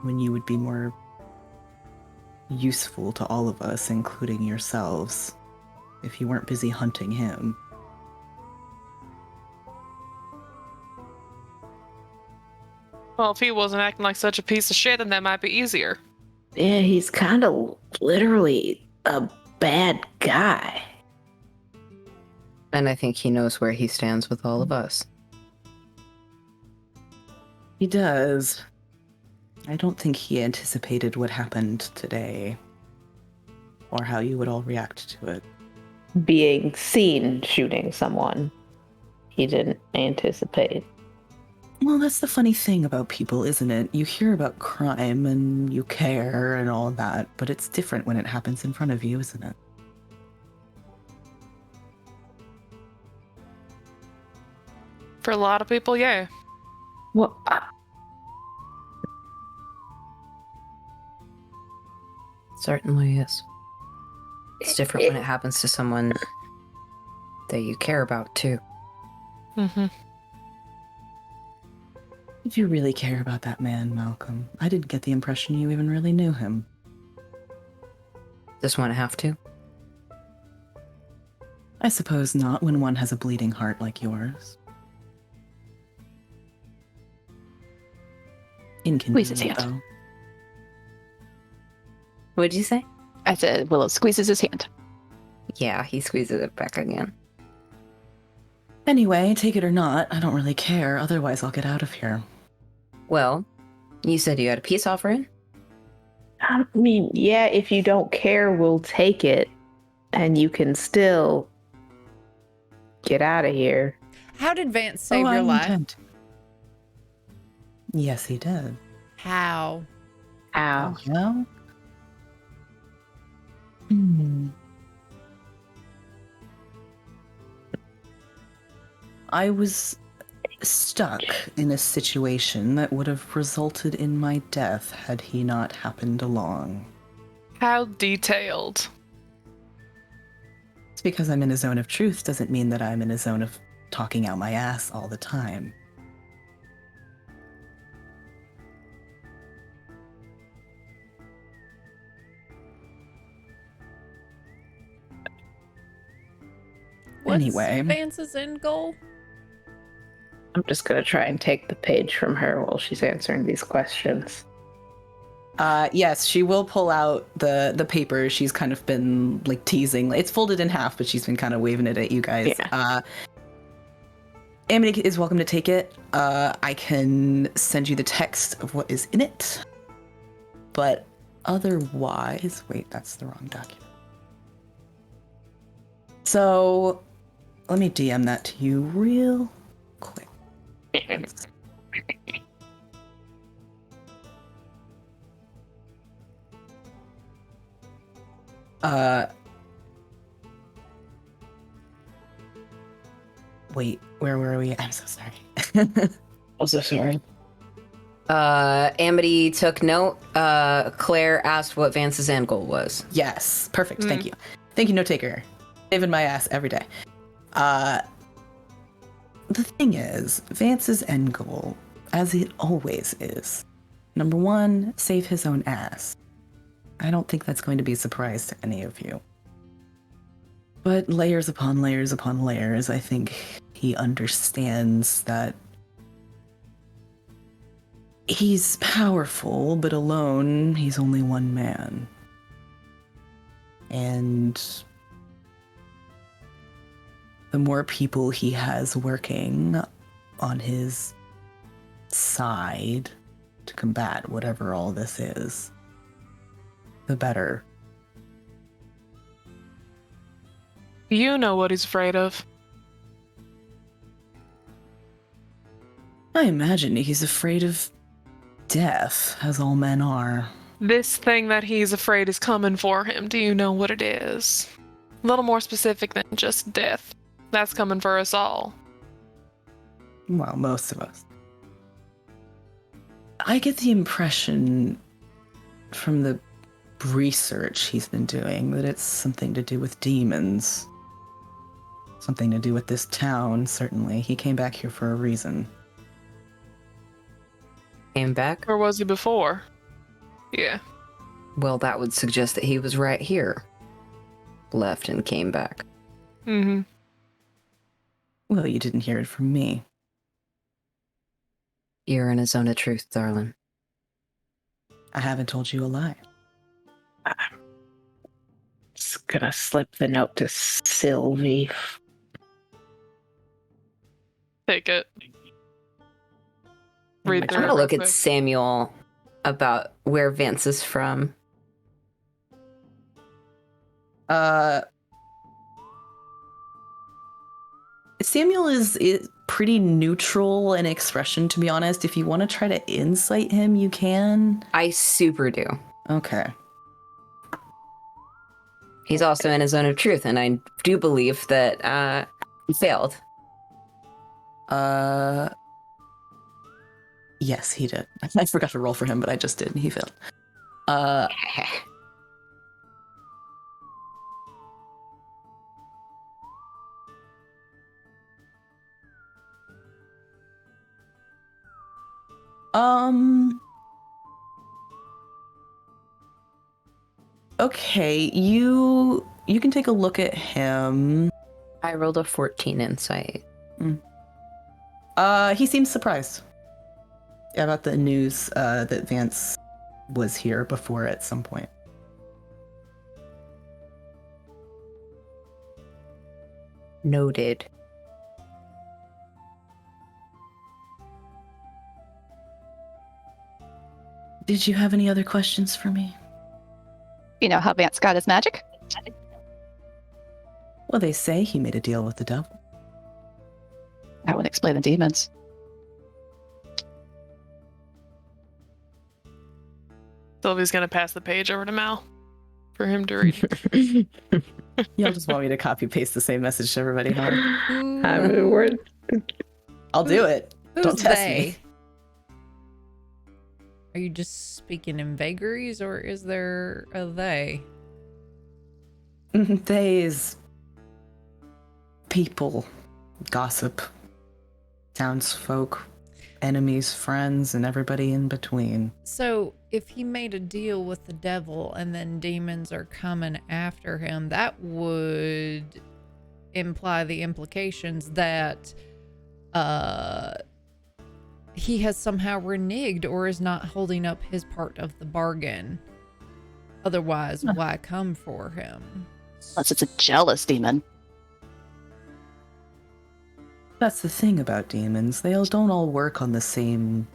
when you would be more useful to all of us, including yourselves, if you weren't busy hunting him. Well, if he wasn't acting like such a piece of shit, then that might be easier. Yeah, he's kind of literally a bad guy. And I think he knows where he stands with all of us. He does. I don't think he anticipated what happened today, or how you would all react to it. Being seen shooting someone he didn't anticipate. Well, that's the funny thing about people, isn't it? You hear about crime and you care and all that, but it's different when it happens in front of you, isn't it? For a lot of people, yeah. Well, Certainly is. It's different when it happens to someone that you care about, too. Mm-hmm. Did you really care about that man, Malcolm? I didn't get the impression you even really knew him. Does one have to? I suppose not when one has a bleeding heart like yours. Squeeze his Inconvenient, hand. though. What'd you say? I said Willow squeezes his hand. Yeah, he squeezes it back again. Anyway, take it or not, I don't really care, otherwise I'll get out of here. Well, you said you had a peace offering? I mean, yeah, if you don't care, we'll take it. And you can still get out of here. How did Vance save I your life? intend to. Yes, he did. How? Ow. Well? I was stuck in a situation that would have resulted in my death had he not happened along. How detailed. It's because I'm in a zone of truth doesn't mean that I'm in a zone of talking out my ass all the time. What's Anyway. Vance's end goal? I'm just gonna try and take the page from her while she's answering these questions. Yes, she will pull out the paper. She's kind of been like teasing. It's folded in half, but she's been kind of waving it at you guys. Yeah. Amity is welcome to take it. I can send you the text of what is in it. But otherwise, wait, that's the wrong document. So let me DM that to you real quick. Wait, where were we? I'm so sorry. I'm so sorry. Amity took note. Claire asked what Vance's end goal was. Yes, perfect. Thank you. Thank you, note taker. Saving my ass every day. The thing is, Vance's end goal, as it always is, number one, save his own ass. I don't think that's going to be a surprise to any of you. But layers upon layers upon layers, I think he understands that he's powerful, but alone, he's only one man. And the more people he has working on his side to combat whatever all this is, the better. You know what he's afraid of. I imagine he's afraid of death, as all men are. This thing that he's afraid is coming for him. Do you know what it is? A little more specific than just death. That's coming for us all. Well, most of us. I get the impression from the research he's been doing, that it's something to do with demons. Something to do with this town, certainly. He came back here for a reason. Came back? Where was he before? Yeah. Well, that would suggest that he was right here. Left and came back. Mm-hmm. Well, you didn't hear it from me. You're in a zone of truth, darling. I haven't told you a lie. Just gonna slip the note to Sylvie. Take it. Read I'm through gonna it look real at quick. Samuel about where Vance is from. Samuel is pretty neutral in expression, to be honest. If you want to try to insight him, you can. I super do. Okay. He's also in a zone of truth, and I do believe that he failed. Yes, he did. I forgot to roll for him, but I just did, and he failed. Okay, you can take a look at him. I rolled a 14 insight. He seems surprised about the news that Vance was here before at some point. Noted. Did you have any other questions for me? You know how Vance got his magic? Well, they say he made a deal with the devil. That would explain the demons. Sylvie's gonna pass the page over to Mal for him to read. Y'all just want me to copy paste the same message to everybody, huh? Who- I'll do it. Who's Don't test they? me. Are you just speaking in vagaries, or is there a they? They's people, gossip, townsfolk, enemies, friends, and everybody in between. So, if he made a deal with the devil and then demons are coming after him, that would imply the implications that he has somehow reneged or is not holding up his part of the bargain. Otherwise, why come for him? Unless it's a jealous demon. That's the thing about demons. They all don't all work on the same...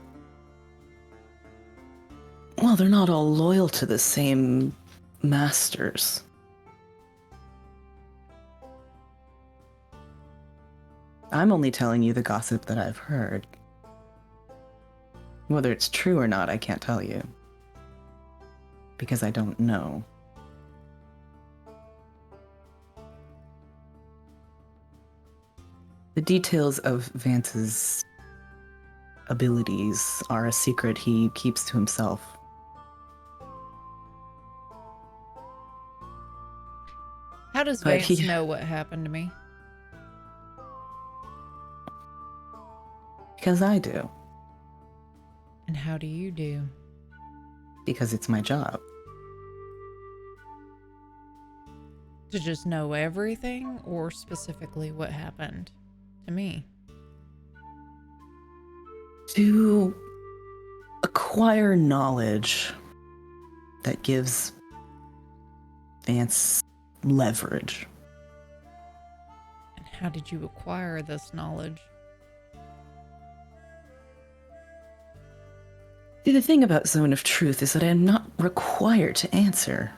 Well, they're not all loyal to the same masters. I'm only telling you the gossip that I've heard. Whether it's true or not, I can't tell you. Because I don't know. The details of Vance's abilities are a secret he keeps to himself. How does But Vance he- know what happened to me? Because I do. And how do you do? Because it's my job. To just know everything, or specifically what happened to me? To acquire knowledge that gives Vance leverage. And how did you acquire this knowledge? See, the thing about Zone of Truth is that I am not required to answer.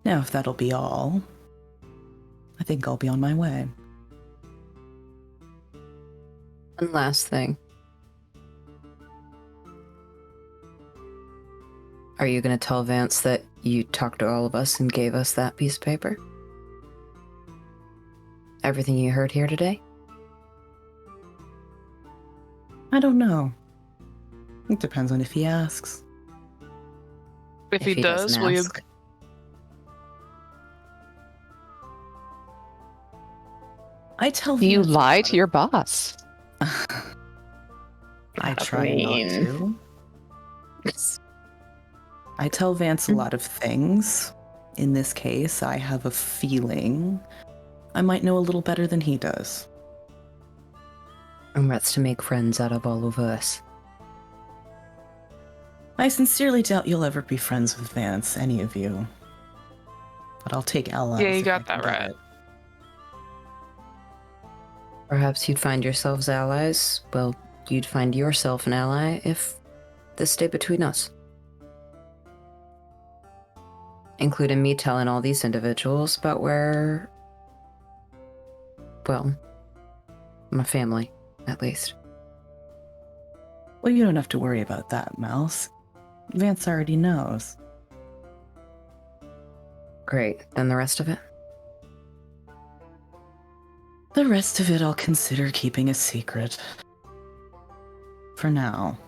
Now, if that'll be all, I think I'll be on my way. One last thing. Are you going to tell Vance that you talked to all of us and gave us that piece of paper? Everything you heard here today? I don't know. It depends on if he asks. If he does, doesn't will you? ask. I tell You Vance lie about to your boss. I try not to. I tell Vance a lot of things. In this case, I have a feeling I might know a little better than he does. And that's to make friends out of all of us. I sincerely doubt you'll ever be friends with Vance, any of you. But I'll take allies. Yeah, you if got I can that get right. it. Perhaps you'd find yourselves allies. Well, you'd find yourself an ally if this stayed between us. Including me telling all these individuals about where... well, my family, at least. Well, you don't have to worry about that, Mouse. Vance already knows. Great. Then the rest of it? The rest of it I'll consider keeping a secret. For now.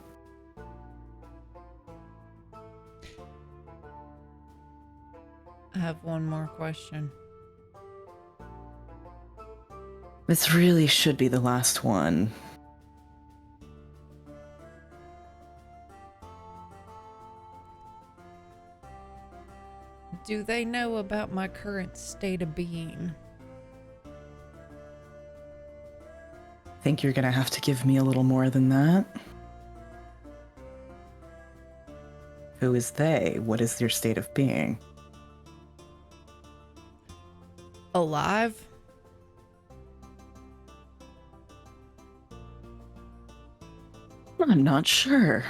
I have one more question. This really should be the last one. Do they know about my current state of being? Think you're gonna have to give me a little more than that? Who is they? What is their state of being? Alive? I'm not sure.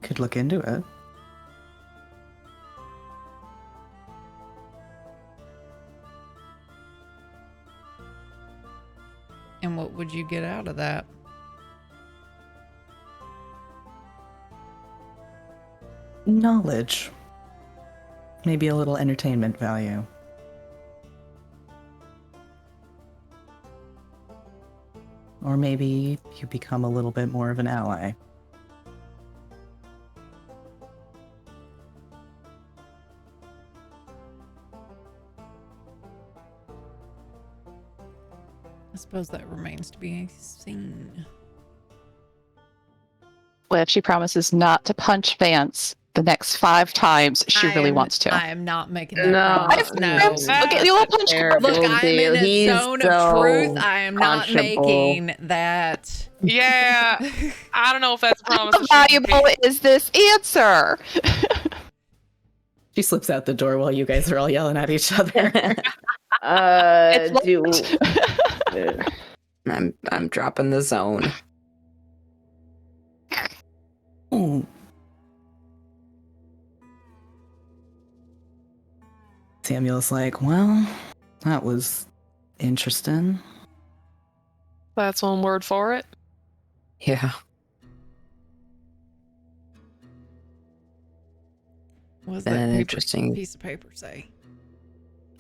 Could look into it. And what would you get out of that? Knowledge. Maybe a little entertainment value. Or maybe you become a little bit more of an ally. I suppose that remains to be seen. What if she promises not to punch Vance the next 5 times she really wants to? I am not making that No, promise. no. Okay, you will punch. Terrible Look, I'm in deal. a He's zone so of truth. I am not punchable. making that. Yeah, I don't know if that's a promise. How valuable is this answer? She slips out the door while you guys are all yelling at each other. It's Do I'm dropping the zone. Ooh. Samuel's like, well, that was interesting. That's one word for it. Yeah. What does Been that an paper, interesting- piece of paper say?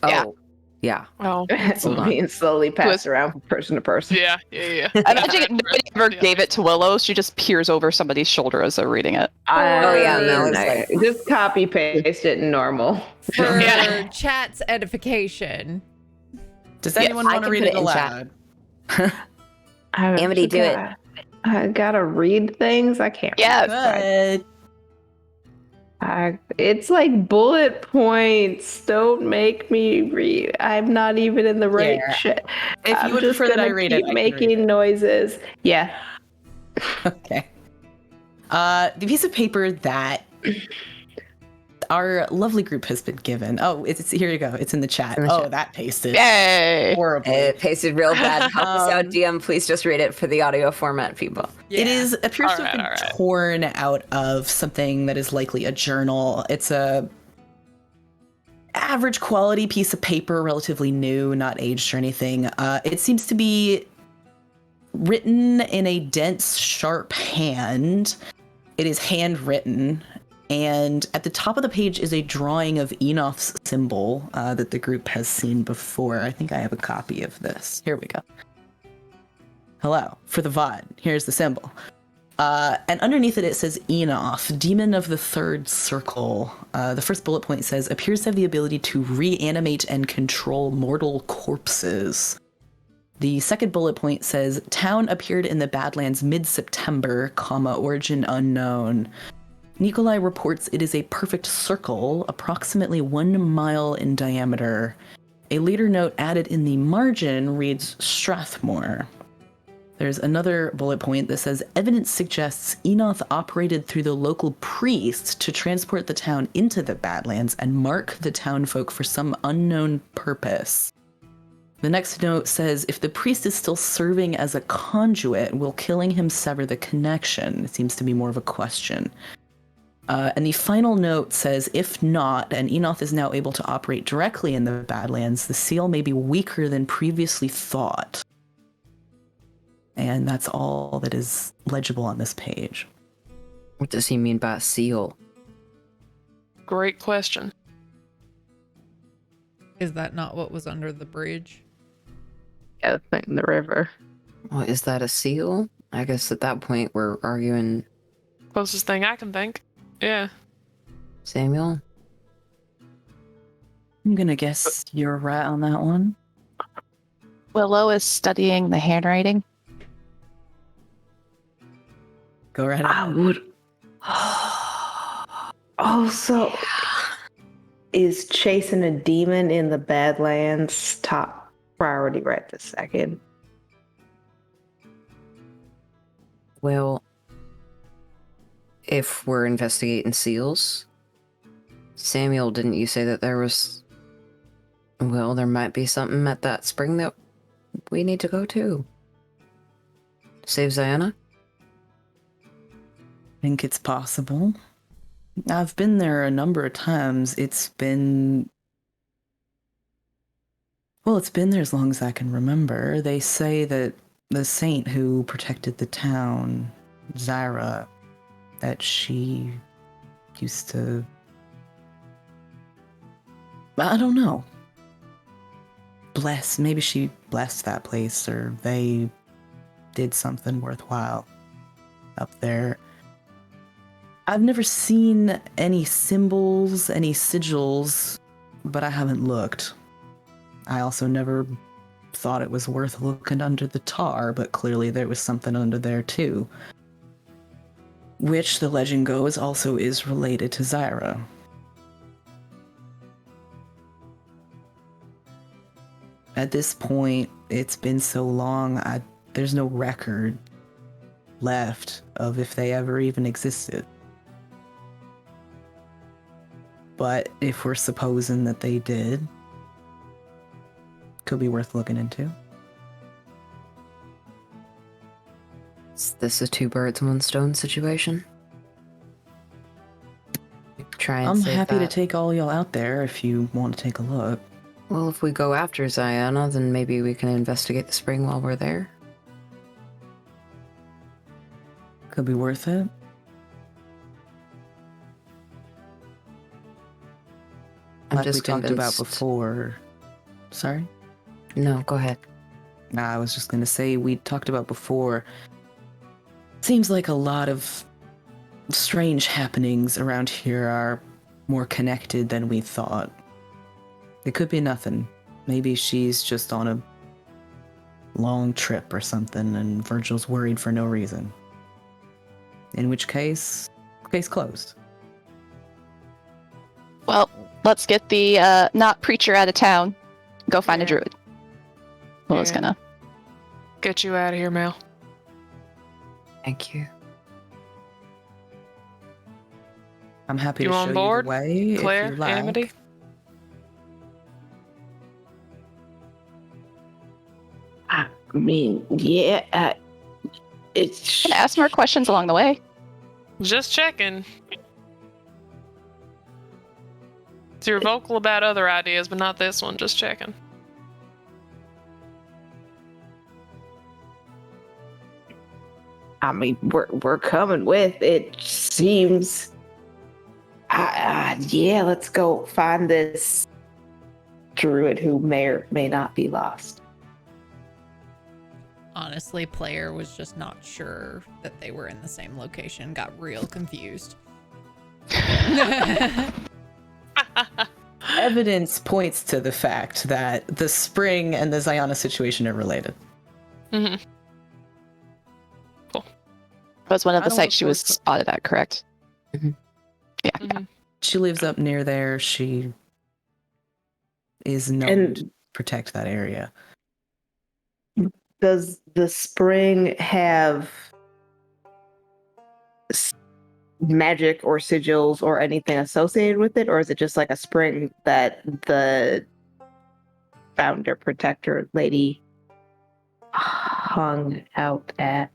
Yeah. Oh, yeah. Oh, it's Hold on. being slowly passed around from person to person. yeah. I imagine nobody ever Yeah. gave it to Willow. She just peers over somebody's shoulder as they're reading it. Oh, yeah, no, it's I like- just copy paste it in normal. For Yeah. chat's edification. Does Yeah, anyone I want to can read put it it in chat. aloud? Amity, do it. I gotta read things. I can't. Yes. Good. It's like bullet points. Don't make me read. I'm not even in the right Yeah. shit. If you would prefer that I read it, I can read making it. noises. Yeah. Okay. The piece of paper that our lovely group has been given. Oh, it's here you go. It's in the chat. In the Oh, chat. that pasted Yay. horribly. It pasted real bad. Help us out, Um, DM. Please just read it for the audio format, people. It appears to have been Alright. torn out of something that is likely a journal. It's a average quality piece of paper, relatively new, not aged or anything. It seems to be written in a dense, sharp hand. It is handwritten, and at the top of the page is a drawing of Enoth's symbol that the group has seen before. I think I have a copy of this. Here we go. Hello, for the VOD. Here's the symbol. And underneath it says Enoth, Demon of the Third Circle. The first bullet point says, appears to have the ability to reanimate and control mortal corpses. The second bullet point says, town appeared in the Badlands mid-September, origin unknown. Nikolai reports it is a perfect circle, approximately 1 mile in diameter. A later note added in the margin reads Strathmore. There's another bullet point that says, evidence suggests Enoth operated through the local priest to transport the town into the Badlands and mark the townfolk for some unknown purpose. The next note says, if the priest is still serving as a conduit, will killing him sever the connection? It seems to be more of a question. And the final note says, if not, and Enoth is now able to operate directly in the Badlands, the seal may be weaker than previously thought. And that's all that is legible on this page. What does he mean by seal? Great question. Is that not what was under the bridge? Yeah, the thing in the river. Well, is that a seal? I guess at that point we're arguing. Closest thing I can think. Yeah. Samuel? I'm gonna guess you're right on that one. Willow is studying the handwriting. Go right I ahead. would also is chasing a demon in the Badlands top priority right this second. Well, if we're investigating seals, Samuel, didn't you say that there was... Well, there might be something at that spring that we need to go to. Save Ziana? Think it's possible. I've been there a number of times. It's been there as long as I can remember. They say that the saint who protected the town, Zyra, that she used to... I don't know. Maybe she blessed that place, or they did something worthwhile up there. I've never seen any symbols, any sigils, but I haven't looked. I also never thought it was worth looking under the tar, but clearly there was something under there too. Which, the legend goes, also is related to Zyra. At this point, it's been so long, there's no record left of if they ever even existed. But if we're supposing that they did, could be worth looking into. Is this a two birds, one stone situation? Try and I'm save happy to that. take all y'all out there if you want to take a look. Well, if we go after Ziana, then maybe we can investigate the spring while we're there. Could be worth it. I'm Like we just talked about convinced- before. Sorry? No, go ahead. Nah, I was just gonna say, we talked about before. Seems like a lot of strange happenings around here are more connected than we thought. It could be nothing. Maybe she's just on a long trip or something and Virgil's worried for no reason. In which case closed. Well, let's get the not preacher out of town. Go find a druid. Willow's Yeah. gonna. Get you out of here, Mel. Thank you. I'm happy You to on show board, you the way if Claire, you like. Amity? I mean, yeah, it's Can ask more questions along the way. Just checking. So you're vocal about other ideas, but not this one. Just checking. I mean, we're coming with it. Seems. Yeah, let's go find this druid who may or may not be lost. Honestly, player was just not sure that they were in the same location, got real confused. Evidence points to the fact that the spring and the Ziana situation are related. Mm-hmm. That was one of I the don't sites she was suppose- spotted at, correct? Mhm. Yeah. Mm-hmm. She lives up near there. She is known And- to protect that area. Does the spring have magic or sigils or anything associated with it, or is it just like a spring that the founder protector lady hung out at?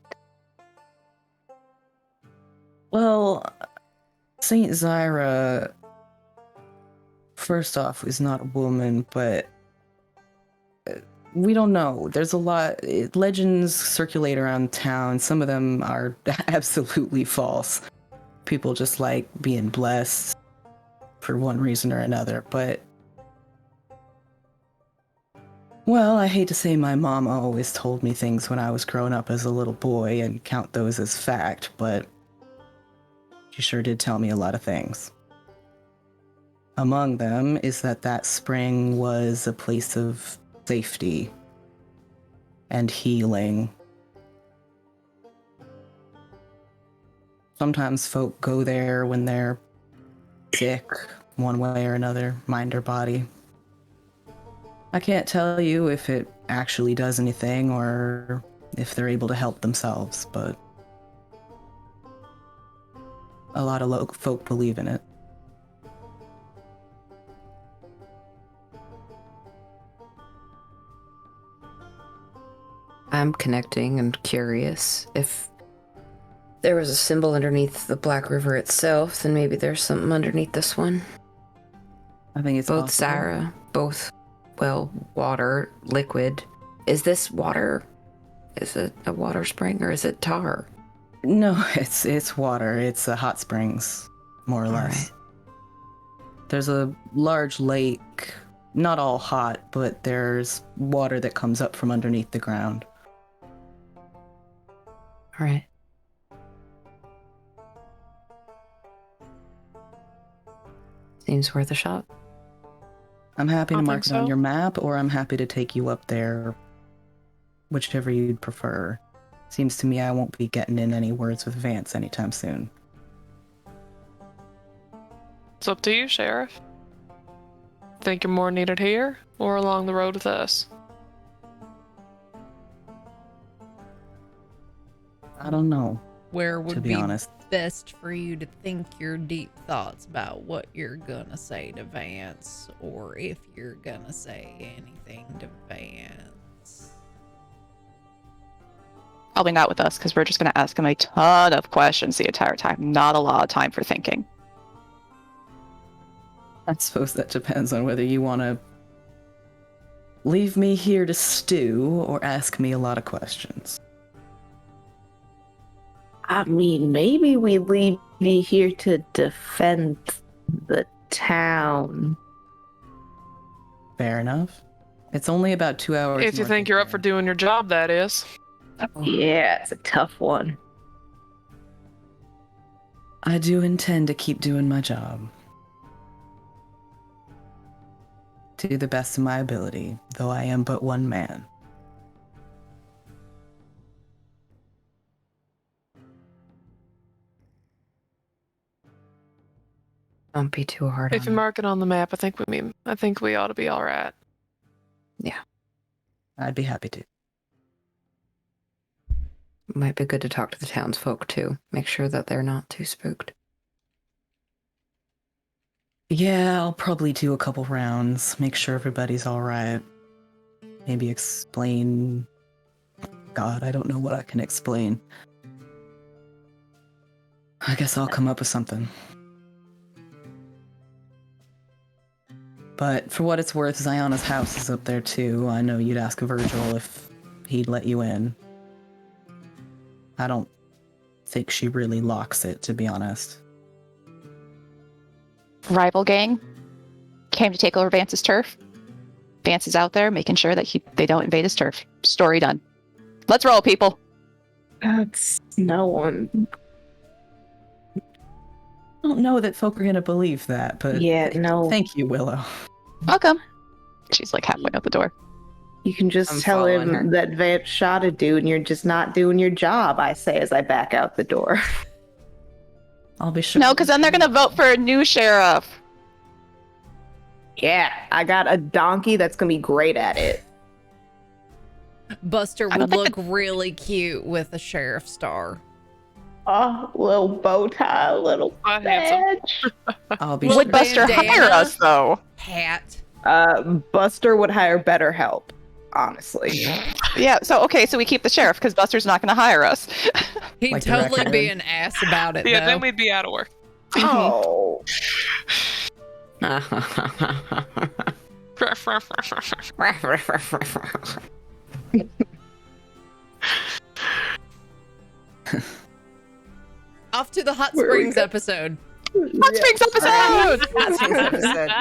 Well, Saint Zyra, first off, is not a woman, but we don't know. There's a lot. Legends circulate around town. Some of them are absolutely false. People just like being blessed for one reason or another. But, well, I hate to say my mom always told me things when I was growing up as a little boy and count those as fact, but she sure did tell me a lot of things. Among them is that spring was a place of safety and healing. Sometimes folk go there when they're sick, one way or another, mind their body. I can't tell you if it actually does anything or if they're able to help themselves, but a lot of folk believe in it. I'm connecting and curious. If there was a symbol underneath the Black River itself, then maybe there's something underneath this one. I think it's Both possible. Zyra, both, well, water, liquid. Is this water? Is it a water spring or is it tar? No, it's water. It's hot springs, more or All less. There's a large lake, not all hot, but there's water that comes up from underneath the ground. All right. Seems worth a shot. I'm happy to I mark think it on so. your map, or I'm happy to take you up there, whichever you'd prefer. Seems to me I won't be getting in any words with Vance anytime soon. It's up to you, Sheriff. Think you're more needed here or along the road with us? I don't know, Where to would be be honest. best for you to think your deep thoughts about what you're gonna say to Vance, or if you're gonna say anything to Vance? Probably not with us, because we're just going to ask him a ton of questions the entire time. Not a lot of time for thinking. I suppose that depends on whether you want to leave me here to stew or ask me a lot of questions. I mean, maybe we leave me here to defend the town. Fair enough. It's only about 2 hours. If you north think of you're up for here. doing your job, that is. Yeah, it's a tough one. I do intend to keep doing my job. To the best of my ability, though I am but one man. Don't be too hard If on you him. mark it on the map, I think we ought to be all right. I'd be happy to. Might be good to talk to the townsfolk too. Make sure that they're not too spooked. Yeah, I'll probably do a couple rounds, make sure everybody's alright. Maybe explain. God, I don't know what I can explain. I guess I'll come up with something. But for what it's worth, Zionna's house is up there too. I know you'd ask Virgil if he'd let you in. I don't think she really locks it, to be honest. Rival gang came to take over Vance's turf. Vance is out there making sure that they don't invade his turf. Story done. Let's roll, people. That's no one. I don't know that folk are gonna believe that, but Yeah, no. Thank you, Willow. Welcome. She's like halfway out the door. You can just I'm tell following him her. that Vance shot a dude and you're just not doing your job, I say as I back out the door. I'll be sure. No, because then they're gonna vote for a new sheriff. Yeah, I got a donkey that's gonna be great at it. Buster I don't would think look really cute with a sheriff star. Oh, little bow tie, little Not handsome. badge. I'll be Would sure. Buster bandana. hire us though? Hat. Buster would hire better help, honestly. Yeah. So we keep the sheriff because Buster's not gonna hire us. He'd Like the totally be raccoon. an ass about it, Yeah, though. then we'd be out of work. Oh, Off to the Hot Where we Springs go? episode. Hot Springs episode.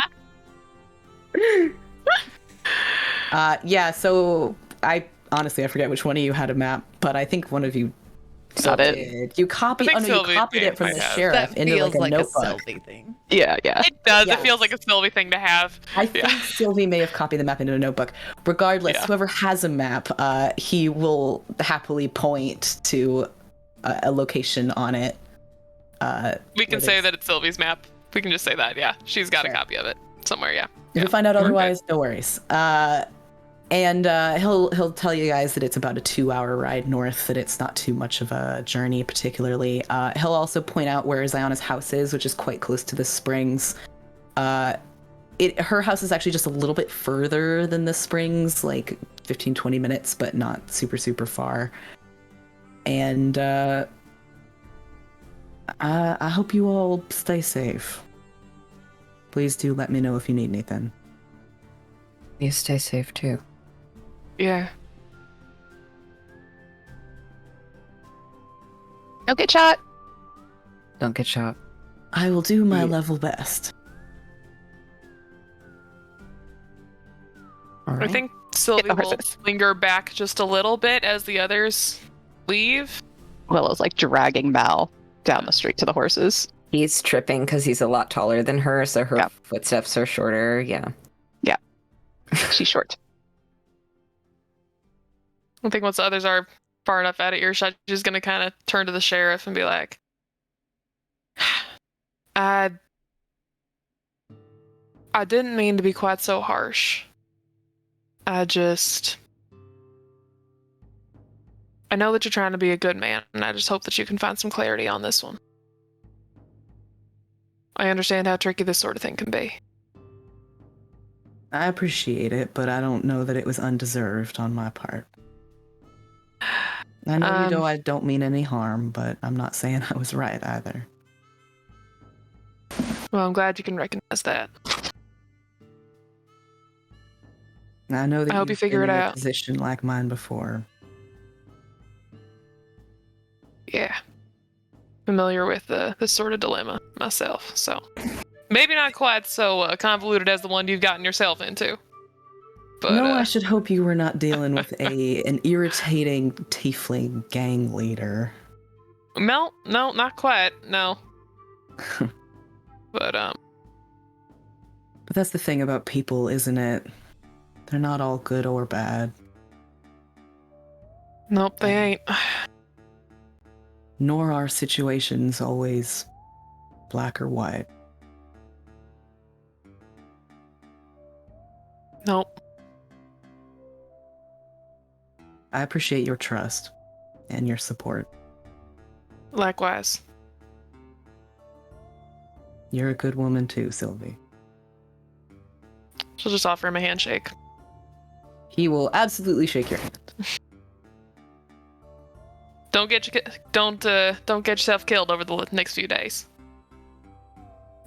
Yeah, so I forget which one of you had a map, but I think one of you Got it. did. You copied. I think Oh no, you Sylvie copied it from might the have. sheriff That into feels like a like a notebook. Sylvie thing. Yeah. It does. Yes. It feels like a Sylvie thing to have. I think Sylvie may have copied the map into a notebook. Regardless, Yeah. whoever has a map, he will happily point to a location on it. We can What say is- that it's Sylvie's map. We can just say that. Yeah, she's got Sure. a copy of it somewhere. Yeah. If you find out otherwise, no worries. And he'll tell you guys that it's about a 2-hour ride north, that it's not too much of a journey particularly. He'll also point out where Zionna's house is, which is quite close to the springs. Her house is actually just a little bit further than the springs, like 15-20 minutes, but not super, super far. And I hope you all stay safe. Please do let me know if you need anything. You stay safe too. Yeah. Don't get shot. Don't get shot. I will do my level best. All I right. think Sylvie the will horses. linger back just a little bit as the others leave. Willow's like dragging Mal down the street to the horses. He's tripping because he's a lot taller than her, so her Yeah. footsteps are shorter. Yeah. She's short. I think once the others are far enough out of earshot, she's gonna kind of turn to the sheriff and be like, I didn't mean to be quite so harsh. I know that you're trying to be a good man, and I just hope that you can find some clarity on this one. I understand how tricky this sort of thing can be. I appreciate it, but I don't know that it was undeserved on my part. I know you know I don't mean any harm, but I'm not saying I was right either. Well, I'm glad you can recognize that. I know that I hope you you've figure been it in a out. position like mine before. Yeah. Familiar with this sort of dilemma myself, so maybe not quite so convoluted as the one you've gotten yourself into. But No, I should hope you were not dealing with an irritating tiefling gang leader. no, not quite. No. But But that's the thing about people, isn't it? They're not all good or bad. nope, they ain't. Nor are situations always black or white. Nope. I appreciate your trust and your support. Likewise. You're a good woman too, Sylvie. She'll just offer him a handshake. He will absolutely shake your hand. Don't get yourself killed over the next few days.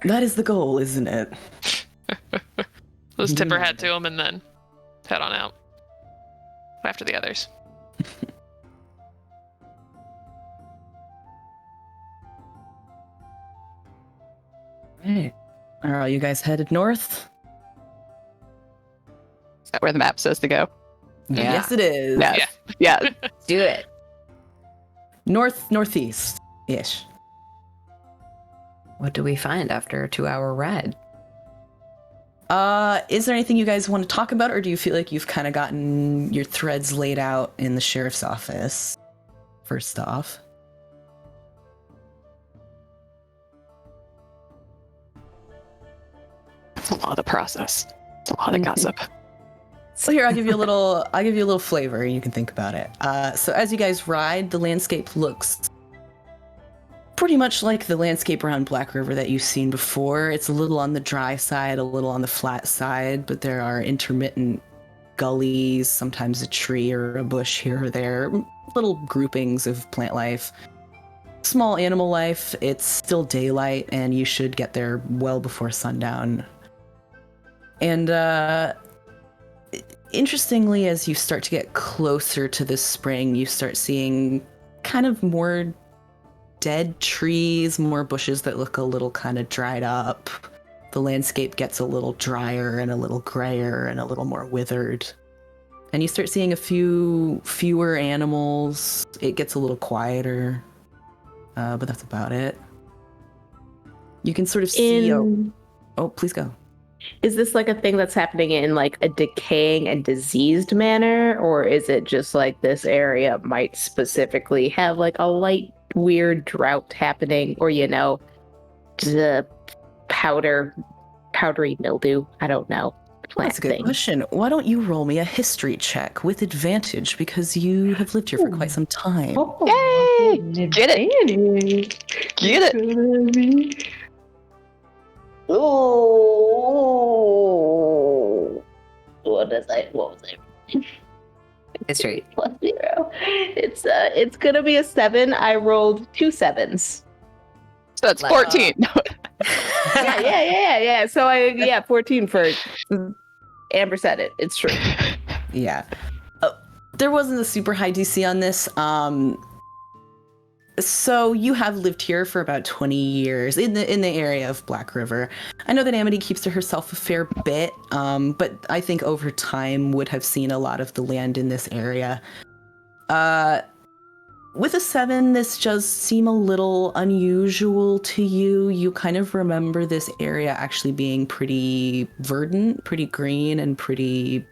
That is the goal, isn't it? Let's tip our hat to him and then head on out after the others. Right. Are all you guys headed north? Is that where the map says to go? Yeah. Yes, it is. Yeah. Yeah. Do it. Northeast-ish. What do we find after a 2-hour ride? Is there anything you guys want to talk about, or do you feel like you've kind of gotten your threads laid out in the sheriff's office? First off. It's a lot of process. It's a lot of gossip. So here, I'll give you a little flavor, and you can think about it. So as you guys ride, the landscape looks pretty much like the landscape around Blackriver that you've seen before. It's a little on the dry side, a little on the flat side, but there are intermittent gullies, sometimes a tree or a bush here or there, little groupings of plant life. Small animal life. It's still daylight, and you should get there well before sundown. And interestingly, as you start to get closer to the spring, you start seeing kind of more dead trees, more bushes that look a little kind of dried up. The landscape gets a little drier and a little grayer and a little more withered. And you start seeing a fewer animals. It gets a little quieter, but that's about it. You can sort of see... Oh, please go. Is this like a thing that's happening in like a decaying and diseased manner, or is it just like this area might specifically have like a light weird drought happening, or the powdery mildew? I don't know. That's a good question. Why don't you roll me a history check with advantage, because you have lived here for quite some time. Yay! Get it! Get it! Oh, what was it? History. +0. It's gonna be a 7. I rolled 2 7s. So that's 14. Yeah. So 14 for Amber said it. It's true. Yeah. There wasn't a super high DC on this. So you have lived here for about 20 years in the area of Blackriver. I know that Amity keeps to herself a fair bit, but I think over time would have seen a lot of the land in this area. With a 7, this does seem a little unusual to you. You kind of remember this area actually being pretty verdant, pretty green, and pretty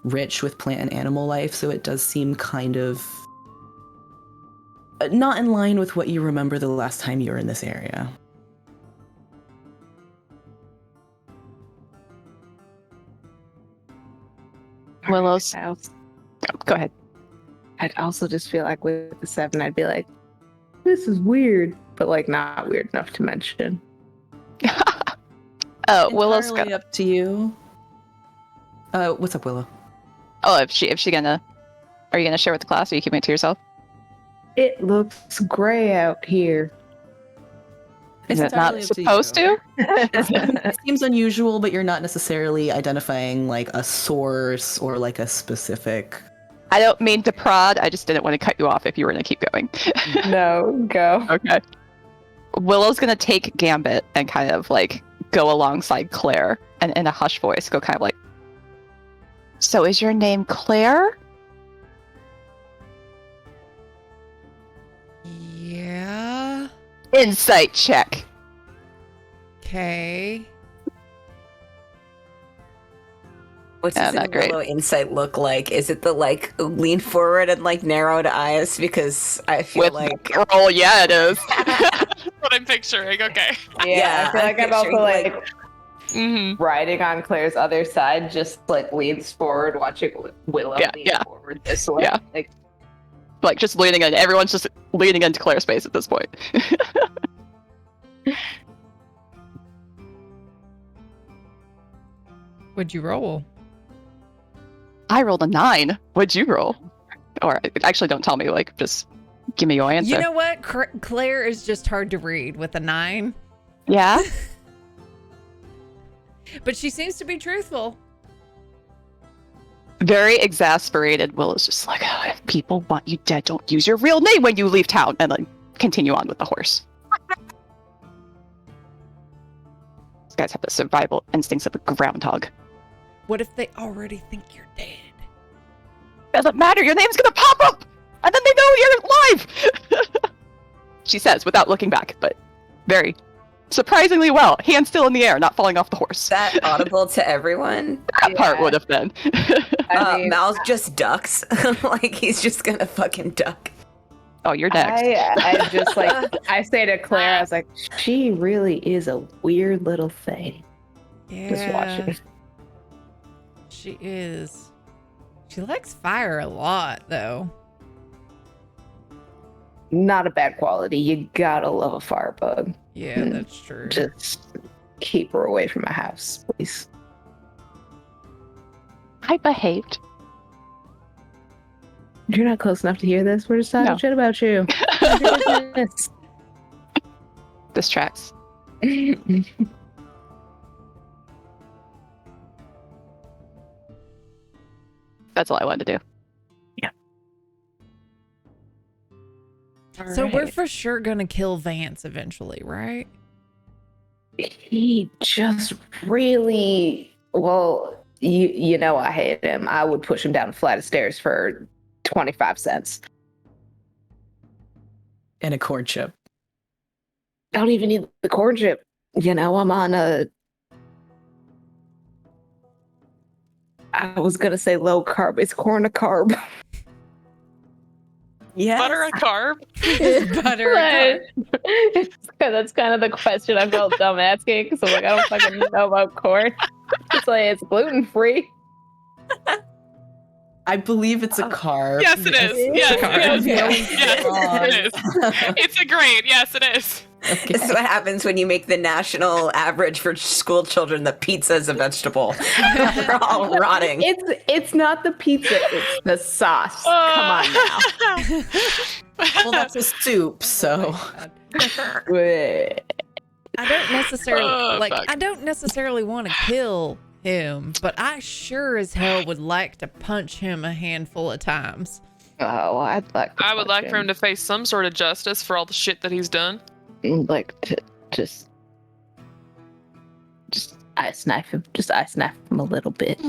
rich with plant and animal life, so it does seem kind of not in line with what you remember the last time you were in this area. Willow's. Go ahead. I'd also just feel like with the 7, I'd be like, this is weird, but like not weird enough to mention. Willow's entirely up to you. What's up, Willow? Oh, if she gonna, are you gonna share with the class, or are you keeping it to yourself? It looks gray out here. Is it not supposed to? It seems unusual, but you're not necessarily identifying like a source or like a specific... I don't mean to prod, I just didn't want to cut you off if you were going to keep going. No, go. Okay. Willow's going to take Gambit and kind of like go alongside Claire and in a hushed voice go kind of like, so is your name Claire? Yeah. Insight check. Okay. What's Yeah, his not great. Willow insight look like? Is it the like lean forward and like narrowed eyes? Because I feel With like roll, yeah, it is. That's what I'm picturing. Okay. Yeah, I feel like I'm also picturing, like Mm-hmm. riding on Claire's other side, just like leans forward, watching Willow lean forward this way. Yeah. Like just leaning in. Everyone's just leaning into Claire's space at this point. What'd you roll? I rolled a 9. What'd you roll? Or actually, don't tell me. Like, just give me your answer. You know what? Claire is just hard to read with a 9. Yeah. But she seems to be truthful. Very exasperated, Will is just like, oh, if people want you dead, don't use your real name when you leave town, and then continue on with the horse. These guys have the survival instincts of a groundhog. What if they already think you're dead? Doesn't matter, your name's gonna pop up, and then they know you're alive! She says, without looking back, but very surprisingly well. Hands still in the air, not falling off the horse. That audible to everyone? That part would have been. Mal's just ducks. Like, he's just gonna fucking duck. Oh, you're next. I just like, I say to Claire, I was like, she really is a weird little thing. Yeah. Just watch it. She is. She likes fire a lot, though. Not a bad quality. You gotta love a firebug. Yeah, that's true. Just keep her away from my house, please. I behaved. You're not close enough to hear this. We're just talking shit about you. This tracks. That's all I wanted to do. So we're for sure gonna kill Vance eventually, right? He just really, well, you know I hate him. I would push him down a flight of stairs for 25 cents. And a corn chip. I don't even need the corn chip. You know, I'm on a... I was gonna say low carb. It's corn a carb. Yeah. Butter a carb? Butter a carb. That's kind of the question I felt dumb asking, because I'm like, I don't fucking know about corn. It's like, it's gluten-free. I believe it's a carb. Yes, it is. Yes, it is. Yes, Yes, it is. It's a grain. Yes, it is. Okay. This is what happens when you make the national average for school children that pizza is a vegetable. They're all rotting. It's not the pizza, it's the sauce. Come on now. Well, that's a soup, so. I don't necessarily fuck. I don't necessarily want to kill him, but I sure as hell would like to punch him a handful of times. Oh, I'd like. I would like for him to face some sort of justice for all the shit that he's done. Like to just ice knife him. Just ice knife him a little bit.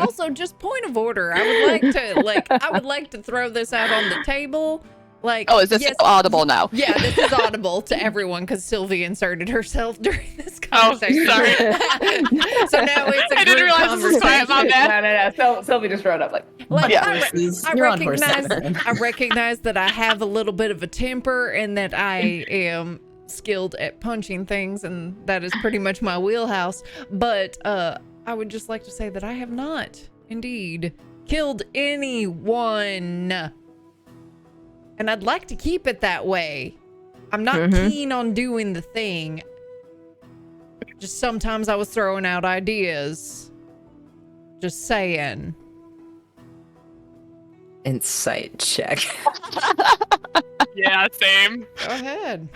Also, just point of order, I would like to throw this out on the table. Like, Oh, is this yes, audible now? Yeah, this is audible to everyone because Sylvie inserted herself during this Oh, conversation. sorry. So now it's a I didn't group realize this was quiet. My bad. No. Sylvie just wrote up like. Yeah. You're on horse recognize seven. I recognize that I have a little bit of a temper and that I am skilled at punching things, and that is pretty much my wheelhouse. But I would just like to say that I have not, indeed, killed anyone. And I'd like to keep it that way. I'm not keen on doing the thing. Just sometimes I was throwing out ideas. Just saying. Insight check. Yeah, same. Go ahead.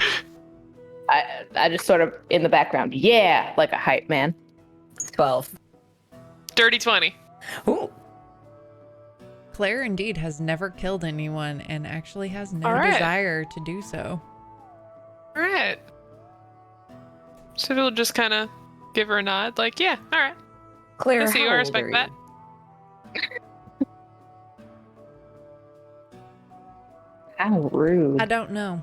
I just sort of in the background, yeah, like a hype man. 12. Dirty 20. Ooh. Claire indeed has never killed anyone and actually has no All right. desire to do so. All right. So we'll just kind of give her a nod, like, yeah, all right. Claire, I see you. I how old respect are that. How rude. I don't know.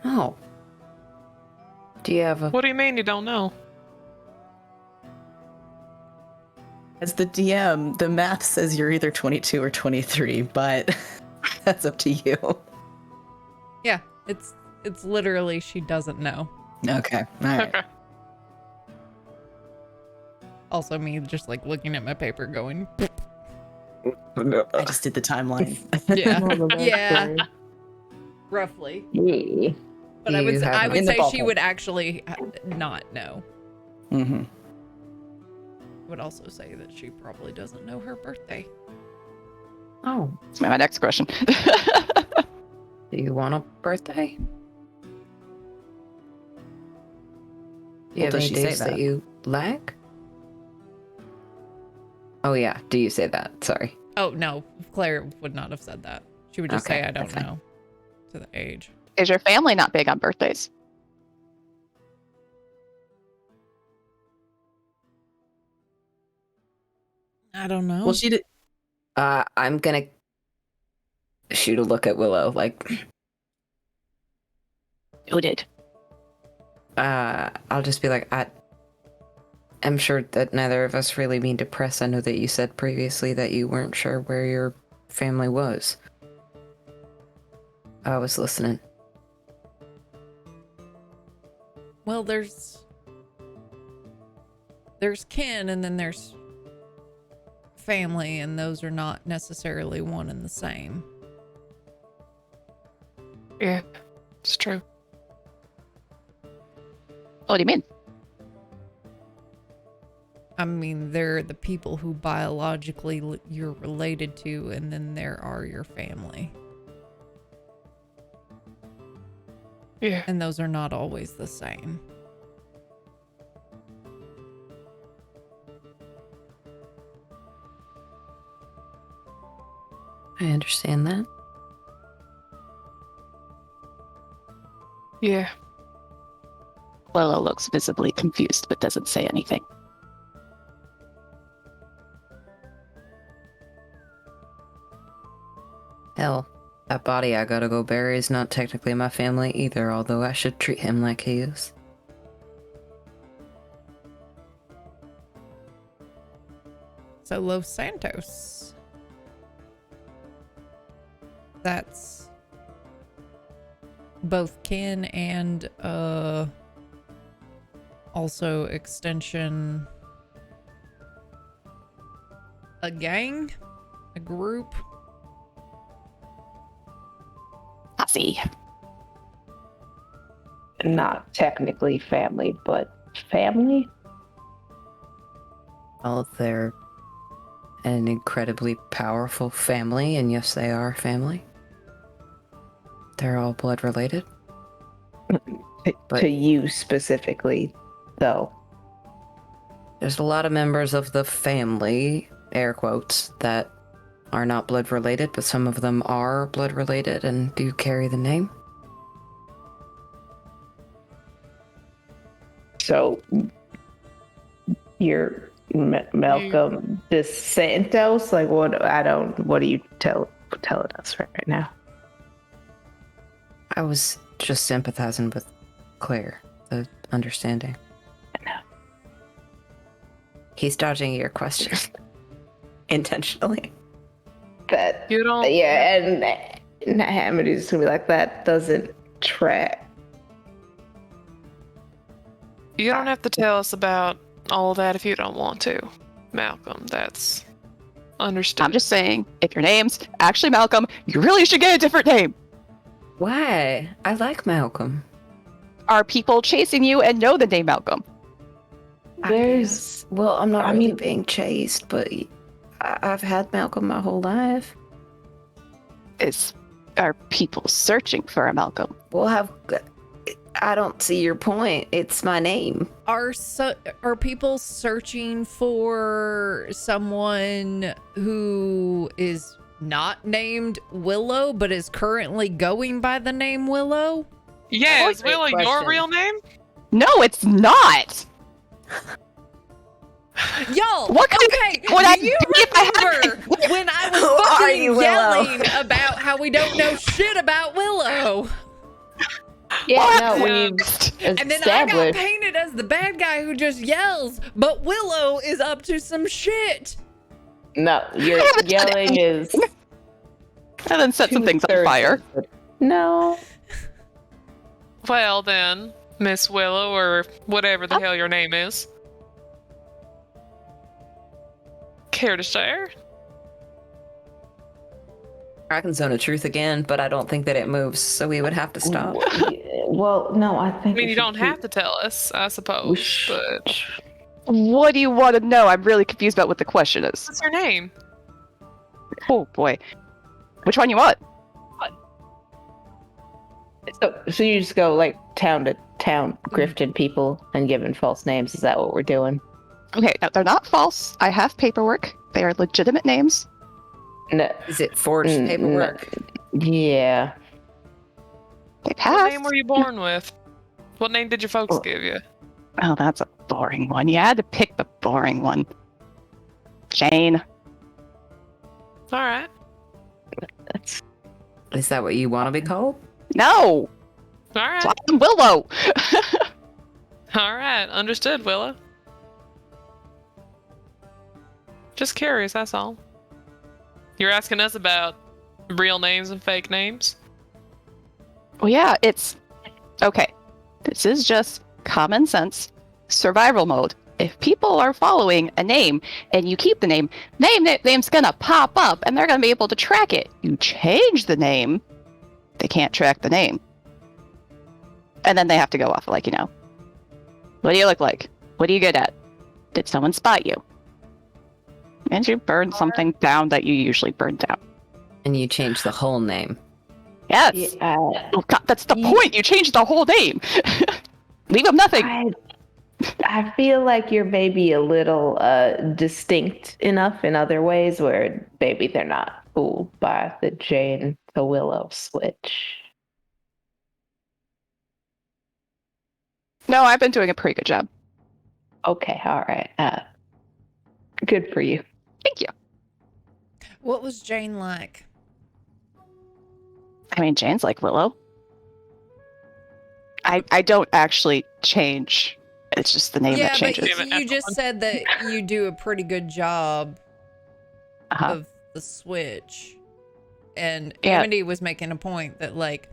Oh. Do you have a... What do you mean you don't know? As the DM, the math says you're either 22 or 23, but that's up to you. Yeah, it's literally she doesn't know. Okay, all right. Okay. Also me just like looking at my paper going, I just did the timeline. yeah. Yeah. Roughly. Yeah. But I You would have say in the she ballpark. would actually not know. Mm-hmm. I would also say that she probably doesn't know her birthday. Oh. That's my next question. Do you want a birthday? you have does any she say days that that? you lack? Oh yeah, do you say that? Sorry. Oh, no. Claire would not have said that. She would just Okay, say, I don't that's fine. know. To the age. Is your family not big on birthdays? I don't know. Well, she did. I'm gonna shoot a look at Willow, like, Who did? I'll just be like, I'm sure that neither of us really mean to press. I know that you said previously that you weren't sure where your family was. I was listening. Well, there's kin and then there's family, and those are not necessarily one and the same. Yeah, it's true. What do you mean? I mean, they're the people who biologically you're related to, and then there are your family. Yeah. And those are not always the same. I understand that. Yeah. Willow looks visibly confused but doesn't say anything. Hell, that body I gotta go bury is not technically my family either, although I should treat him like he is. So Los Santos. That's both kin and also extension a gang, a group. Posse. Not technically family, but family. Well, they're an incredibly powerful family, and yes, they are family. They're all blood related. But- To you specifically, though. There's a lot of members of the family, air quotes, that are not blood related, but some of them are blood related and do carry the name. So you're Malcolm De Santos? Like what? What are you telling us right now? I was just sympathizing with Claire, the understanding. I know. He's dodging your question. Intentionally. That You don't. yeah, and Hamidy's just gonna be like, that doesn't track. You don't have to tell us about all that if you don't want to, Malcolm. That's understood. I'm just saying, if your name's actually Malcolm, you really should get a different name. Why? I like Malcolm. Are people chasing you and know the name Malcolm? Well, I'm not I really mean- being chased, but I've had Malcolm my whole life. Are people searching for a Malcolm? I don't see your point. It's my name. Are people searching for someone who is not named Willow but is currently going by the name Willow? Yeah, is Great Willow your question. real name? No, it's not. Y'all, What kind okay, would I do you do if I had- remember when I Who was are fucking you, Willow? yelling about how we don't know shit about Willow? Yeah, no, Yeah. we've And then I got established. painted as the bad guy who just yells, but Willow is up to some shit. No, your haven't done yelling is And then set some things on 2/3. fire. No. Well then, Miss Willow, or whatever the hell your name is. Care to share? I can zone of truth again, but I don't think that it moves, so we would have to stop. Well, no, I I think. mean, you don't have to tell us, I suppose, but What do you want to know? I'm really confused about what the question is. what's your name? Oh boy. Which one you want? So you just go like town to town grifting people and giving false names. Is that what we're doing? Okay, no, they're not false. I have paperwork. They are legitimate names. No. Is it forged Mm, paperwork? Yeah. They What passed. name were you born with? What name did your folks give you? Oh, that's a boring one. You had to pick the boring one. Jane. All right. That's Is that what you want to be called? No! All right. I'm Willow! All right. Understood, Willa. Just curious, that's all. You're asking us about real names and fake names? Well, yeah, it's... Okay. This is just common sense survival mode. If people are following a name and you keep the name's gonna pop up and they're gonna be able to track it. You change the name, they can't track the name. And then they have to go off like, what do you look like? What are you good at? Did someone spot you? And you burn something down that you usually burn down. And you change the whole name. Yes. Oh God, that's the point. You changed the whole name. Leave them nothing. I feel like you're maybe a little distinct enough in other ways where maybe they're not fooled by the Jane to Willow switch. No, I've been doing a pretty good job. Okay, all right. Good for you. Thank you. What was Jane like? I mean, Jane's like Willow. I don't actually change. It's just the name that changes. But you just said that you do a pretty good job of the switch. And Amity was making a point that, like,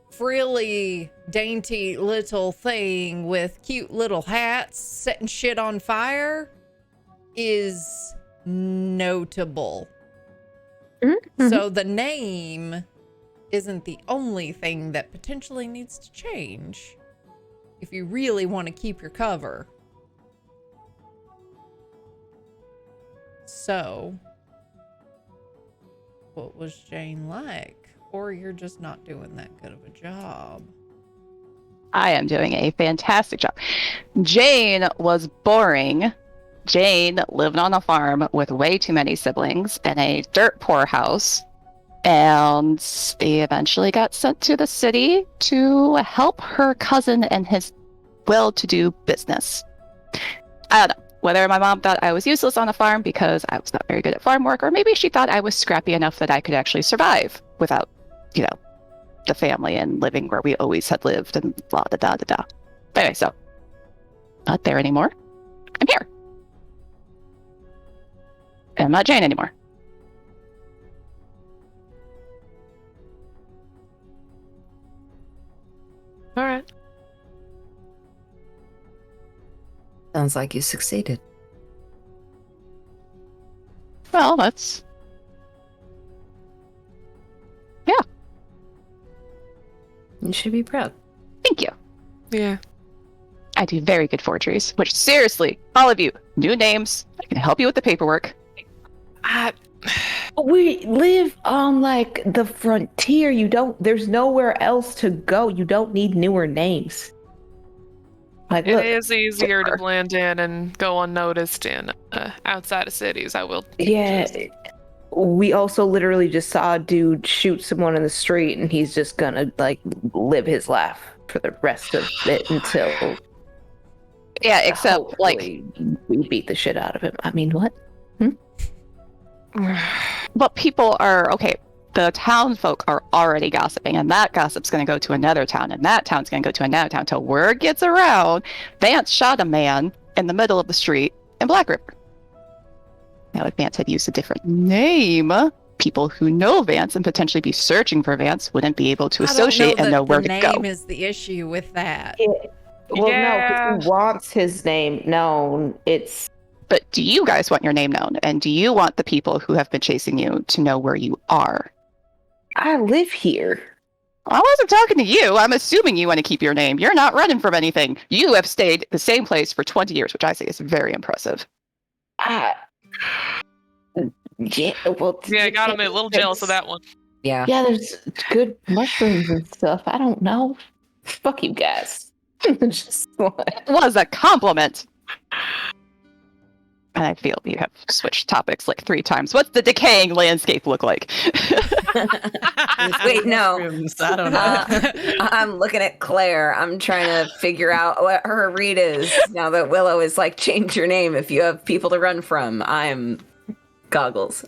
frilly, dainty little thing with cute little hats setting shit on fire is notable. Mm-hmm. So the name isn't the only thing that potentially needs to change if you really want to keep your cover. So, what was Jane like? Or you're just not doing that good of a job? I am doing a fantastic job. Jane was boring. Jane lived on a farm with way too many siblings in a dirt poor house. And they eventually got sent to the city to help her cousin and his well-to-do business. I don't know whether my mom thought I was useless on the farm because I was not very good at farm work, or maybe she thought I was scrappy enough that I could actually survive without, the family and living where we always had lived and blah, da, da, da, da. Anyway, so not there anymore. I'm here. And I'm not Jane anymore. All right. Sounds like you succeeded. Well, that's... Yeah. You should be proud. Thank you. Yeah. I do very good forgeries, which seriously, all of you, new names, I can help you with the paperwork. We live on like the frontier. There's nowhere else to go. You don't need newer names. Like, It look, is easier to blend in and go unnoticed in outside of cities. I will. yeah. We also literally just saw a dude shoot someone in the street, and he's just gonna like live his life for the rest of it until. Yeah, except hopefully we beat the shit out of him. I mean, what? but people are okay. The town folk are already gossiping, and that gossip's going to go to another town, and that town's going to go to another town. Till word gets around, Vance shot a man in the middle of the street in Blackriver. Now, if Vance had used a different name, people who know Vance and potentially be searching for Vance wouldn't be able to associate and know where to go. The name is the issue with that. Well, no, because he wants his name known. But do you guys want your name known? And do you want the people who have been chasing you to know where you are? I live here. I wasn't talking to you. I'm assuming you want to keep your name. You're not running from anything. You have stayed the same place for 20 years, which I say is very impressive. Yeah, well, Yeah, I got him a little jealous of that one. Yeah. Yeah, there's good mushrooms and stuff. I don't know. Fuck you guys. Just It was a compliment. And I feel you have switched topics like 3 times. What's the decaying landscape look like? Wait, no. Mushrooms, I don't know. I'm looking at Claire. I'm trying to figure out what her read is now that Willow is like, change your name if you have people to run from. I'm Goggles.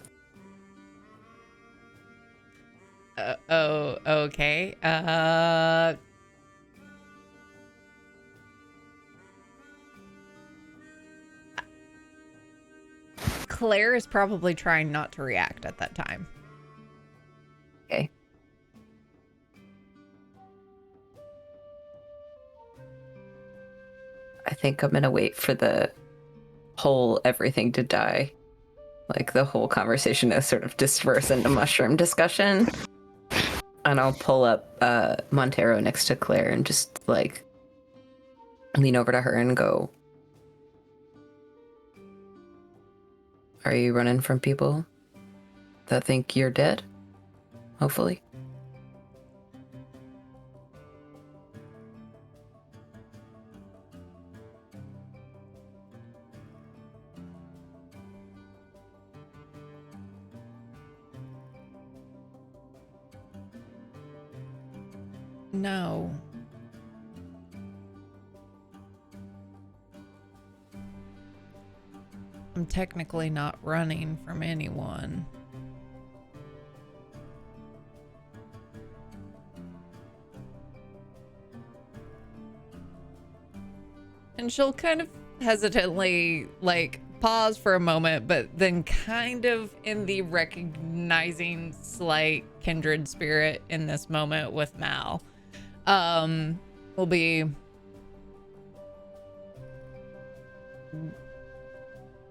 Okay. Claire is probably trying not to react at that time. Okay. I think I'm gonna wait for the whole everything to die. Like the whole conversation to sort of disperse into mushroom discussion. And I'll pull up Montero next to Claire and just like lean over to her and go, are you running from people that think you're dead? Hopefully. No. I'm technically not running from anyone. And she'll kind of hesitantly, like, pause for a moment, but then kind of in the recognizing slight kindred spirit in this moment with Mal, will be...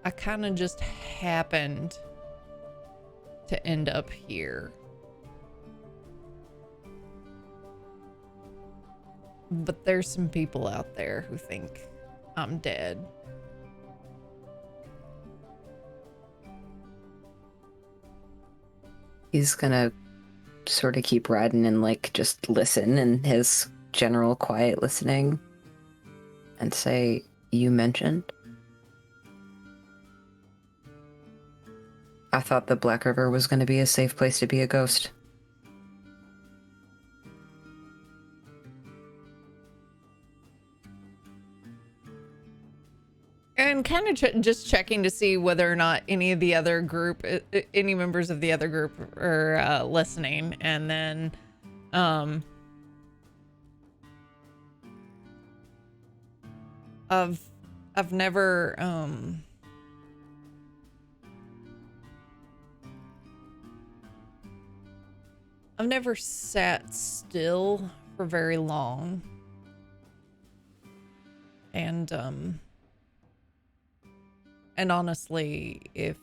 I kind of just happened to end up here. But there's some people out there who think I'm dead. He's gonna sort of keep riding and like just listen in his general quiet listening and say, you mentioned? I thought the Blackriver was going to be a safe place to be a ghost. And kind of just checking to see whether or not any of the other group, any members of the other group are listening. And then, I've never, I've never sat still for very long. And honestly, if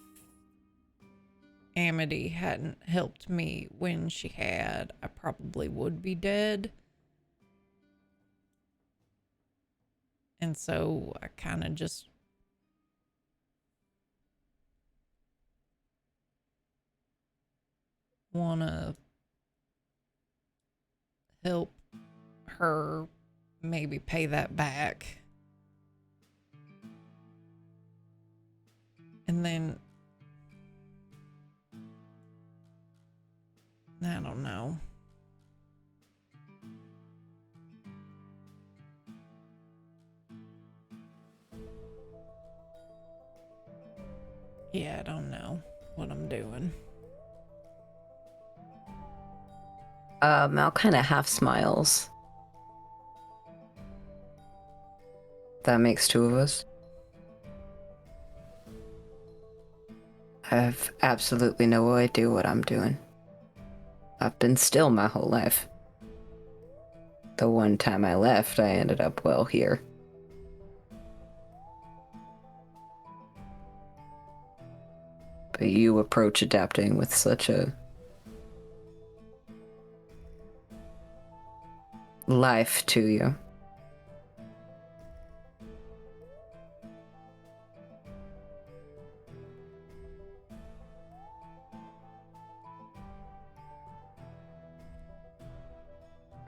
Amity hadn't helped me when she had, I probably would be dead. And so I kind of just want to help her maybe pay that back. And then, I don't know. Yeah, I don't know what I'm doing. Mal kind of half smiles. That makes 2 of us. I have absolutely no idea what I'm doing. I've been still my whole life. The one time I left, I ended up well here. But you approach adapting with such a life to you.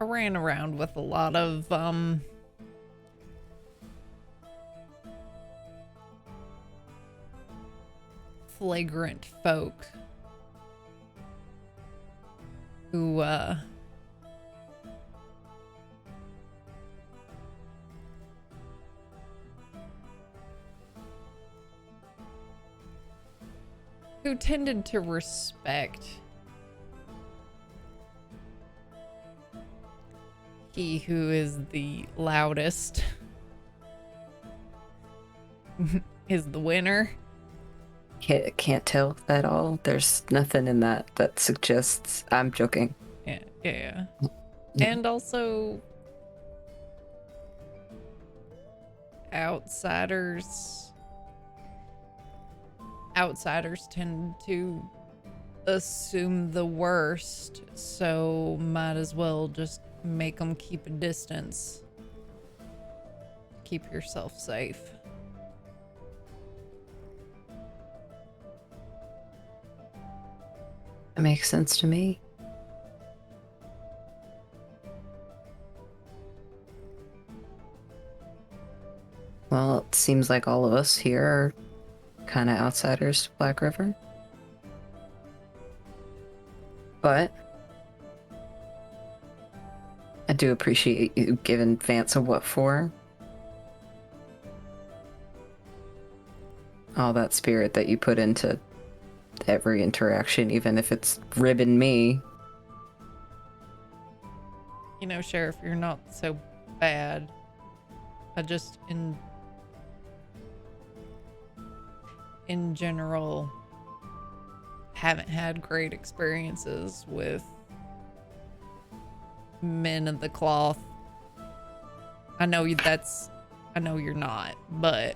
I ran around with a lot of flagrant folk who tended to respect he who is the loudest is the winner. Can't tell at all. There's nothing in that suggests. I'm joking. Yeah. And also, outsiders tend to assume the worst, so might as well just make them keep a distance. Keep yourself safe. That makes sense to me. Well, it seems like all of us here are kind of outsiders to Blackriver. But I do appreciate you giving Vance a what for. All that spirit that you put into every interaction, even if it's ribbing me. You know, Sheriff, you're not so bad. I just, in general, haven't had great experiences with men of the cloth. I know you're not, but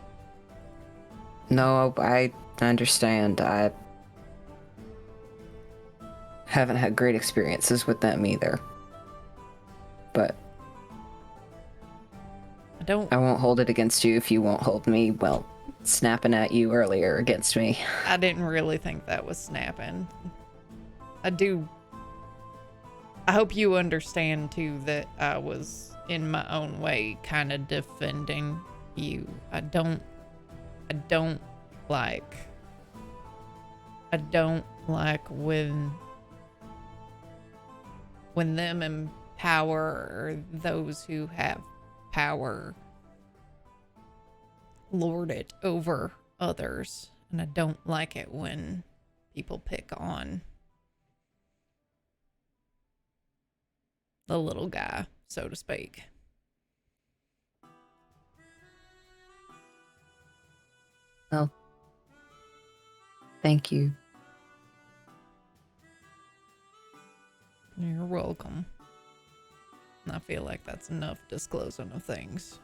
No, I understand. I haven't had great experiences with them either. But I won't hold it against you if you won't hold me, well, snapping at you earlier against me. I didn't really think that was snapping. I hope you understand too that I was in my own way kind of defending you. I don't like when them in power or those who have power lord it over others, and I don't like it when people pick on the little guy, so to speak. Well, thank you. You're welcome. I feel like that's enough disclosing of things.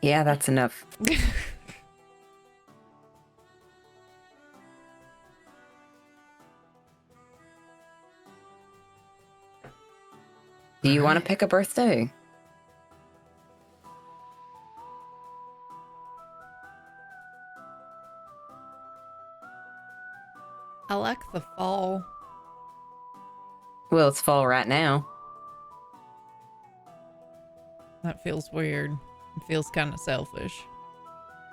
Yeah, that's enough. Do you want to pick a birthday? I like the fall. Well, it's fall right now. That feels weird. It feels kind of selfish.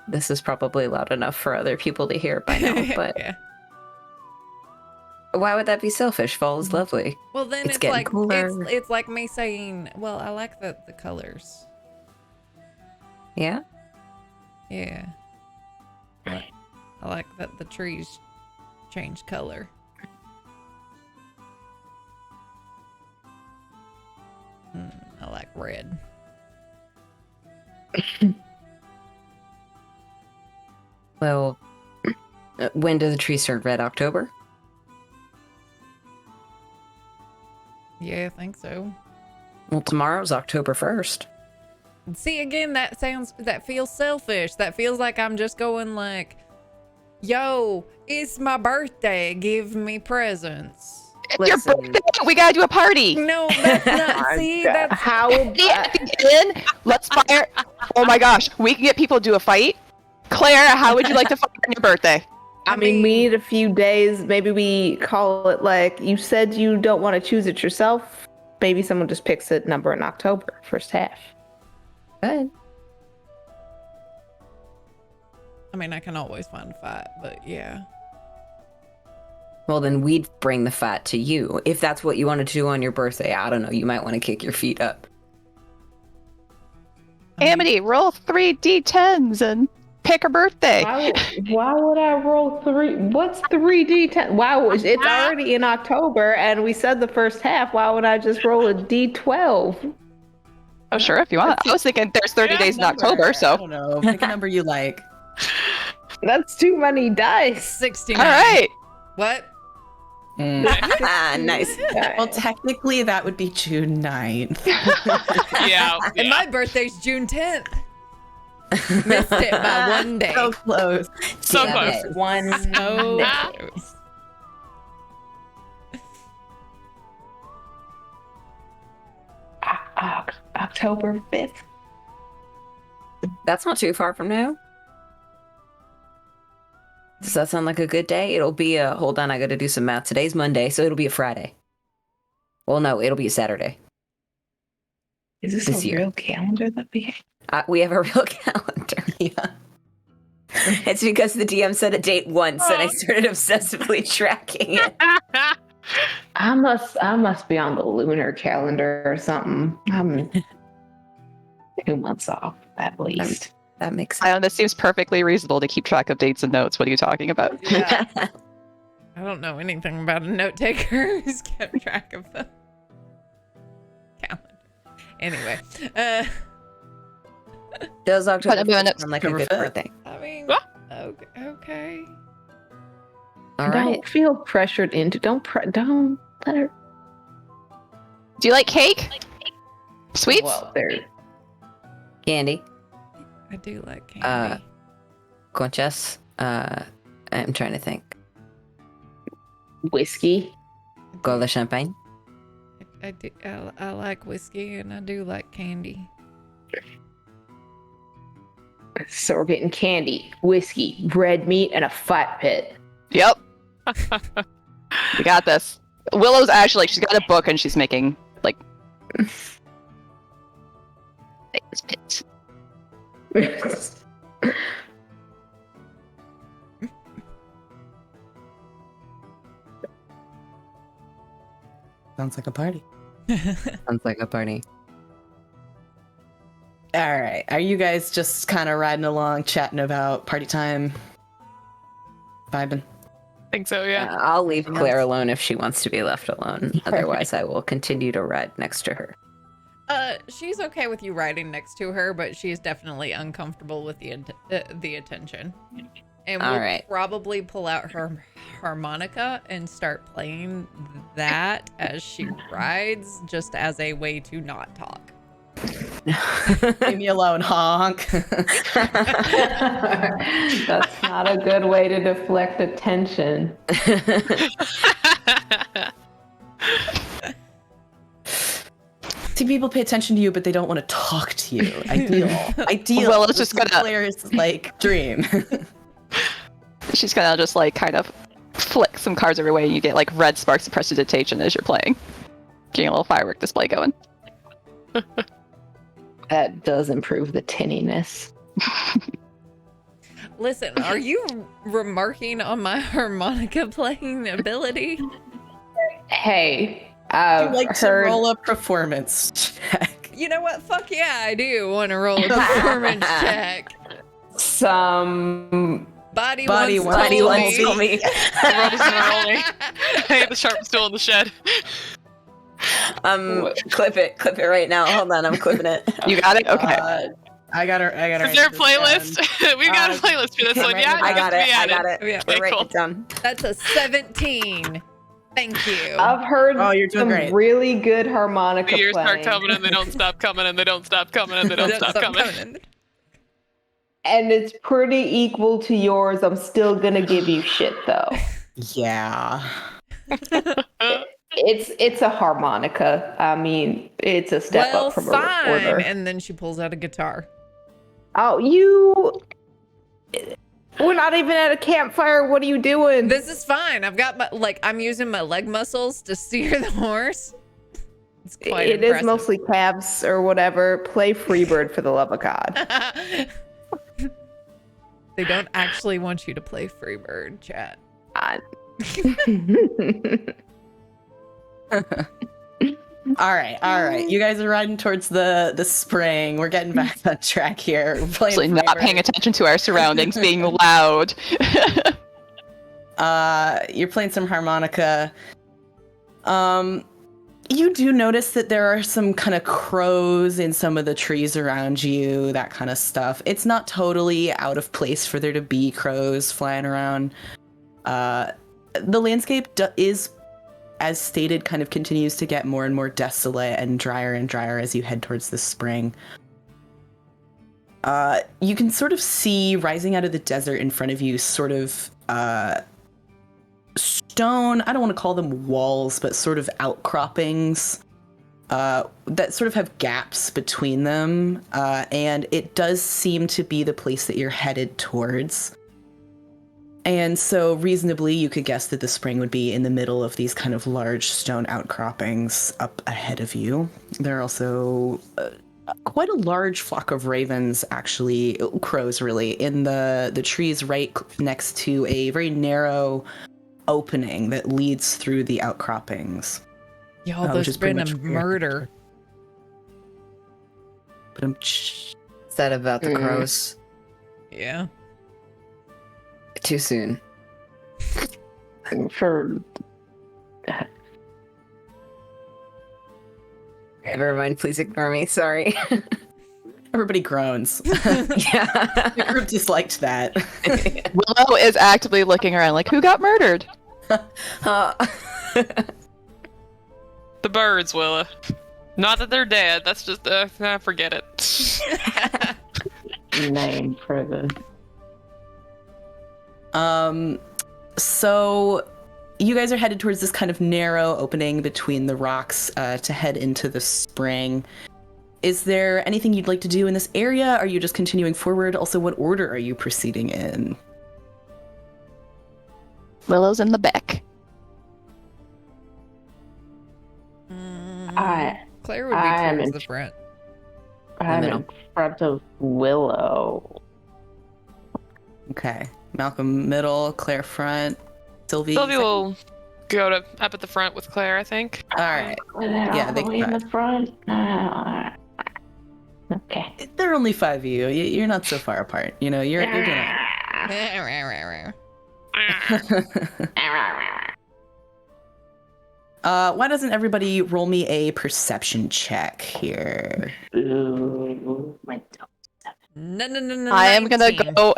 This is probably loud enough for other people to hear by now, but Yeah. why would that be selfish? Fall is lovely. Well, then It's it's getting like cooler. it's like me saying, "Well, I like the colors." Yeah? Yeah. I like that the trees change color. I like red. Well, when do the trees turn red? October? Yeah, I think so. Well, tomorrow's October 1st. See, again, that feels selfish. That feels like I'm just going like, yo, it's my birthday. Give me presents. It's Listen. your birthday. We gotta do a party. No, that's not. See, that's How At the end, let's fire. Oh my gosh, we can get people to do a fight. Claire, how would you like to fight on your birthday? I mean, we need a few days. Maybe we call it like you said you don't want to choose it yourself. maybe someone just picks a number in October, first half. Good. I mean, I can always find a fight, but yeah. Well, then we'd bring the fat to you. If that's what you wanted to do on your birthday, I don't know. You might want to kick your feet up. Amity, roll 3 d10s and pick a birthday. Why would I roll 3? What's 3d10? Wow, it's already in October, and we said the first half. Why would I just roll a d12? Oh, sure, if you want. I was thinking there's 30 days in October, I so. don't know. Pick a number you like. That's too many dice. 69. All right. What? Nice. Well, technically, that would be June 9th. Yeah. And my birthday's June 10th. Missed it by one day. So close. So Damn close. it. One So day. close. October 5th. That's not too far from now. Does that sound like a good day? It'll be a... Hold on, I gotta do some math. Today's Monday, so it'll be a Friday. Well, no, it'll be a Saturday. Is this This a year. real calendar that we We have a real calendar. Yeah. It's because the DM said a date once, and I started obsessively tracking it. I must be on the lunar calendar or something. I'm 2 months off at least. That makes I sense. know this seems perfectly reasonable to keep track of dates and notes. What are you talking about? Yeah. I don't know anything about a note taker who's kept track of the calendar. Anyway, Does October But I'm doing it sound like a October good 5th. birthday? I mean, What? okay. All Don't right. feel pressured into. Don't let her. Do you like cake? Sweets? Well, there. Candy. I do like candy. Conchas. I'm trying to think. Whiskey. Go the champagne. I do. I like whiskey and I do like candy. So we're getting candy, whiskey, red meat, and a fight pit. Yep. We got this. Willow's actually, she's got a book and she's making, like, pits. Sounds like a party. Sounds like a party. All right. Are you guys just kind of riding along, chatting about party time? Vibing? think so, yeah. I'll leave Claire alone if she wants to be left alone. Otherwise, I will continue to ride next to her. She's okay with you riding next to her, but she's definitely uncomfortable with the attention. And All we'll right. probably pull out her harmonica and start playing that as she rides, just as a way to not talk. Leave me alone, honk. That's not a good way to deflect attention. See, people pay attention to you, but they don't want to talk to you. Ideal. Well, it's This just gonna- Claire's like dream. She's gonna just like kind of flick some cards every way, and you get like red sparks of prestidigitation as you're playing. Getting a little firework display going. That does improve the tinniness. Listen, are you remarking on my harmonica playing ability? Hey, I'd like to heard roll a performance check. You know what? Fuck yeah, I do want to roll a performance check. some. Body Body once Buddy told wants me. to me. Rolls and rolling. I have the sharpest tool in the shed. Clip it right now. Hold on, I'm clipping it. You got it? Okay. I got her. Is there a playlist? We've got a playlist for this one. Yeah, I got it. I got it. Yeah. We're Okay, writing cool. it down. That's a 17. Thank you. I've heard Oh, you're doing some great. really good harmonica The years playing, start coming and they don't stop coming and they don't stop coming and they don't stop coming. and it's pretty equal to yours. I'm still gonna give you shit though. Yeah. It's a harmonica. I mean, it's a step Well, up from a fine. recorder. And then she pulls out a guitar. Oh, you. We're not even at a campfire. What are you doing? This is fine. I've got my, I'm using my leg muscles to steer the horse. It's quite It is impressive. mostly calves or whatever. Play Freebird for the love of God. They don't actually want you to play Freebird, chat. All right. You guys are riding towards the spring. We're getting back on track here. We're playing Actually, not Freebird. paying attention to our surroundings, being loud. You're playing some harmonica. You do notice that there are some kind of crows in some of the trees around you, that kind of stuff. It's not totally out of place for there to be crows flying around. The landscape is, as stated, kind of continues to get more and more desolate and drier as you head towards the spring. You can sort of see rising out of the desert in front of you sort of stone, I don't want to call them walls, but sort of outcroppings that sort of have gaps between them. And it does seem to be the place that you're headed towards. And so reasonably, you could guess that the spring would be in the middle of these kind of large stone outcroppings up ahead of you. There are also quite a large flock of ravens, actually, crows really, in the trees right next to a very narrow opening that leads through the outcroppings. Y'all, there's been a murder. Is that about the crows? Yeah. Too soon. For Never mind, please ignore me. Sorry. Everybody groans. Yeah. The group disliked that. Willow is actively looking around like, who got murdered? The birds, Willa. Not that they're dead. That's just forget it. name for the. So you guys are headed towards this kind of narrow opening between the rocks to head into the spring. Is there anything you'd like to do in this area? Are you just continuing forward? Also, what order are you proceeding in? Willow's in the back. Claire would be I'm towards in- the front. I'm middle. in front of Willow. Okay. Malcolm middle, Claire front, Sylvie. Sylvie will go up at the front with Claire, I think. All right. Yeah, they in can. the front. Okay. There are only 5 of you. You're not so far apart. You know, you're doing it. Why doesn't everybody roll me a perception check here? Ooh, my No. I am gonna 19. go.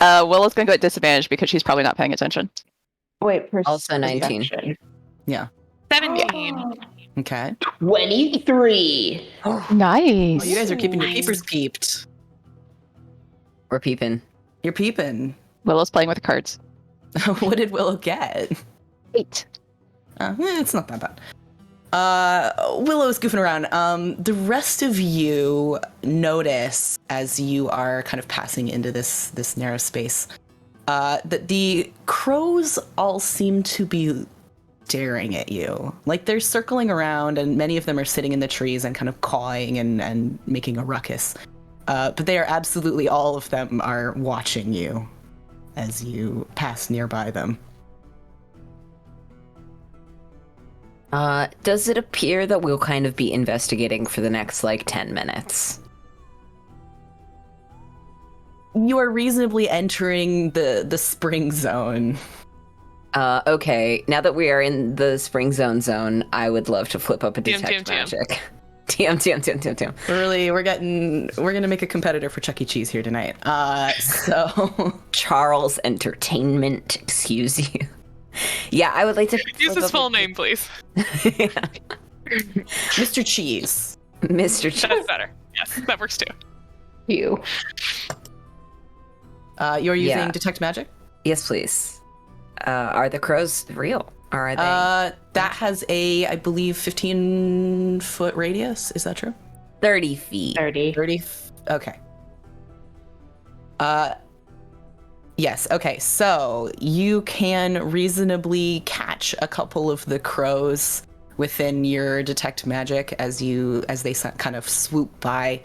Willow's gonna go at disadvantage because she's probably not paying attention. Wait, Also 19. perception. 17. Okay. 23. Nice. Oh, you guys are keeping your peepers peeped. We're peeping. You're peeping. Willow's playing with the cards. What did Willow get? 8. It's not that bad. Willow's goofing around. The rest of you notice as you are kind of passing into this narrow space that the crows all seem to be staring at you. Like they're circling around, and many of them are sitting in the trees and kind of cawing and making a ruckus. But they are absolutely, all of them are watching you as you pass nearby them. Does it appear that we'll kind of be investigating for the next, 10 minutes? You are reasonably entering the spring zone. Okay. Now that we are in the spring zone, I would love to flip up a detect TM. magic. TM. We're gonna make a competitor for Chuck E. Cheese here tonight. So Charles Entertainment, excuse you. Yeah, I would like to Use his full name, please. Mr. Cheese. Mr. Cheese. That's better. Yes, that works too. You. You're using Yeah. detect magic? Yes, please. Are the crows real? Or are they? That has a, I believe, 15-foot radius. Is that true? 30 feet. 30. 30. Okay. Yes. Okay. So you can reasonably catch a couple of the crows within your detect magic as they kind of swoop by.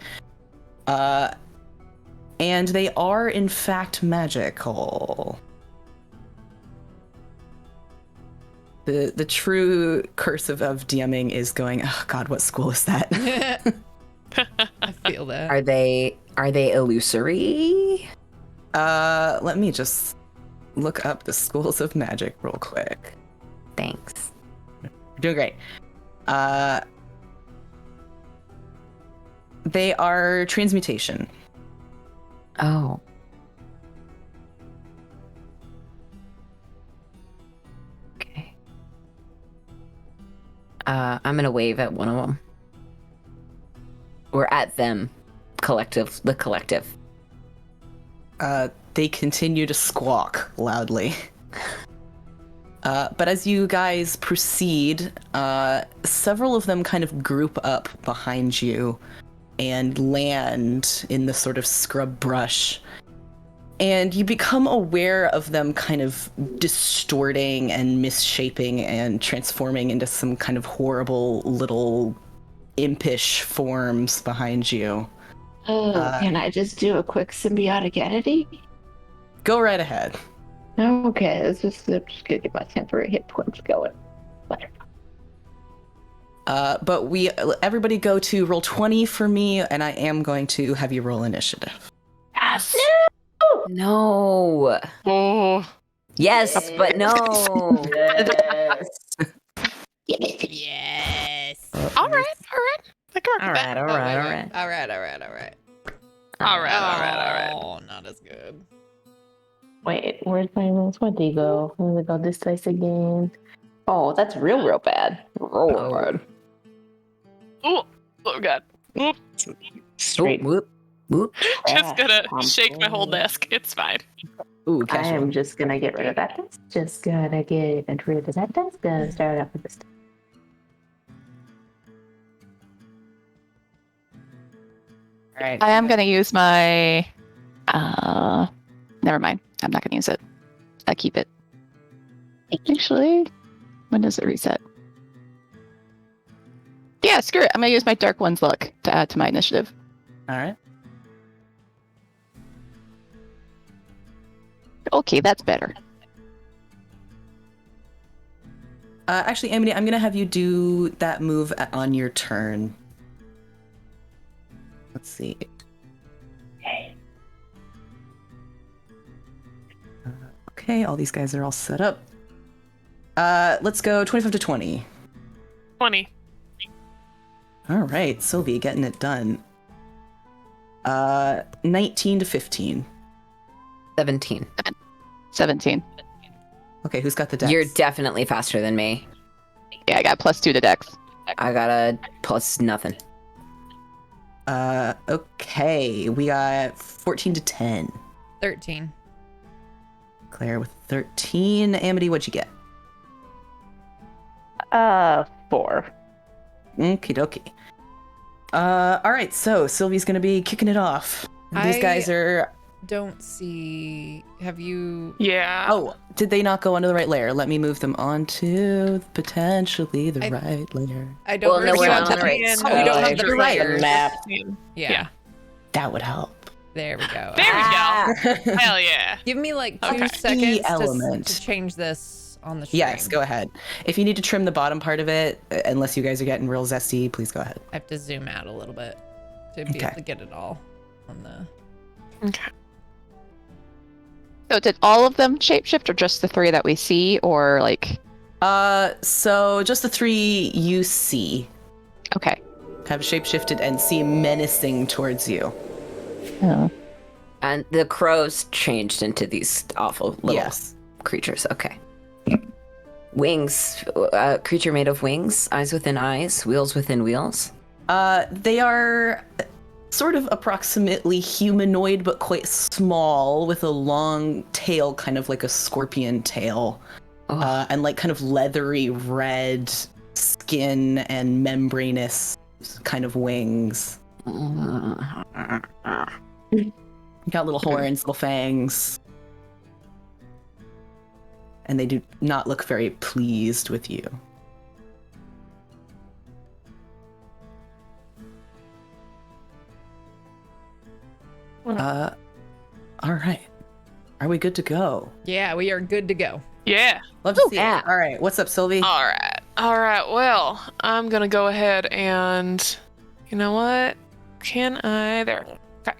And they are in fact magical. The true curse of DMing is going, oh god, what school is that? I feel that. Are they illusory? Let me just look up the schools of magic real quick. Thanks. You're doing great. They are transmutation. Oh. Okay. I'm gonna wave at one of them. Or at them. The collective. They continue to squawk loudly. But as you guys proceed, several of them kind of group up behind you and land in the sort of scrub brush. And you become aware of them kind of distorting and misshaping and transforming into some kind of horrible little impish forms behind you. Can I just do a quick symbiotic entity? Go right ahead. Okay, I'm just gonna get my temporary hit points going. Whatever. But everybody go to roll 20 for me, and I am going to have you roll initiative. Yes. No. Oh. Yes, but no. Yes. Yes. All right. I can work All with that. right, all right. All right. All right. Oh, not as good. Wait, where's my roll 20 go? I'm gonna go this dice again. Oh, that's real bad. Real bad. Oh god. Oop. Straight Whoop, whoop. Just gonna trash. shake my whole desk. It's fine. Ooh, I casual. am just gonna get rid of that dice. Just gonna get rid of that dice. Gonna start off with this. All right. I am going to use my. Never mind. I'm not going to use it. I keep it. Actually, when does it reset? Yeah, screw it. I'm going to use my Dark One's Luck to add to my initiative. All right. Okay, that's better. Actually, Amity, I'm going to have you do that move on your turn. Let's see. Okay, all these guys are all set up. Let's go 25 to 20. 20. All right, Sylvie getting it done. 19 to 15. 17. 17. Okay, who's got the dex? You're definitely faster than me. Yeah, I got +2 to Dex. I got a plus nothing. Okay, we got 14 to 10. 13. Claire with 13. Amity, what'd you get? 4. Okie dokie. All right, so Sylvie's gonna be kicking it off. These guys are. Don't see. Have you? Yeah. Oh, did they not go onto the right layer? Let me move them onto potentially the I- right layer. I don't. Well, no, we we're don't on the have- right we side. don't have the You're right. players. Map. Yeah. Yeah. That would help. There we go. There we Ah. go. Hell yeah. Give me like 2 Okay. seconds Element. to change this on the stream. Yes, go ahead. If you need to trim the bottom part of it, unless you guys are getting real zesty, please go ahead. I have to zoom out a little bit to be Okay. able to get it all on the. Okay. So did all of them shapeshift or just the 3 that we see or like So just the 3 you see okay. have shapeshifted and seem menacing towards you. Oh. And the crows changed into these awful little Yes. creatures. Okay. Wings. Creature made of wings. Eyes within eyes. Wheels within wheels. They are sort of approximately humanoid, but quite small, with a long tail, kind of like a scorpion tail, Oh. and like kind of leathery red skin and membranous kind of wings. Got little horns, little fangs. And they do not look very pleased with you. All right. Are we good to go? Yeah, we are good to go. Yeah. Love to see yeah. it. All right. What's up, Sylvie? All right. Well, I'm gonna go ahead and, you know what? Can I? There. Okay.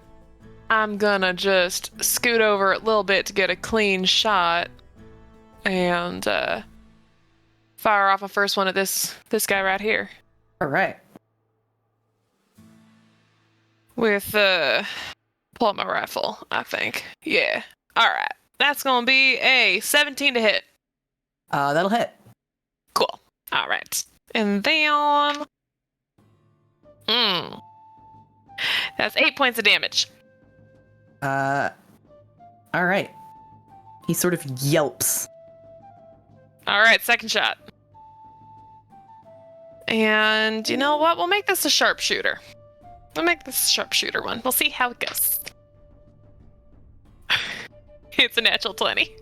I'm gonna just scoot over a little bit to get a clean shot, and fire off a first one at this guy right here All right. with pull up my rifle. I think. Yeah. All right. That's gonna be a 17 to hit. That'll hit. Cool. All right. And then, that's 8 points of damage. All right. He sort of yelps. All right, second shot. And you know what? We'll make this a sharpshooter. We'll make this a sharpshooter one. We'll see how it goes. It's a natural 20.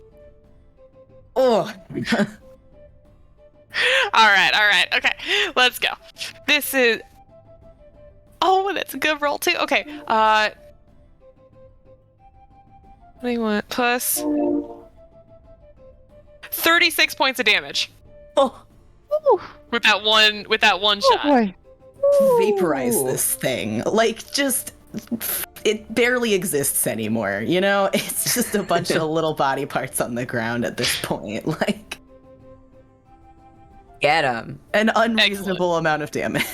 Oh. All right. Okay, let's go. This is... Oh, that's a good roll, too. Okay, 21 plus 36 points of damage. Oh. With that one shot. boy. Vaporize this thing. Like, just... It barely exists anymore, you know? It's just a bunch of little body parts on the ground at this point. Like... Get him. An unreasonable amount of damage.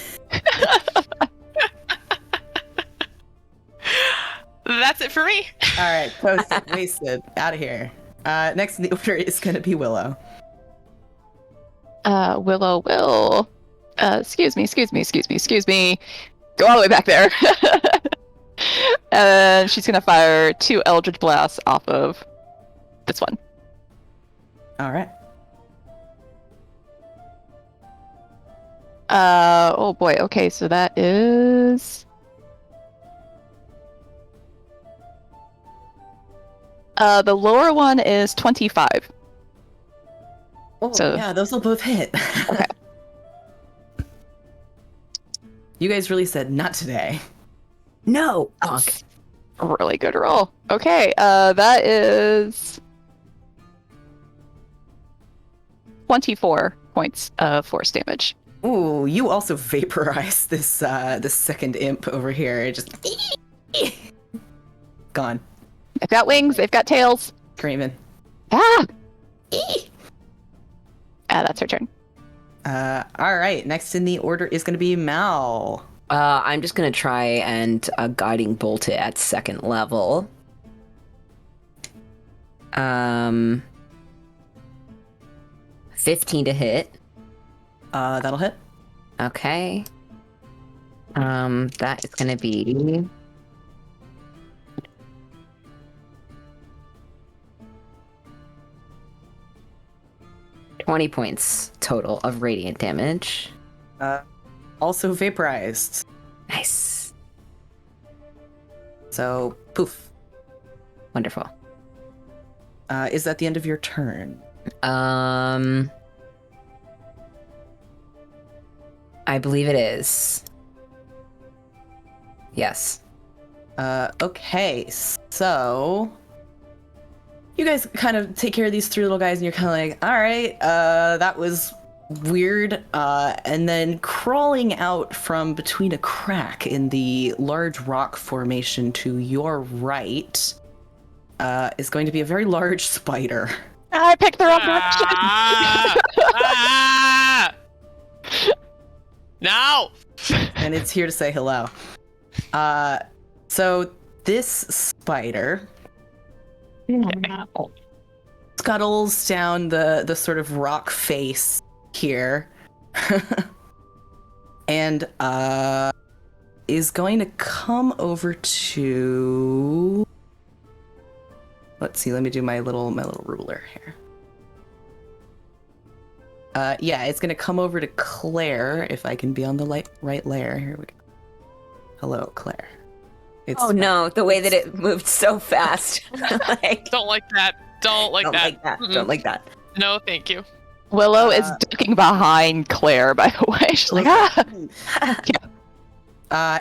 That's it for me. All right, toasted, wasted, out of here. Next in the order is going to be Willow. Willow will. Excuse me. Go all the way back there. And she's gonna fire 2 Eldritch Blasts off of this one. All right. Oh boy. Okay, so that is. The lower one is 25. Oh, So- yeah, those will both hit. Okay. You guys really said not today. No. That's a really good roll. Okay, that is 24 points of force damage. Ooh, you also vaporized this this second imp over here. It just gone. They've got wings, they've got tails. Screaming. Ah! That's her turn. All right. Next in the order is going to be Mal. I'm just gonna try and guiding bolt it at second level. 15 to hit. That'll hit. Okay. That is gonna be 20 points total of radiant damage. Also vaporized. Nice. So poof. Wonderful. Is that the end of your turn? I believe it is. Yes. Okay, so you guys kind of take care of these 3 little guys, and you're kind of like, all right, that was weird. And then crawling out from between a crack in the large rock formation to your right is going to be a very large spider. I picked the wrong direction. No. And it's here to say hello. So this spider scuttles down the sort of rock face here and is going to come over to, let's see, let me do my little ruler here. Yeah, it's gonna come over to Claire, if I can be on the right layer. Here we go. Hello, Claire. It's Oh no, the way that it moved so fast. Like, Don't like that. Don't like that. Mm-mm. Don't like that. No, thank you. Willow is ducking behind Claire, by the way. She's like, ah!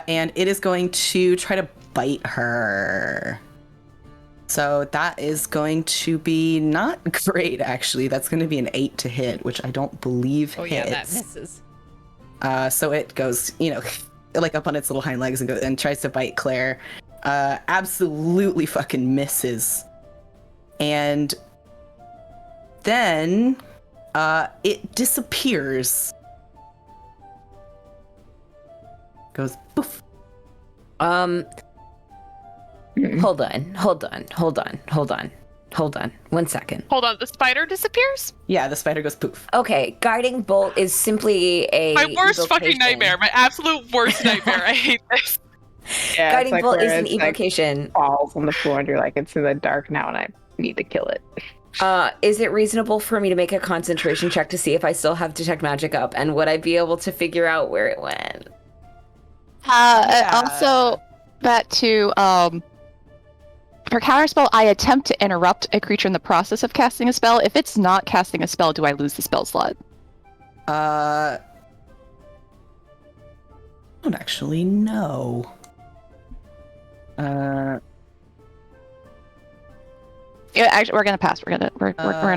and it is going to try to bite her. So that is going to be not great, actually. That's going to be an 8 to hit, which I don't believe hits. Yeah, that misses. So it goes, like up on its little hind legs and tries to bite Claire. Absolutely fucking misses. And then it disappears. Goes poof. Hold on. 1 second. Hold on, the spider disappears? Yeah, the spider goes poof. Okay, guiding bolt is simply a My worst fucking evocation. nightmare. My absolute worst nightmare. I hate this. Yeah, Guiding it's bolt where is an it's, evocation. falls on the floor and you're like, it's in the dark now and I need to kill it. Is it reasonable for me to make a concentration check to see if I still have detect magic up, and would I be able to figure out where it went? Also, that too, for counterspell, I attempt to interrupt a creature in the process of casting a spell. If it's not casting a spell, do I lose the spell slot? I don't actually know. Yeah, actually, we're gonna pass. We're gonna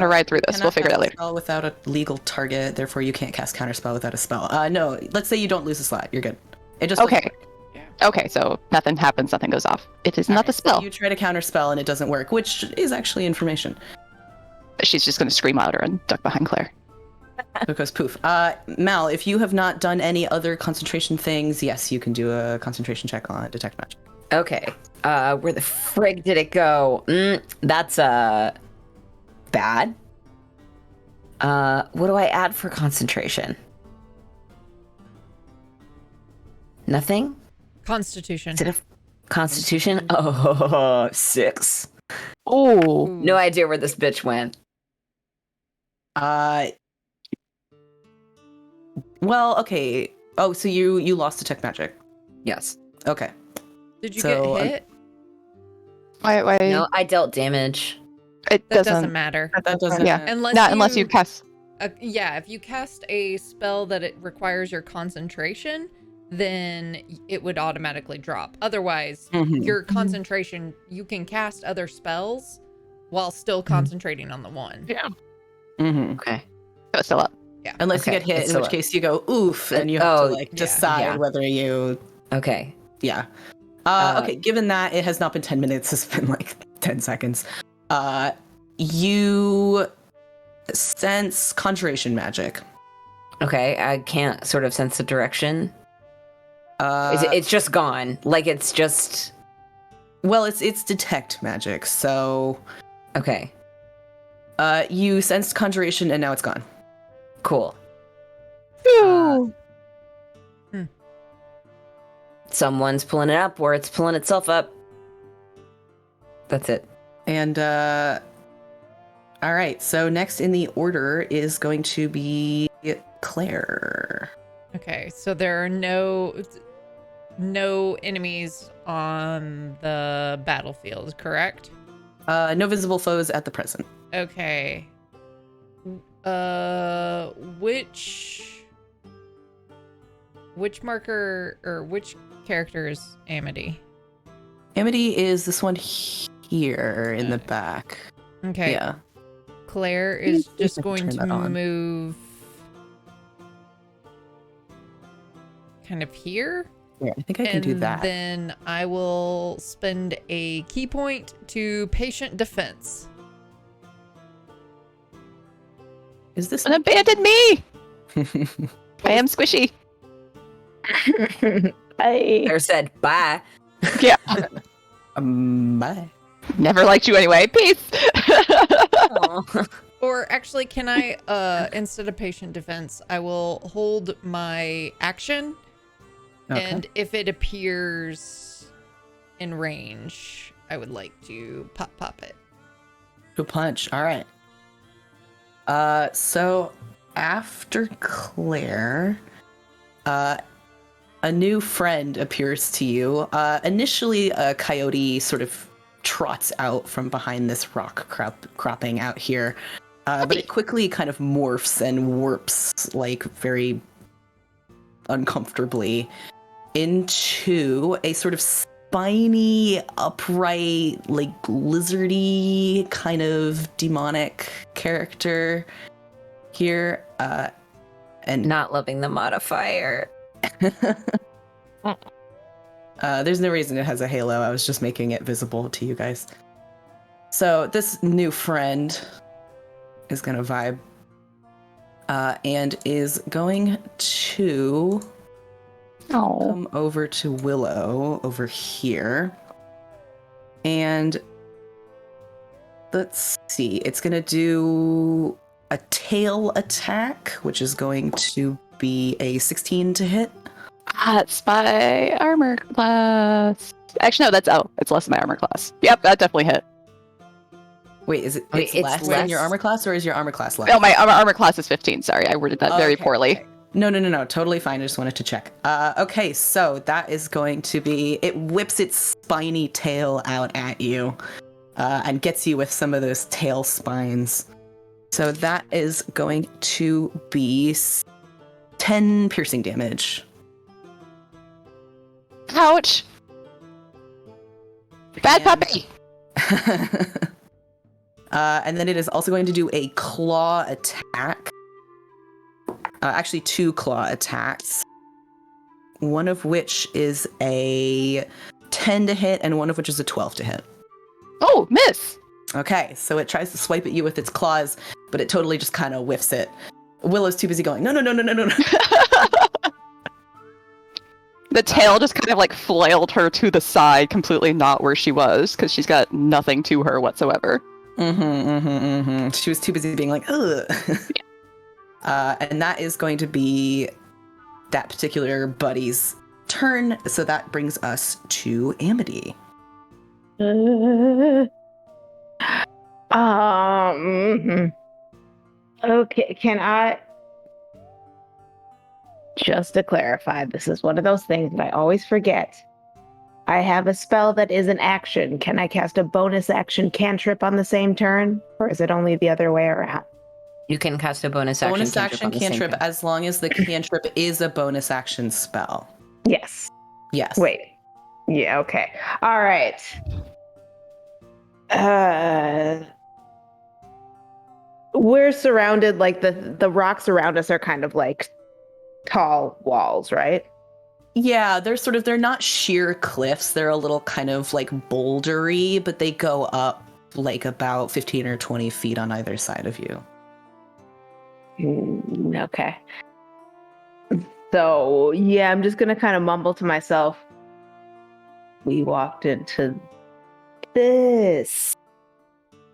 ride through this. We'll figure it out later. Spell without a legal target, therefore you can't cast counterspell without a spell. No, let's say you don't lose a slot. You're good. It just Okay. Okay, so nothing happens, nothing goes off. It is not the spell. You try to counterspell and it doesn't work, which is actually information. She's just gonna scream louder and duck behind Claire. It goes poof. Mal, if you have not done any other concentration things, yes, you can do a concentration check on detect magic. Okay. Where the frig did it go? That's bad. What do I add for concentration? Nothing? Constitution. Is it a constitution? Oh, 6. Oh. No idea where this bitch went. Well, okay. Oh, so you lost detect magic. Yes. Okay. Did you So, get hit? Why? No, I dealt damage. It That doesn't matter. That doesn't. Yeah. Unless Unless you cast. Yeah, if you cast a spell that it requires your concentration, then it would automatically drop. Otherwise, your concentration, you can cast other spells while still concentrating on the one. Yeah. Okay. So it's still up. Yeah. Unless you Okay, get hit, it's in which still case you go oof, and you have to yeah. decide whether you. Okay. Yeah. Okay. Given that it has not been 10 minutes, it's been like 10 seconds. You sense conjuration magic. Okay, I can't sort of sense the direction. Uh, It's just gone. Like it's just Well, it's detect magic, so okay. You sensed conjuration and now it's gone. Cool. Someone's pulling it up, or it's pulling itself up. That's it. And all right, so next in the order is going to be Claire. Okay, so there are no enemies on the battlefield, correct? No visible foes at the present. Okay. Which marker or which character is Amity? Amity is this one here in the back. Okay. Yeah. Claire is just going Turn to that on. move kind of here. Yeah, I think I can do that. Then I will spend a key point to patient defense. Is this? And abandoned me! I am squishy. Claire said bye. Yeah. Bye. Never liked you anyway. Peace. Aw. Or actually, can I, instead of patient defense, I will hold my action, and if it appears in range, I would like to pop it. Good punch. All right. So after Claire, a new friend appears to you. Initially, a coyote sort of trots out from behind this rock cropping out here, but it quickly kind of morphs and warps like very uncomfortably into a sort of spiny, upright, like lizardy kind of demonic character here. And Not loving the modifier. There's no reason it has a halo. I was just making it visible to you guys. So this new friend is gonna vibe and is going to come over to Willow over here. And let's see, it's gonna do a tail attack, which is going to be a 16 to hit. That's my armor class. Actually, no, it's less than my armor class. Yep, that definitely hit. Wait, is it Wait, it's less than your armor class, or is your armor class less? Oh, my armor class is 15. Sorry, I worded that very poorly. Okay. No, totally fine. I just wanted to check. Okay, so that is going to be, it whips its spiny tail out at you and gets you with some of those tail spines. So that is going to be 10 piercing damage. Ouch! Bad puppy! And then it is also going to do a claw attack. Actually, 2 claw attacks. One of which is a 10 to hit, and one of which is a 12 to hit. Oh, miss! Okay, so it tries to swipe at you with its claws, but it totally just kind of whiffs it. Willow's too busy going, no. The tail just kind of like flailed her to the side, completely not where she was, because she's got nothing to her whatsoever. She was too busy being like, ugh. And that is going to be that particular buddy's turn, so that brings us to Amity. Okay, can I... Just to clarify, this is one of those things that I always forget. I have a spell that is an action. Can I cast a bonus action cantrip on the same turn? Or is it only the other way around? You can cast a bonus action cantrip as long as the cantrip is a bonus action spell. Yes. Yes. Wait. Yeah, okay. All right. We're surrounded, like the rocks around us are kind of like tall walls, right? Yeah, they're not sheer cliffs. They're a little kind of like bouldery, but they go up like about 15 or 20 feet on either side of you. Okay. So, yeah, I'm just going to kind of mumble to myself. We walked into this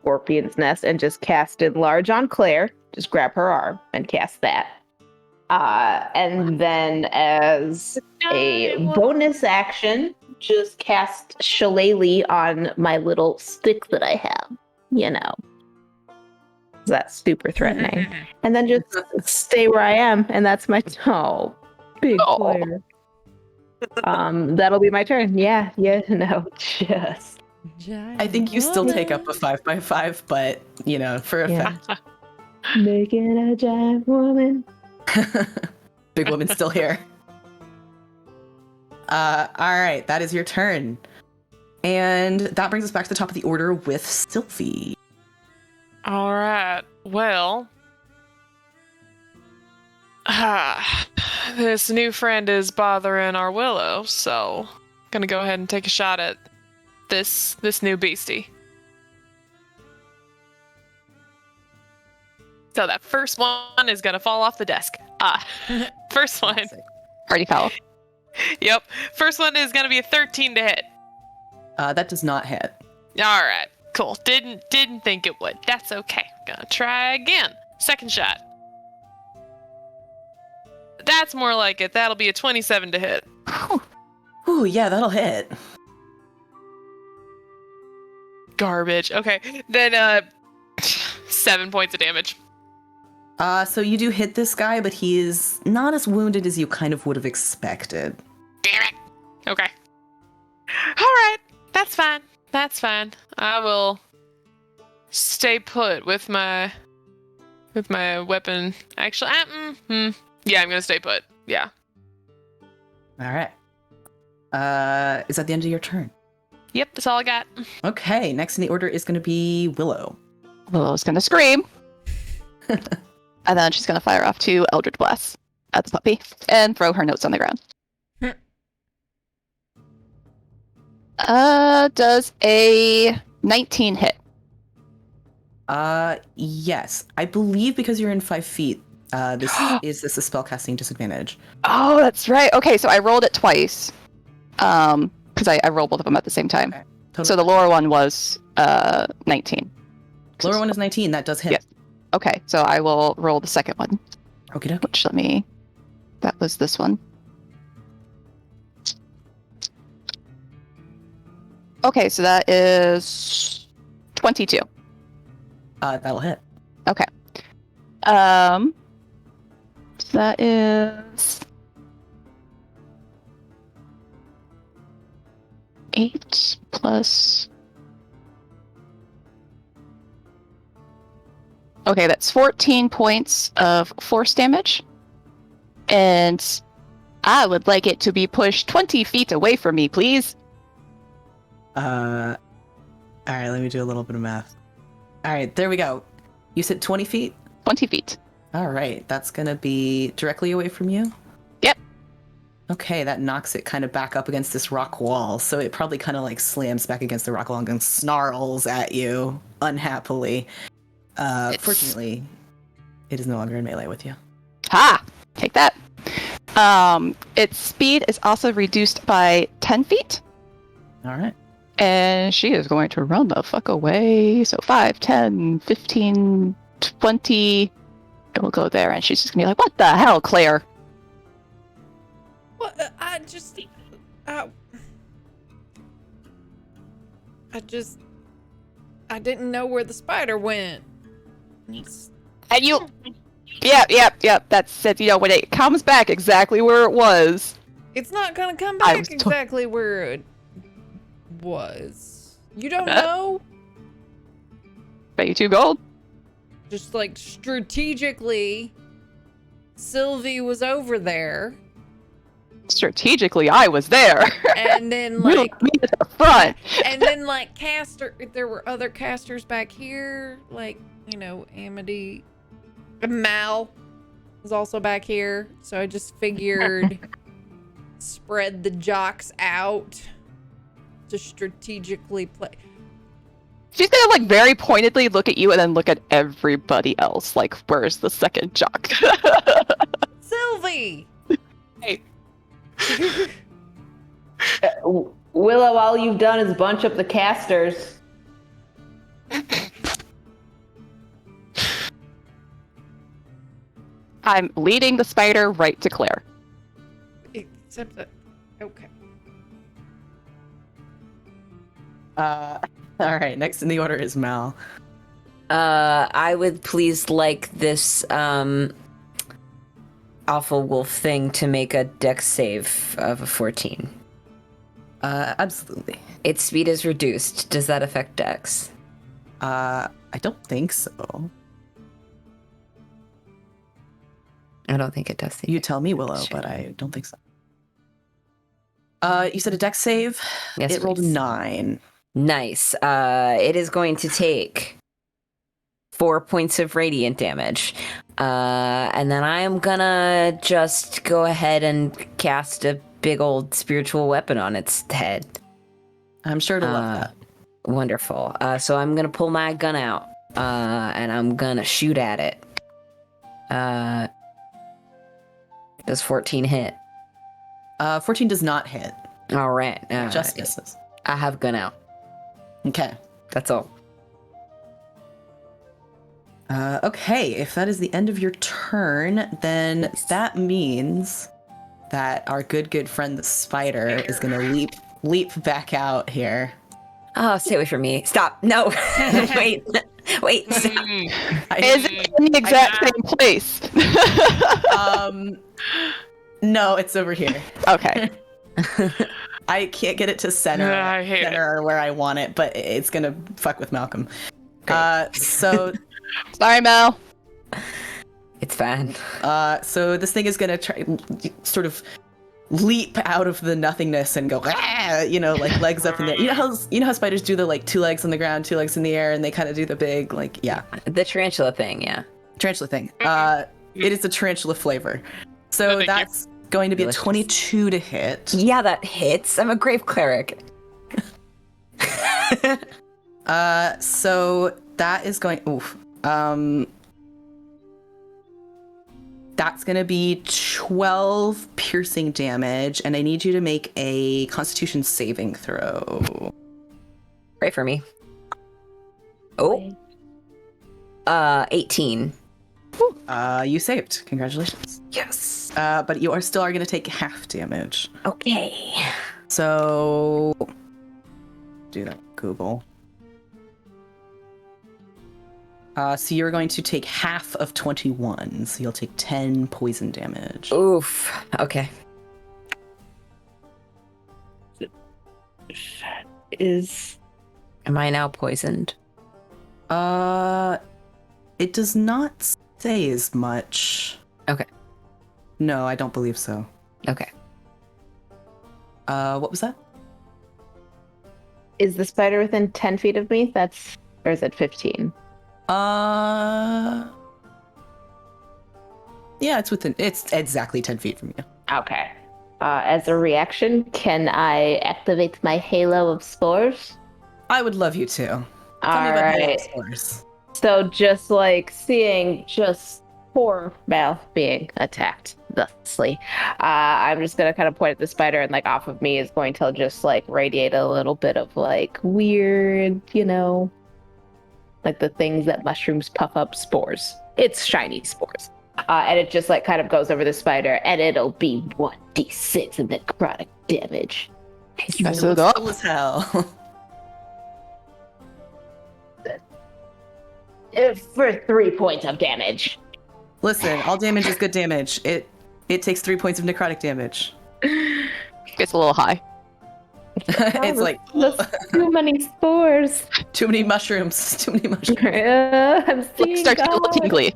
scorpion's nest and just cast Enlarge on Claire. Just grab her arm and cast that. And then as a bonus action, just cast Shillelagh on my little stick that I have, you know. That's super threatening. And then just stay where I am, and that's my big player. That'll be my turn. Yeah, just. I think you still take up a 5x5, but for effect. Making a giant woman. Big woman's still here. All right, that is your turn. And that brings us back to the top of the order with Sylvie. All right. Well, this new friend is bothering our Willow, so gonna go ahead and take a shot at this new beastie. So that first one is gonna fall off the desk. First one. Party foul. Yep. First one is gonna be a 13 to hit. That does not hit. All right. Cool. Didn't think it would. That's okay. Gonna try again. Second shot. That's more like it. That'll be a 27 to hit. Ooh, yeah, that'll hit. Garbage. Okay. Then 7 points of damage. So you do hit this guy, but he is not as wounded as you kind of would have expected. Damn it. Okay. All right. That's fine. That's fine. I will stay put with my weapon. Actually, yeah, I'm gonna stay put. Yeah. All right. Is that the end of your turn? Yep, that's all I got. Okay, next in the order is going to be Willow. Willow's gonna scream. And then she's gonna fire off 2 Eldritch Blasts at the puppy and throw her notes on the ground. Does a 19 hit? Yes. I believe because you're in 5 feet, this is a spellcasting disadvantage. Oh, that's right. Okay, so I rolled it twice. Because I rolled both of them at the same time. Okay. Totally. So the lower one was 19. Lower one is 19. That does hit. Yes. Okay, so I will roll the second one. Okay. Which that was this one. Okay, so that is 22. That'll hit. Okay. So that is 8 plus. Okay, that's 14 points of force damage. And I would like it to be pushed 20 feet away from me, please. Alright, let me do a little bit of math. Alright, there we go. You said 20 feet? 20 feet. Alright, that's gonna be directly away from you? Yep. Okay, that knocks it kind of back up against this rock wall, so it probably kind of like slams back against the rock wall and snarls at you unhappily. Fortunately, it is no longer in melee with you. Ha! Take that. Its speed is also reduced by 10 feet. Alright. And she is going to run the fuck away. So 5, 10, 15, 20. It will go there, and she's just going to be like, what the hell, Claire? Well, I didn't know where the spider went. And you... Yep. That's it. You know, when it comes back exactly where it was. It's not gonna come back exactly where it was. You don't know? Bet you 2 gold. Just like strategically, Sylvie was over there. Strategically, I was there. And then You like don't mean at the front. and then like there were other casters back here, like, you know, Amity. Mal is also back here, so I just figured spread the jocks out to strategically play. She's gonna like very pointedly look at you and then look at everybody else. Like, where's the second jock? Sylvie! Hey. Willow, all you've done is bunch up the casters. I'm leading the spider right to Claire. Except that, okay. Alright, next in the order is Mal. I would please like this alpha wolf thing to make a dex save of a 14. Absolutely. Its speed is reduced. Does that affect dex? I don't think so. I don't think it does. You tell me, Willow, but I don't think so. You said a dex save? Yes, it rolled a please. 9. Nice. It is going to take 4 points of radiant damage. And then I am gonna just go ahead and cast a big old spiritual weapon on its head. I'm sure to love that. Wonderful. So I'm gonna pull my gun out, and I'm gonna shoot at it. Does 14 hit? 14 does not hit. All right. Just misses. I have gun out. Okay. That's all. Okay, if that is the end of your turn, then that means that our good friend the spider is gonna leap back out here. Oh, stay away from me. Stop. No. Wait. Stop. Is it in the exact same place? No, it's over here. Okay. I can't get it to center, I hate center where I want it, but it's gonna fuck with Malcolm. So Sorry, Mel. It's fine. so this thing is gonna try sort of leap out of the nothingness and go, ah, you know, like legs up in the air. You know how spiders do the like 2 legs on the ground, 2 legs in the air, and they kind of do the big like The tarantula thing, yeah. tarantula thing. It is a tarantula flavor, so thank that's going to be Delicious. a 22 to hit. Yeah, that hits. I'm a grave cleric. So that is going. Oof. That's going to be 12 piercing damage, and I need you to make a Constitution saving throw. Pray for me. Oh. 18. You saved. Congratulations. Yes. But you still are going to take half damage. Okay. So do that, Google. So you're going to take half of 21, so you'll take 10 poison damage. Oof. Okay. Am I now poisoned? It does not say as much. Okay. No, I don't believe so. Okay. What was that? Is the spider within 10 feet of me? Or is it 15? Yeah, it's exactly 10 feet from you. Okay. As a reaction, can I activate my halo of spores? I would love you to. Tell me All about right. spores. So just like seeing just poor Mal being attacked thusly, I'm just gonna kind of point at the spider, and like off of me is going to just like radiate a little bit of like weird, like the things that mushrooms puff up spores. It's shiny spores. And it just like kind of goes over the spider, and it'll be 1d6 of necrotic damage. Mess it up. Cool as hell. For 3 points of damage. Listen, all damage is good damage. It takes 3 points of necrotic damage. Gets a little high. It's like That's too many spores. too many mushrooms. Too many mushrooms. I'm seeing Starts to get a little God. tingly.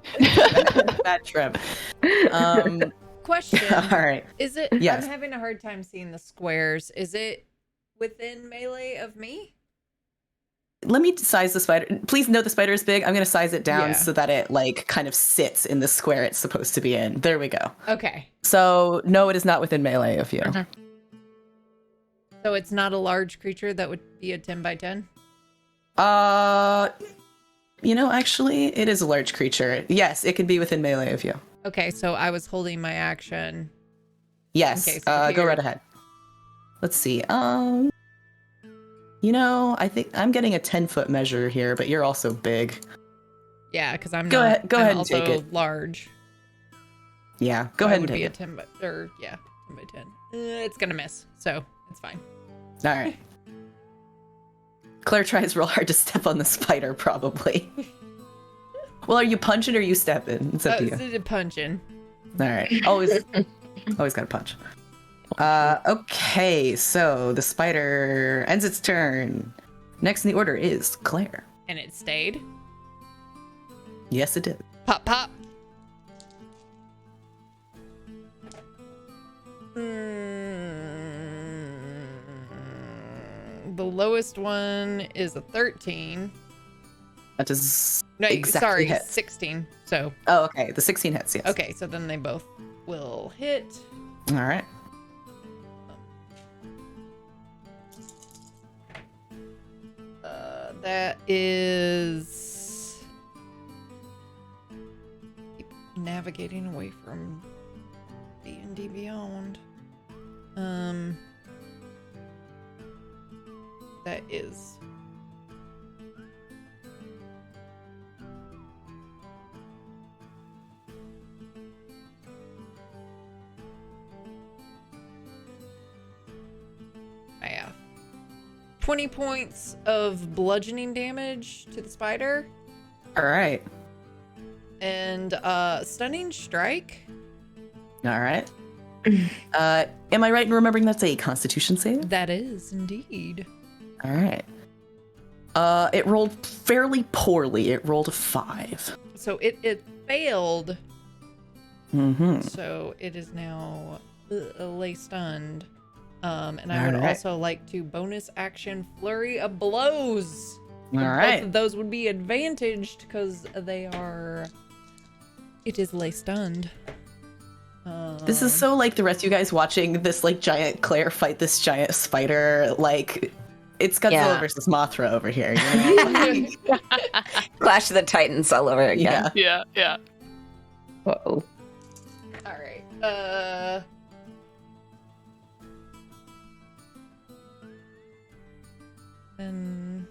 Bad trip. Question. All right. Is it? Yes. I'm having a hard time seeing the squares. Is it within melee of me? Let me size the spider. Please note the spider is big. I'm going to size it down Yeah. so that it like kind of sits in the square it's supposed to be in. There we go. Okay. So no, it is not within melee of you. So it's not a large creature that would be a 10 by 10? Actually, it is a large creature. Yes, it can be within melee of you. Okay, so I was holding my action. Yes. Okay, so Go here- right ahead. Let's see. I think I'm getting a 10-foot measure here, but you're also big. Yeah, because I'm Go not. ahead- go I'm ahead and also take it. large. Yeah, go So ahead it and would be take a it. 10 by 10 by 10. It's gonna miss, so it's fine. All right. Claire tries real hard to step on the spider, probably. Well, are you punching or are you stepping? It's up to you. It's a punching. All right. Always gotta punch. Okay, so the spider ends its turn. Next in the order is Claire. And it stayed. Yes, it did. Pop, pop. The lowest one is a 13. That does No, exactly sorry, hit. 16. So, Oh, okay. The 16 hits, yes. okay, so then they both will hit. All right. That is... Keep navigating away from D&D Beyond. That is... Math. 20 points of bludgeoning damage to the spider. All right. And stunning strike. All right. Am I right in remembering that's a Constitution save? That is indeed. All right. It rolled fairly poorly. It rolled a 5. So it failed. Mm-hmm. So it is now lay stunned. And I All would right. also like to bonus action flurry of blows. All Both right. of those would be advantaged because they are. It is lay stunned. This is so like the rest of you guys watching this like giant Claire fight this giant spider. Like, it's Godzilla Yeah. versus Mothra over here. You know? Clash of the Titans all over again. Yeah. Yeah. Uh-oh. All right. And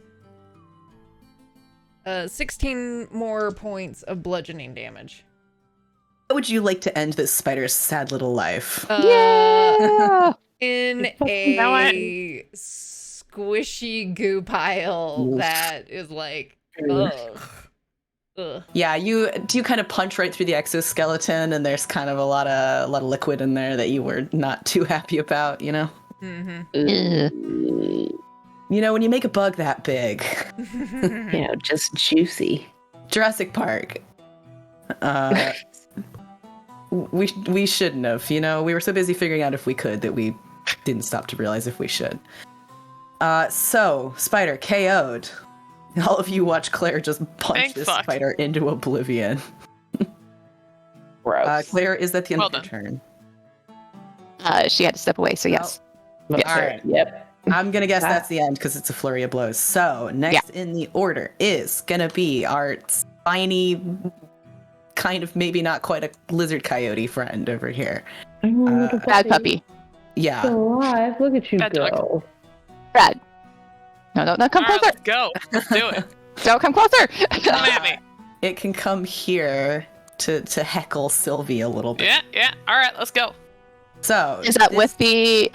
16 more points of bludgeoning damage. How would you like to end this spider's sad little life? Yeah. In Now a squishy goo pile Oof. that is like, ugh. Ugh. Yeah, you kind of punch right through the exoskeleton, and there's kind of a lot of liquid in there that you were not too happy about. You know, Mm-hmm. you know when you make a bug that big. You know, just juicy. Jurassic Park. We shouldn't have. You know, we were so busy figuring out if we could that we didn't stop to realize if we should. So Spider KO'd. All of you watch Claire just punch Thank this fuck. spider into oblivion. Gross. Claire, is that the end Well of your done. turn? She had to step away, so yes. Yes, all sir. right. Yep. I'm gonna guess that's the end because it's a flurry of blows. So next in the order is gonna be our spiny, kind of maybe not quite a lizard coyote friend over here. Bad puppy. Yeah. Still alive. Look at you Bad dog. go. Brad. No, come All right, closer. let's go. Let's do it. Don't come closer. Come at me. It can come here to heckle Sylvie a little bit. Yeah. All right, let's go. So Is that this- with the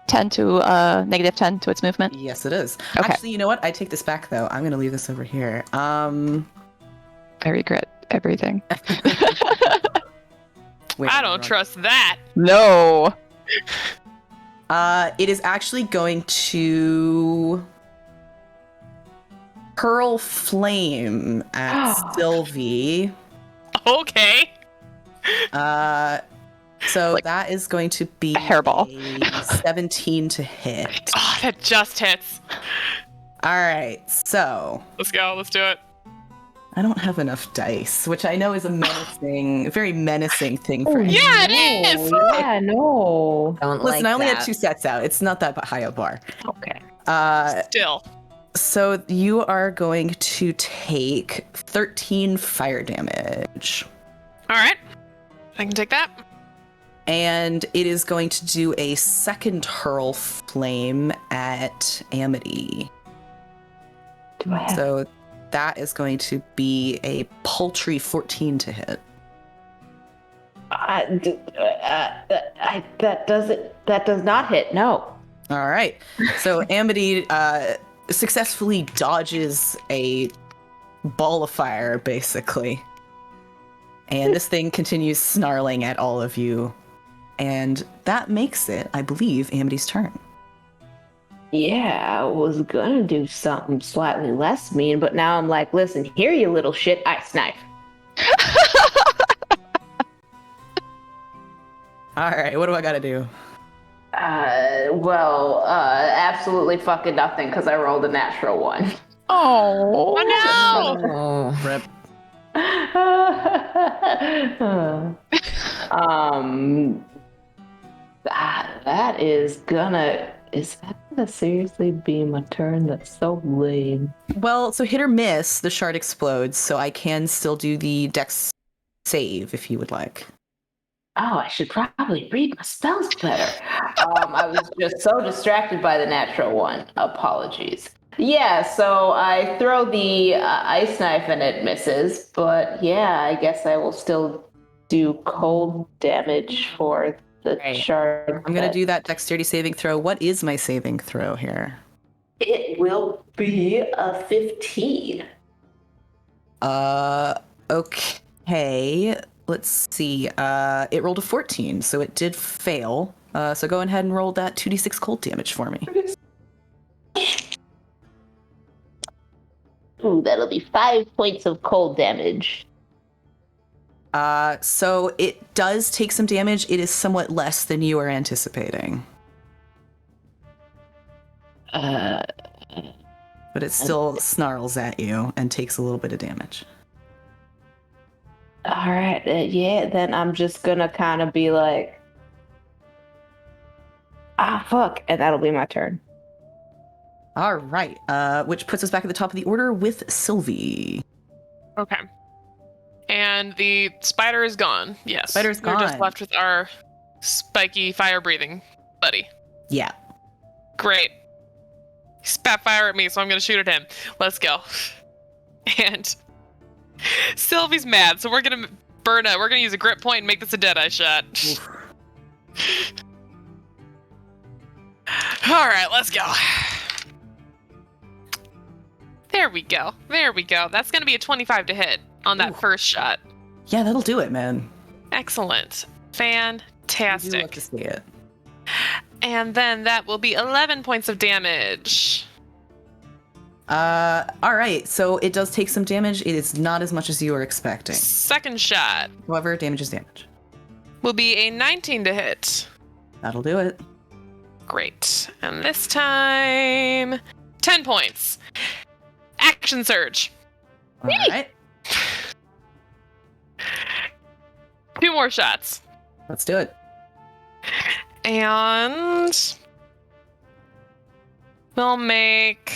10 to negative 10 to its movement? Yes, it is. Okay. Actually, you know what? I take this back though. I'm gonna leave this over here. I regret everything. Wait, I wrong. don't trust that. No. It is actually going to hurl flame at Sylvie. Okay. So Like that is going to be a hairball. a 17 to hit. Oh, that just hits. All right, so Let's go. Let's do it. I don't have enough dice, which I know is a very menacing thing for me. Yeah, it is. Yeah, no. Don't Listen, like I only that. had 2 sets out. It's not that high a bar. Okay. Still. So you are going to take 13 fire damage. All right. I can take that. And it is going to do a second hurl flame at Amity. Do I have So that is going to be a paltry 14 to hit. that does not hit. No. All right. So Amity successfully dodges a ball of fire, basically. And this thing continues snarling at all of you. And that makes it, I believe, Amity's turn. Yeah, I was gonna do something slightly less mean, but now I'm like, listen, here, you little shit, ice knife. All right, what do I got to do? Absolutely fucking nothing because I rolled a natural one. Oh. Oh no! Oh. Rip. Is that gonna seriously be my turn? That's so lame. Well, so hit or miss, the shard explodes, so I can still do the dex save if you would like. Oh, I should probably read my spells better. I was just so distracted by the natural one. Apologies. Yeah, so I throw the ice knife and it misses, but yeah, I guess I will still do cold damage for the Right. shard. I'm going to do that dexterity saving throw. What is my saving throw here? It will be a 15. Okay. Let's see. It rolled a 14, so it did fail. So go ahead and roll that 2d6 cold damage for me. Ooh, that'll be 5 points of cold damage. So it does take some damage. It is somewhat less than you are anticipating. But it still snarls at you and takes a little bit of damage. All right, yeah, then I'm just gonna kind of be like, fuck, and that'll be my turn. All right, which puts us back at the top of the order with Sylvie. Okay. And the spider is gone. Yes. Spider's We're just gone. left with our spiky fire-breathing buddy. Yeah. Great. He spat fire at me, so I'm gonna shoot at him. Let's go. And Sylvie's mad, so we're gonna we're gonna use a grip point and make this a Deadeye shot. Alright, let's go. There we go. There we go. That's gonna be a 25 to hit on that first shot. Yeah, that'll do it, man. Excellent. I do Fantastic. love to see it. And then that will be 11 points of damage. All right, so it does take some damage. It is not as much as you were expecting. Second shot However, damage is damage. will be a 19 to hit. That'll do it. Great. And this time, 10 points. Action surge. All right, 2 more shots. let's do it. And we'll make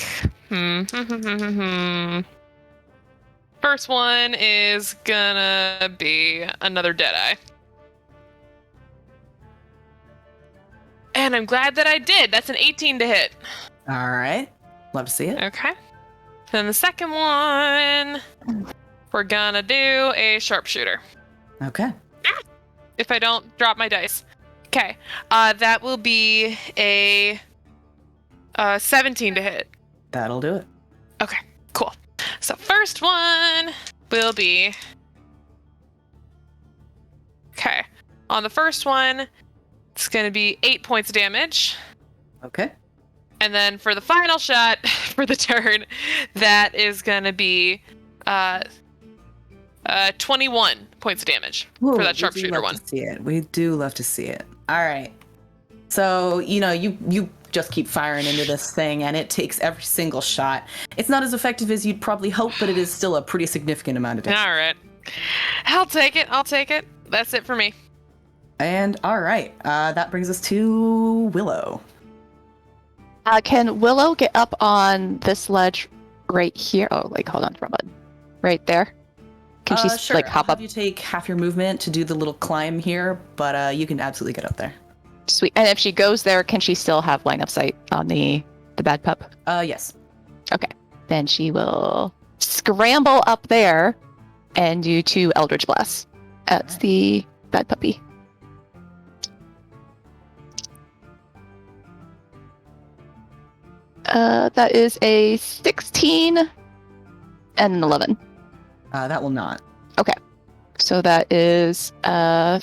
first one is gonna be another Deadeye. And I'm glad that I did. That's an 18 to hit. All right, love to see it. Okay. Then the second one, we're gonna do a sharpshooter. Okay. If I don't drop my dice. Okay. That will be a 17 to hit. That'll do it. Okay, cool. So first one will be... Okay. On the first one, it's going to be 8 points of damage. Okay. And then for the final shot for the turn, that is going to be 21 points of damage for that sharpshooter one. We do love to see it. All right. So, you just keep firing into this thing, and it takes every single shot. It's not as effective as you'd probably hope, but it is still a pretty significant amount of damage. All right. I'll take it. I'll take it. That's it for me. And all right, that brings us to Willow. Can Willow get up on this ledge right here? Oh, hold on for a moment. Right there. Can she Sure. hop I'll up? have you take half your movement to do the little climb here, but you can absolutely get up there. Sweet. And if she goes there, can she still have line of sight on the bad pup? Yes. Okay. Then she will scramble up there and do 2 Eldritch Blasts at the bad puppy. That is a 16 and an 11. That will not. So that is I'm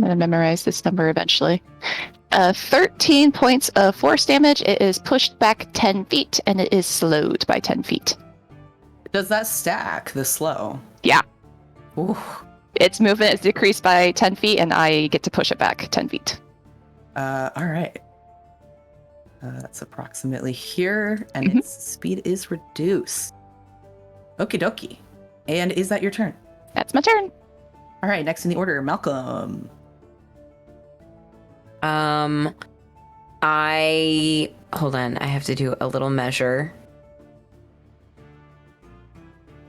gonna memorize this number eventually. 13 points of force damage. It is pushed back 10 feet and it is slowed by 10 feet. Does that stack the slow? Yeah. Ooh. Its movement is decreased by 10 feet and I get to push it back 10 feet. All right. That's approximately here, and its speed is reduced. Okie dokie. And is that your turn? That's my turn. All right, next in the order, Malcolm. Hold on, I have to do a little measure.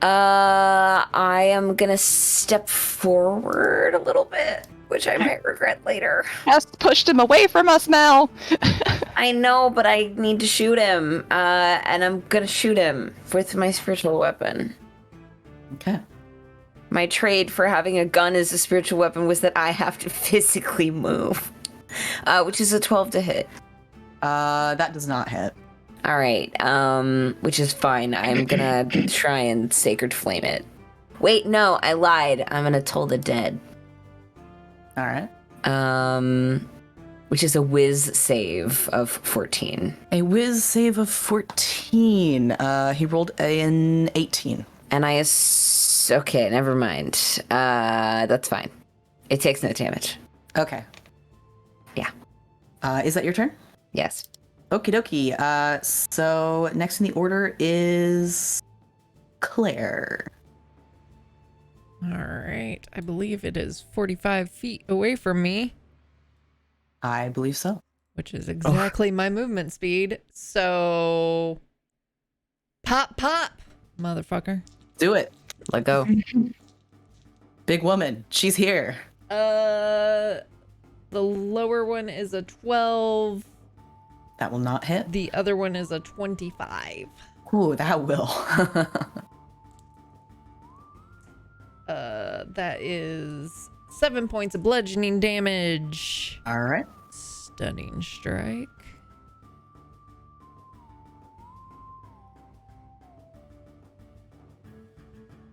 I am gonna step forward a little bit, which I might regret later. Just pushed him away from us now. I know, but I need to shoot him, and I'm gonna shoot him with my spiritual weapon. Okay. My trade for having a gun as a spiritual weapon was that I have to physically move, which is a 12 to hit. That does not hit. All right, which is fine. I'm gonna try and sacred flame it. Wait, no, I lied. I'm gonna toll the dead. All right. Which is a whiz save of 14. A whiz save of 14. He rolled an 18. And I assume Okay, never mind. That's fine. It takes no damage. Okay. Yeah. Is that your turn? Yes. Okie dokie. So next in the order is Claire. All right. I believe it is 45 feet away from me, I believe so. which is exactly my movement speed. So, pop, motherfucker. Do it. Let go. Big woman. She's here. The lower one is a 12. That will not hit. The other one is a 25. Ooh, that will. That is 7 points of bludgeoning damage. All right. Stunning strike.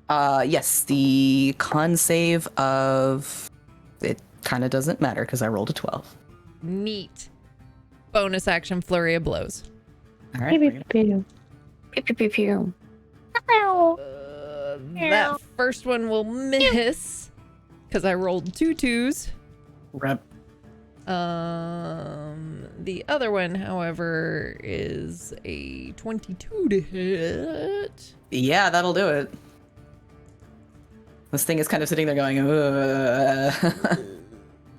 Yes, the con save of it kind of doesn't matter because I rolled a 12. Neat. Bonus action flurry of blows. All right. Pew, pew, pew. Pew, pew, pew, pew. That first one will miss because I rolled 2 2s. Rep. The other one, however, is a 22 to hit. Yeah, that'll do it. This thing is kind of sitting there going,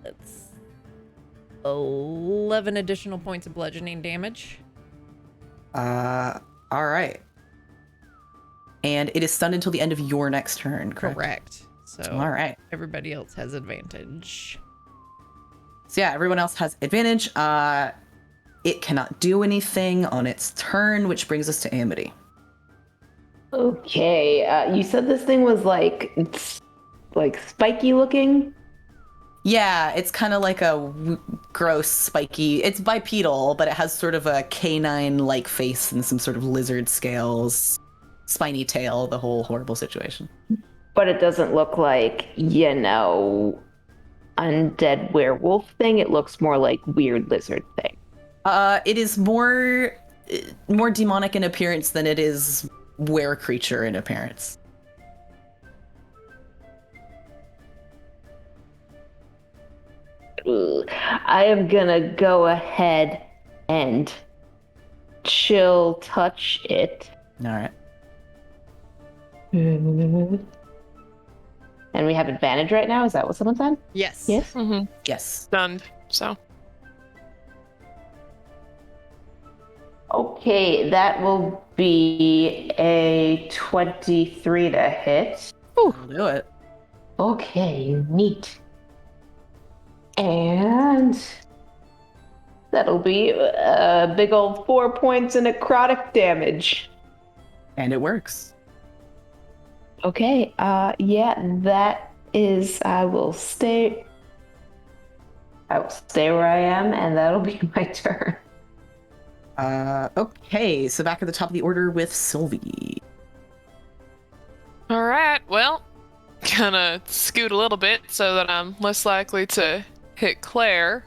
That's 11 additional points of bludgeoning damage. all right. And it is stunned until the end of your next turn, correct? Correct. So All right. everybody else has advantage. So yeah, everyone else has advantage. It cannot do anything on its turn, which brings us to Amity. Okay, you said this thing was it's like spiky looking. Yeah, it's kind of like a gross, spiky. It's bipedal, but it has sort of a canine-like face and some sort of lizard scales, spiny tail, the whole horrible situation. But it doesn't look like, undead werewolf thing. It looks more like weird lizard thing. It is more demonic in appearance than it is were creature in appearance. Ugh. I am gonna go ahead and chill touch it. All right. And we have advantage right now? Is that what someone said? Yes. Yes? Mm-hmm. Yes. Stunned. So. Okay, that will be a 23 to hit. We'll do it. Okay, neat. And that'll be a big old 4 points of necrotic damage. And it works. Okay, yeah, that is, I will stay where I am, and that'll be my turn. Okay, so back at the top of the order with Sylvie. All right. Well, gonna scoot a little bit so that I'm less likely to hit Claire,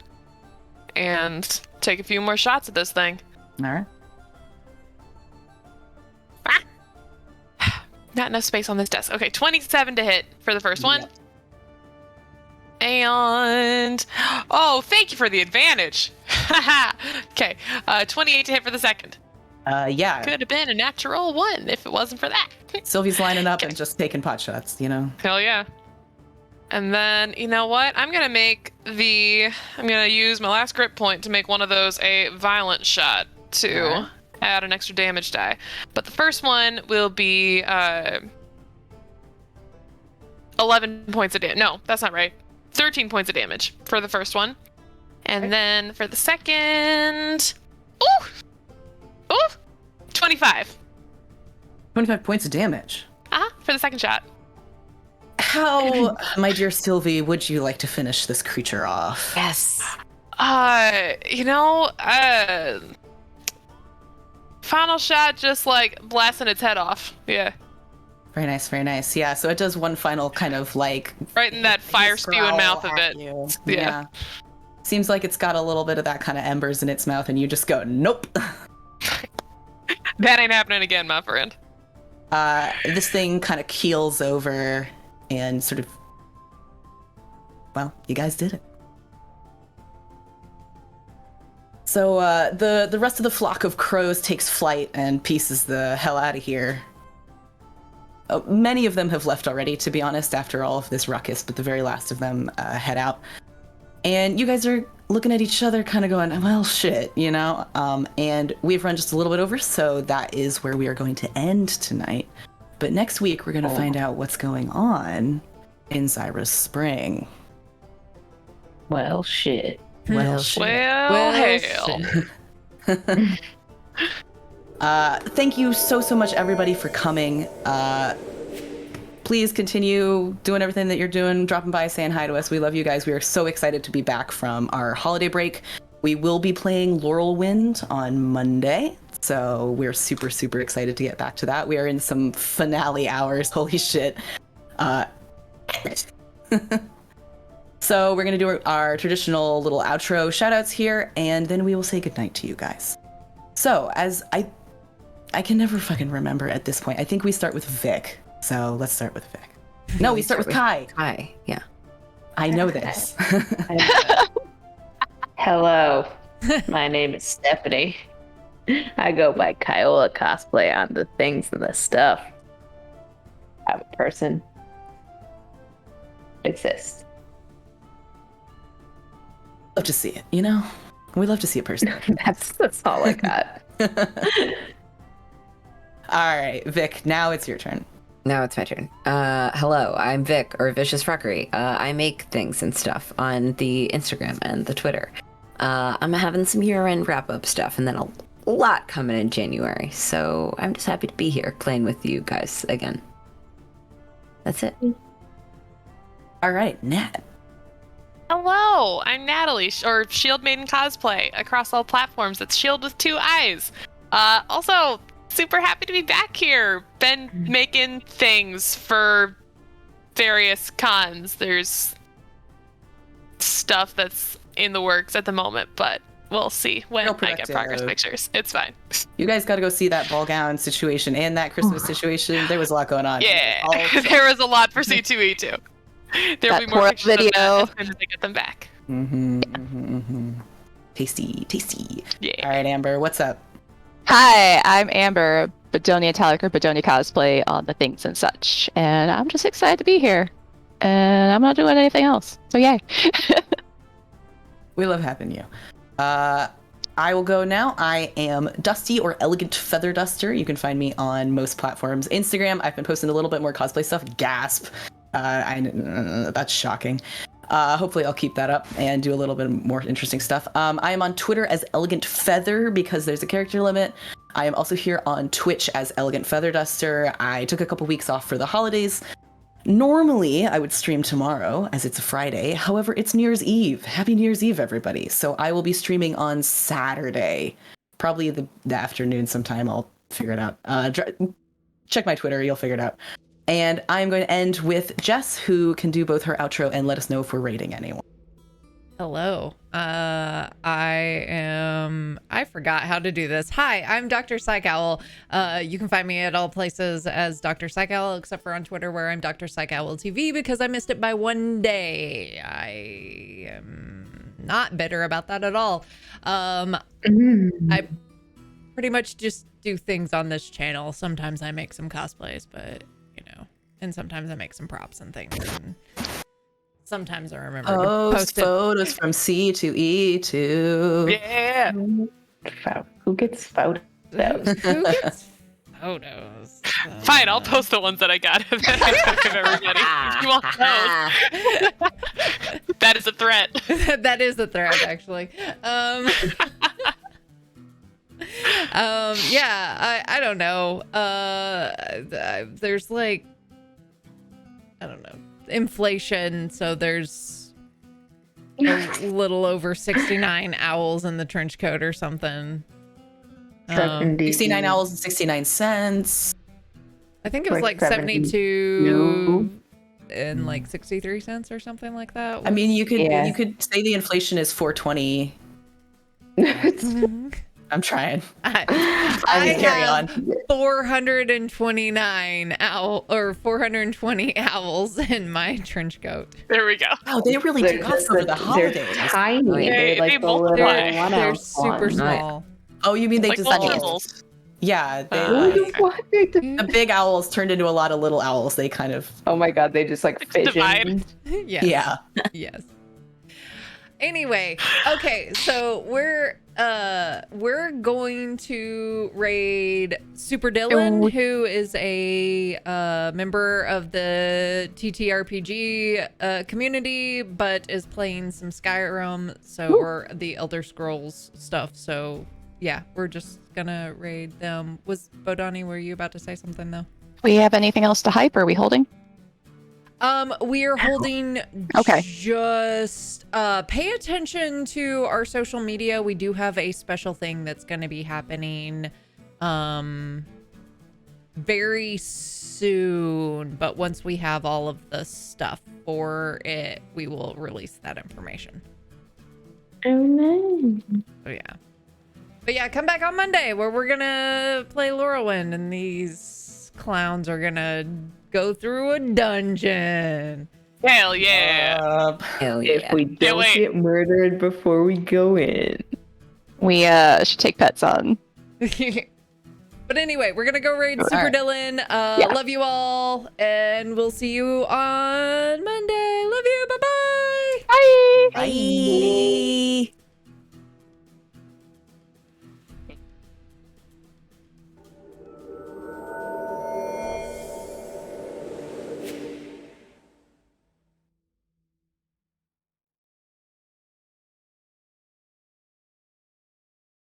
and take a few more shots at this thing. All right. Not enough space on this desk. Okay, 27 to hit for the first one. Yep. And thank you for the advantage. Okay, 28 to hit for the second. Yeah. Could have been a natural 1 if it wasn't for that. Sylvie's lining up Okay. and just taking pot shots, you know? Hell yeah. And then, you know what? I'm gonna use my last grip point to make one of those a violent shot to Alright. add an extra damage die. But the first one will be 11 points of damage. No, that's not right. 13 points of damage for the first one. And then for the second... Ooh! 25. 25 points of damage. For the second shot. How, my dear Sylvie, would you like to finish this creature off? Yes. Final shot, just like blasting its head off. Yeah. Very nice, very nice. Yeah, so it does one final kind of like... Right in that fire spewing growl mouth of at it. you. Yeah. Seems like it's got a little bit of that kind of embers in its mouth, and you just go, nope. That ain't happening again, my friend. This thing kind of keels over and sort of, well, you guys did it. So the rest of the flock of crows takes flight and pieces the hell out of here. Many of them have left already, to be honest, after all of this ruckus, but the very last of them head out. And you guys are looking at each other kind of going, well, shit, you know? And we've run just a little bit over, so that is where we are going to end tonight. But next week, we're going to find out what's going on in Zyra's Spring. Well, shit. Well, shit. Well, hell. Thank you so much, everybody, for coming. Please continue doing everything that you're doing, dropping by, saying hi to us. We love you guys. We are so excited to be back from our holiday break. We will be playing Laurelwind on Monday, so we're super, super excited to get back to that. We are in some finale hours. Holy shit. So we're going to do our traditional little outro shoutouts here, and then we will say goodnight to you guys. So, as I can never fucking remember at this point. I think we start with Vic. So let's start with Vic. No, we start with Kai. Kai, yeah. I know this. Hello, my name is Stephanie. I go by Kyola Cosplay on the things and the stuff. I'm a person. Exists. Love to see it, you know? We love to see a person. That's all I got. All right, Vic, now it's your turn. Now it's my turn. Hello, I'm Vic, or Vicious Frockery. I make things and stuff on the Instagram and the Twitter. I'm having some year-end wrap-up stuff, and then a lot coming in January. So I'm just happy to be here playing with you guys again. That's it. All right, Nat. Hello, I'm Natalie, or Shield Maiden Cosplay, across all platforms. It's Shield with 2 eyes. Also, super happy to be back here. Been making things for various cons. There's stuff that's in the works at the moment, but we'll see when I get progress pictures. It's fine. You guys got to go see that ball gown situation and that Christmas situation. There was a lot going on. Yeah, there was a lot for C2E2. There'll be more pictures of that as soon as I get them back. Tasty. Yeah. All right, Amber, what's up? Hi, I'm Amber, Bedonia Talic or Bedonia Cosplay on the things and such. And I'm just excited to be here. And I'm not doing anything else. So yay. We love having you. I will go now. I am Dusty or Elegant Feather Duster. You can find me on most platforms. Instagram, I've been posting a little bit more cosplay stuff. Gasp. That's shocking. Hopefully I'll keep that up and do a little bit more interesting stuff. I am on Twitter as Elegant Feather because there's a character limit. I am also here on Twitch as Elegant Feather Duster. I took a couple weeks off for the holidays. Normally, I would stream tomorrow as it's a Friday. However, it's New Year's Eve. Happy New Year's Eve, everybody. So I will be streaming on Saturday. Probably the afternoon sometime. I'll figure it out. Check my Twitter. You'll figure it out. And I'm going to end with Jess, who can do both her outro and let us know if we're rating anyone. Hello. I forgot how to do this. Hi, I'm Dr. Psychowl. You can find me at all places as Dr. Psychowl, except for on Twitter where I'm Dr. Psychowl TV because I missed it by 1 day. I am not bitter about that at all. I pretty much just do things on this channel. Sometimes I make some cosplays, but and sometimes I make some props and things. And sometimes I remember to post photos from C to E to... Yeah. Who gets photos? Who gets photos? Fine, I'll post the ones that I got of everybody. If you want those. That is a threat. That is a threat, actually. Yeah, I don't know. There's like, I don't know, inflation, so there's a little over 69 owls in the trench coat or something. 69 owls and 69 cents. I think it was like 72 and like 63 cents or something like that. I mean, you could say the inflation is 420. I'm trying. I carry have on. 429 or 420 owls in my trench coat. There we go. Wow, they really took off over the holidays. They're tiny. Oh, yeah. They're They like the little multiply. one They're ounce super ones. small. Oh, you mean they Like just little Funny. tribbles. Yeah, they Uh, the big owls turned into a lot of little owls. They kind of Oh my god, they just like Divide. fission. Yes. yeah. Yes. Anyway, okay, so we're going to raid Super Dylan, who is a member of the TTRPG community, but is playing some Skyrim, or the Elder Scrolls stuff. So yeah, we're just gonna raid them. Was Bodani, were you about to say something though? We have anything else to hype? Are we holding? We are holding. Okay. Just pay attention to our social media. We do have a special thing that's going to be happening very soon, but once we have all of the stuff for it, we will release that information. Oh no. So yeah. But yeah, come back on Monday where we're going to play Lorwyn and these clowns are going to go through a dungeon. Hell yeah. Hell yeah. If we don't wait. get murdered before we go in. We should take pets on. But anyway, we're gonna go raid Super Alright. Dylan. Love you all, and we'll see you on Monday. Love you. Bye-bye. Bye. Bye.